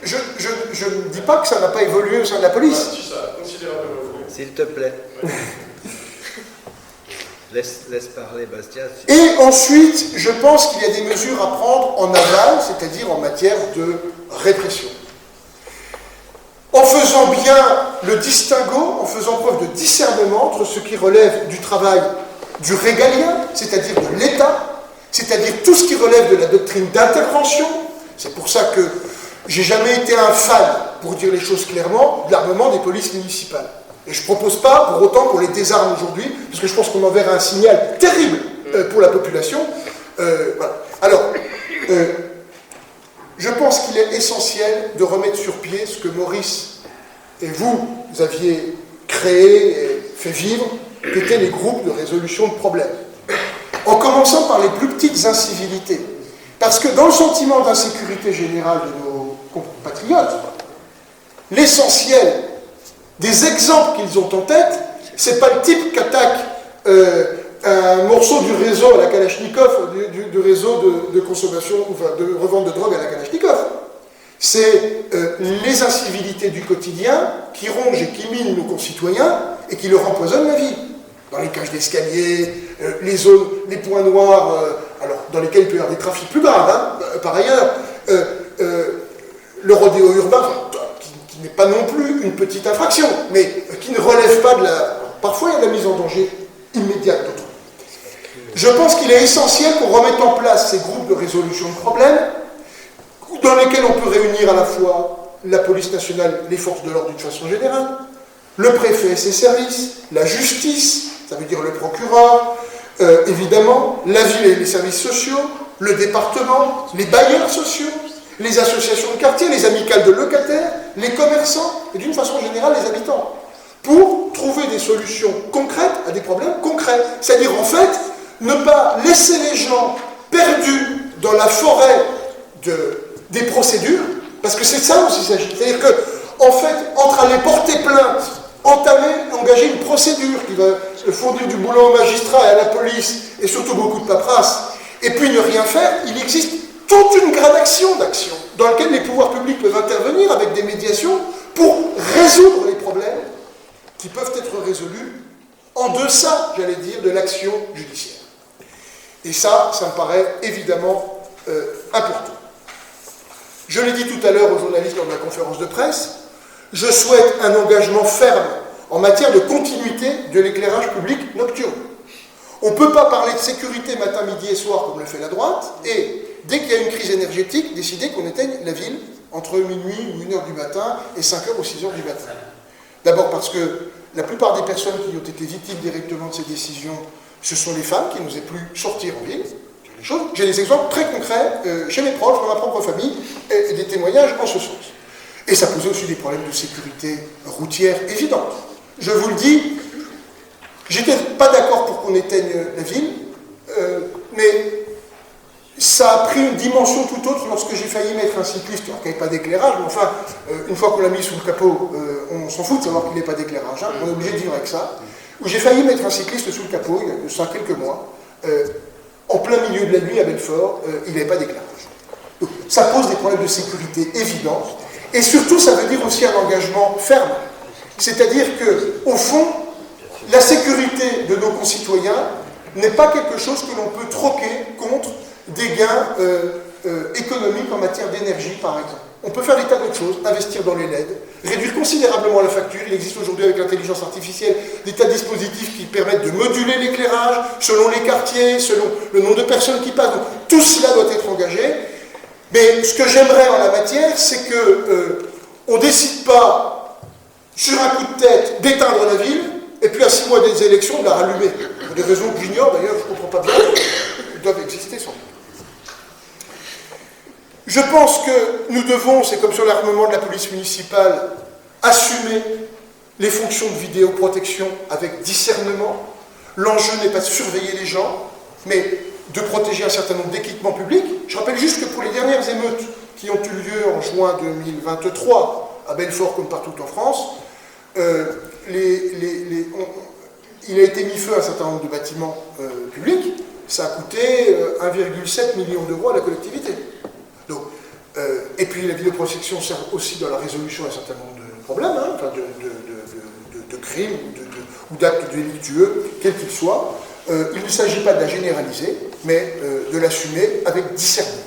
je ne dis pas que ça n'a pas évolué au sein de la police. Si, ça a considérablement évolué. S'il te plaît. Laisse parler Bastien. Et ensuite, je pense qu'il y a des mesures à prendre en aval, c'est-à-dire en matière de répression. En faisant bien le distinguo, en faisant preuve de discernement entre ce qui relève du travail du régalien, c'est-à-dire de l'État, c'est-à-dire tout ce qui relève de la doctrine d'intervention. C'est pour ça que j'ai jamais été un fan, pour dire les choses clairement, de l'armement des polices municipales. Et je ne propose pas pour autant qu'on les désarme aujourd'hui, parce que je pense qu'on enverra un signal terrible pour la population. Voilà. Alors, je pense qu'il est essentiel de remettre sur pied ce que Maurice et vous aviez créé et fait vivre, qui étaient les groupes de résolution de problèmes. En commençant par les plus petites incivilités. Parce que dans le sentiment d'insécurité générale de nos compatriotes, l'essentiel des exemples qu'ils ont en tête, c'est pas le type qui attaque un morceau du réseau à la Kalachnikov, du réseau de consommation, enfin de revente de drogue à la Kalachnikov. C'est les incivilités du quotidien qui rongent et qui minent nos concitoyens et qui leur empoisonnent la vie. Dans les cages d'escalier, les zones, les points noirs, alors dans lesquels il peut y avoir des trafics plus graves, hein, par ailleurs, le rodéo urbain, qui n'est pas non plus une petite infraction, mais qui ne relève pas de la... Parfois, il y a de la mise en danger immédiate d'autrui. Je pense qu'il est essentiel qu'on remette en place ces groupes de résolution de problèmes, dans lesquels on peut réunir à la fois la police nationale, les forces de l'ordre d'une façon générale, le préfet et ses services, la justice, ça veut dire le procureur, évidemment, la ville et les services sociaux, le département, les bailleurs sociaux, les associations de quartier, les amicales de locataires, les commerçants, et d'une façon générale les habitants, pour trouver des solutions concrètes à des problèmes concrets. C'est-à-dire, en fait, ne pas laisser les gens perdus dans la forêt des procédures, parce que c'est de ça dont il s'agit. C'est-à-dire que, en fait, entre aller porter plainte, engager une procédure qui va fournir du boulot au magistrat et à la police, et surtout beaucoup de paperasse, et puis ne rien faire, il existe toute une gradation d'actions dans laquelle les pouvoirs publics peuvent intervenir avec des médiations pour résoudre les problèmes qui peuvent être résolus en deçà, j'allais dire, de l'action judiciaire. Et ça me paraît évidemment important. Je l'ai dit tout à l'heure aux journalistes lors de la conférence de presse, je souhaite un engagement ferme en matière de continuité de l'éclairage public nocturne. On ne peut pas parler de sécurité matin, midi et soir comme le fait la droite, et dès qu'il y a une crise énergétique, décider qu'on éteigne la ville entre minuit ou 1h du matin et 5h ou 6h du matin. D'abord parce que la plupart des personnes qui ont été victimes directement de ces décisions, ce sont les femmes qui n'osaient plus sortir en ville. les choses. J'ai des exemples très concrets chez mes proches, dans ma propre famille, et des témoignages en ce sens. Et ça posait aussi des problèmes de sécurité routière évidents. Je vous le dis, j'étais pas d'accord pour qu'on éteigne la ville, mais ça a pris une dimension tout autre lorsque j'ai failli mettre un cycliste, alors qu'il n'y avait pas d'éclairage, mais enfin, une fois qu'on l'a mis sous le capot, on s'en fout de savoir qu'il n'y ait pas d'éclairage, hein, on est obligé de vivre avec ça, où j'ai failli mettre un cycliste sous le capot, il y a de ça quelques mois, en plein milieu de la nuit à Belfort, il n'y avait pas d'éclairage. Donc, ça pose des problèmes de sécurité évidents, et surtout ça veut dire aussi un engagement ferme. C'est-à-dire que, au fond, la sécurité de nos concitoyens n'est pas quelque chose que l'on peut troquer contre des gains économiques en matière d'énergie, par exemple. On peut faire des tas d'autres choses, investir dans les LED, réduire considérablement la facture. Il existe aujourd'hui avec l'intelligence artificielle des tas de dispositifs qui permettent de moduler l'éclairage selon les quartiers, selon le nombre de personnes qui passent. Donc, tout cela doit être engagé. Mais ce que j'aimerais en la matière, c'est qu'on ne décide pas sur un coup de tête d'éteindre la ville, et puis à 6 mois des élections, de la rallumer. Pour des raisons que j'ignore, d'ailleurs, je ne comprends pas bien, ils doivent exister sans doute. Je pense que nous devons, c'est comme sur l'armement de la police municipale, assumer les fonctions de vidéoprotection avec discernement. L'enjeu n'est pas de surveiller les gens, mais de protéger un certain nombre d'équipements publics. Je rappelle juste que pour les dernières émeutes qui ont eu lieu en juin 2023, à Belfort comme partout en France, il a été mis feu à un certain nombre de bâtiments publics. Ça a coûté 1,7 million d'euros à la collectivité. Donc, et puis la vidéoprotection sert aussi dans la résolution d'un certain nombre de problèmes, hein, enfin de crimes ou d'actes délictueux, quels qu'ils soient. Il ne s'agit pas de la généraliser, mais de l'assumer avec discernement.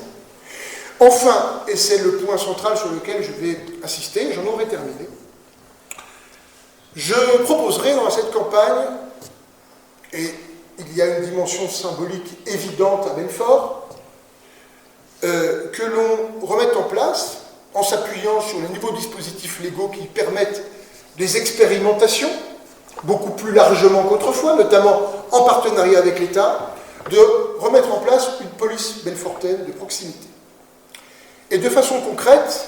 Enfin, et c'est le point central sur lequel je vais insister, j'en aurai terminé, je proposerai dans cette campagne, et il y a une dimension symbolique évidente à Belfort, que l'on remette en place, en s'appuyant sur les nouveaux dispositifs légaux qui permettent des expérimentations, beaucoup plus largement qu'autrefois, notamment en partenariat avec l'État, de remettre en place une police belfortaine de proximité. Et de façon concrète,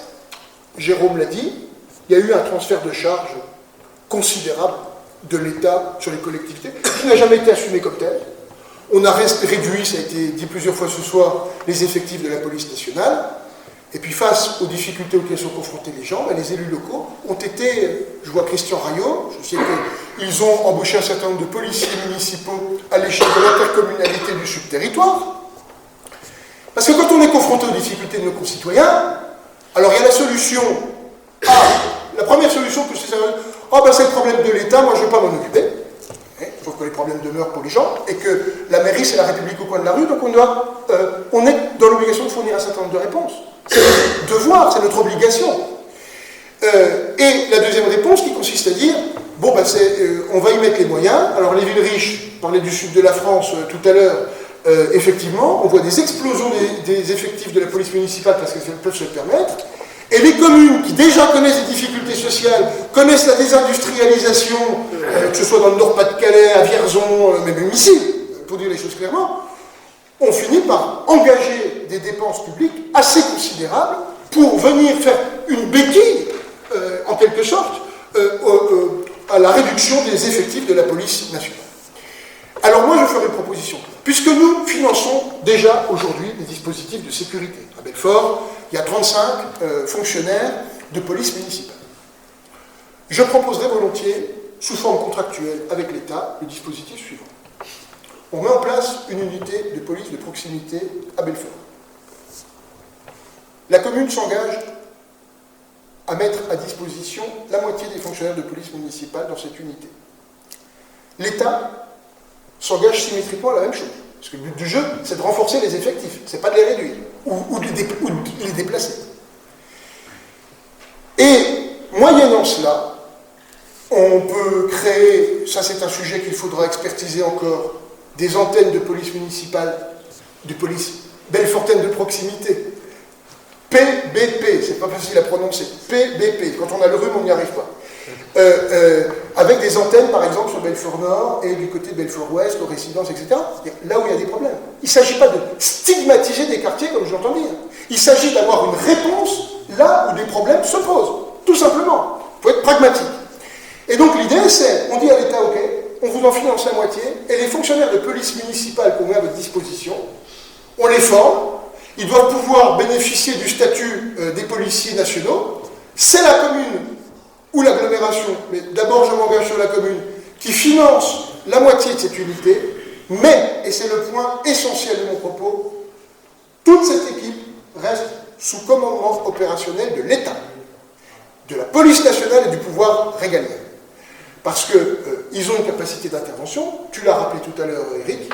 Jérôme l'a dit, il y a eu un transfert de charges considérable de l'État sur les collectivités, qui n'a jamais été assumé comme tel. On a réduit, ça a été dit plusieurs fois ce soir, les effectifs de la police nationale. Et puis face aux difficultés auxquelles sont confrontés les gens, les élus locaux ont été, je vois Christian Rayot, je sais qu'ils ont embauché un certain nombre de policiers municipaux à l'échelle de l'intercommunalité du subterritoire. Parce que quand on est confronté aux difficultés de nos concitoyens, alors il y a la solution A. La première solution, c'est le problème de l'État, moi je ne veux pas m'en occuper. Sauf que les problèmes demeurent pour les gens, et que la mairie, c'est la République au coin de la rue, donc on est dans l'obligation de fournir un certain nombre de réponses. C'est notre devoir, c'est notre obligation. Et la deuxième réponse qui consiste à dire, on va y mettre les moyens. Alors les villes riches, je parlais du sud de la France tout à l'heure, effectivement, on voit des explosions des effectifs de la police municipale parce qu'elles peuvent se le permettre. Et les communes qui déjà connaissent des difficultés sociales, connaissent la désindustrialisation, que ce soit dans le Nord-Pas-de-Calais, à Vierzon, même ici, pour dire les choses clairement, on finit par engager des dépenses publiques assez considérables pour venir faire une béquille, en quelque sorte, à la réduction des effectifs de la police nationale. Alors moi je ferai une proposition, puisque nous finançons déjà aujourd'hui des dispositifs de sécurité. À Belfort, il y a 35 fonctionnaires de police municipale. Je proposerai volontiers, sous forme contractuelle avec l'État, le dispositif suivant. On met en place une unité de police de proximité à Belfort. La commune s'engage à mettre à disposition la moitié des fonctionnaires de police municipale dans cette unité. L'État s'engage symétriquement à la même chose. Parce que le but du jeu, c'est de renforcer les effectifs, c'est pas de les réduire, ou de les déplacer. Et, moyennant cela, on peut créer, ça c'est un sujet qu'il faudra expertiser encore, des antennes de police municipale, de police belfortaine de proximité. PBP, c'est pas facile à prononcer, PBP, quand on a le rhume, on n'y arrive pas. avec des antennes, par exemple, sur Belfort Nord et du côté de Belfort Ouest, aux résidences, etc. Là où il y a des problèmes. Il ne s'agit pas de stigmatiser des quartiers, comme je l'entends dire. Il s'agit d'avoir une réponse là où des problèmes se posent, tout simplement. Il faut être pragmatique. Et donc l'idée, c'est, on dit à l'État, ok, on vous en finance la moitié, et les fonctionnaires de police municipale qu'on met à votre disposition, on les forme, ils doivent pouvoir bénéficier du statut des policiers nationaux. C'est la commune ou l'agglomération, mais d'abord je m'engage sur la commune, qui finance la moitié de cette unité, mais, et c'est le point essentiel de mon propos, toute cette équipe reste sous commandement opérationnel de l'État, de la police nationale et du pouvoir régalien. Parce qu'ils ont une capacité d'intervention, tu l'as rappelé tout à l'heure, Eric,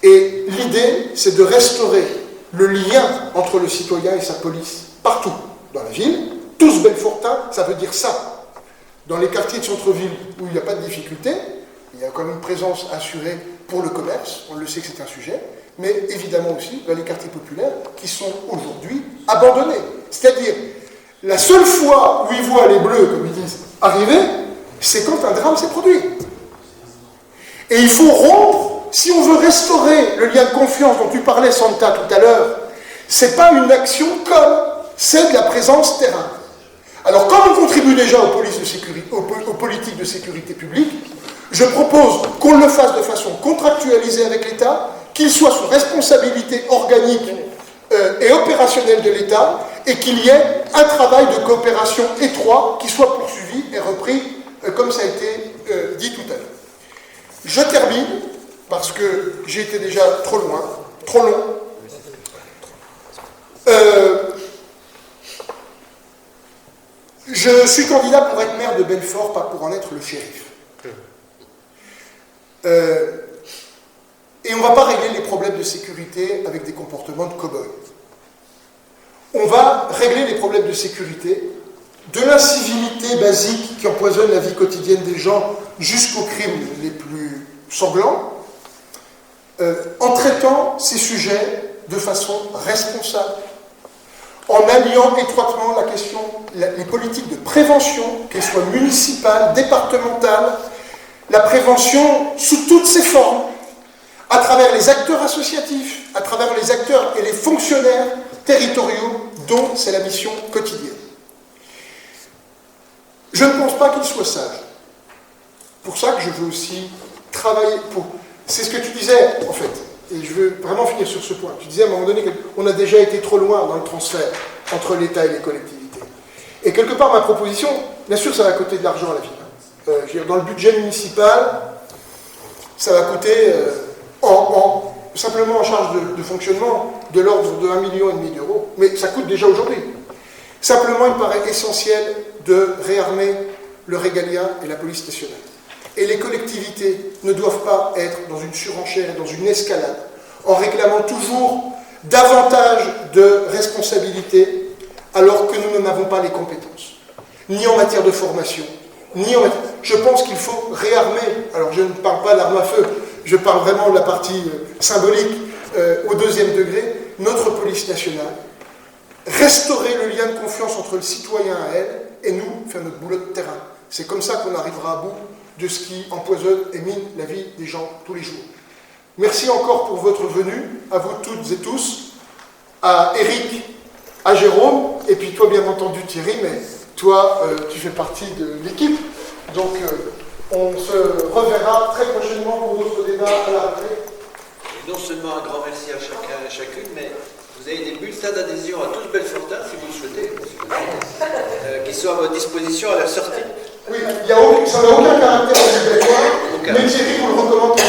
et l'idée, c'est de restaurer le lien entre le citoyen et sa police, partout dans la ville. Tous belfortins, ça veut dire ça. Dans les quartiers de centre-ville où il n'y a pas de difficulté, il y a quand même une présence assurée pour le commerce, on le sait que c'est un sujet, mais évidemment aussi dans les quartiers populaires qui sont aujourd'hui abandonnés. C'est-à-dire, la seule fois où ils voient les bleus, comme ils disent, arriver, c'est quand un drame s'est produit. Et il faut rompre, si on veut restaurer le lien de confiance dont tu parlais, Santa, tout à l'heure, c'est pas une action comme, c'est de la présence terrain. Alors, comme on contribue déjà aux politiques de sécurité publique, je propose qu'on le fasse de façon contractualisée avec l'État, qu'il soit sous responsabilité organique et opérationnelle de l'État, et qu'il y ait un travail de coopération étroit qui soit poursuivi et repris, comme ça a été dit tout à l'heure. Je termine, parce que j'ai été déjà trop loin, trop long. Je suis candidat pour être maire de Belfort, pas pour en être le shérif. Et on ne va pas régler les problèmes de sécurité avec des comportements de cow-boy. On va régler les problèmes de sécurité, de l'incivilité basique qui empoisonne la vie quotidienne des gens jusqu'aux crimes les plus sanglants, en traitant ces sujets de façon responsable, en alliant étroitement la question, les politiques de prévention, qu'elles soient municipales, départementales, la prévention sous toutes ses formes, à travers les acteurs associatifs, à travers les acteurs et les fonctionnaires territoriaux dont c'est la mission quotidienne. Je ne pense pas qu'il soit sage. Pour ça que je veux aussi travailler pour... C'est ce que tu disais, en fait, et je veux vraiment finir sur ce point. Tu disais à un moment donné qu'on a déjà été trop loin dans le transfert entre l'État et les collectivités. Et quelque part, ma proposition, bien sûr, ça va coûter de l'argent à la ville. Dans le budget municipal, ça va coûter, simplement en charge de fonctionnement, de l'ordre de 1,5 million d'euros, mais ça coûte déjà aujourd'hui. Simplement, il me paraît essentiel de réarmer le régalien et la police nationale. Et les collectivités ne doivent pas être dans une surenchère et dans une escalade, en réclamant toujours davantage de responsabilités, alors que nous n'en avons pas les compétences, ni en matière de formation, ni en matière... Je pense qu'il faut réarmer, alors je ne parle pas d'armes à feu, je parle vraiment de la partie symbolique au 2e degré, notre police nationale, restaurer le lien de confiance entre le citoyen et elle, et nous, faire notre boulot de terrain. C'est comme ça qu'on arrivera à bout de ce qui empoisonne et mine la vie des gens tous les jours. Merci encore pour votre venue, à vous toutes et tous, à Eric, à Jérôme, et puis toi bien entendu Thierry, mais toi tu fais partie de l'équipe, donc on se reverra très prochainement pour d'autres débats à la rentrée. Et non seulement un grand merci à chacun et à chacune, mais vous avez des bulletins d'adhésion à tous Belfortins, si vous le souhaitez, qui sont à votre disposition à la sortie. Oui, ça n'a aucun caractère obligatoire, mais Thierry vous le recommande.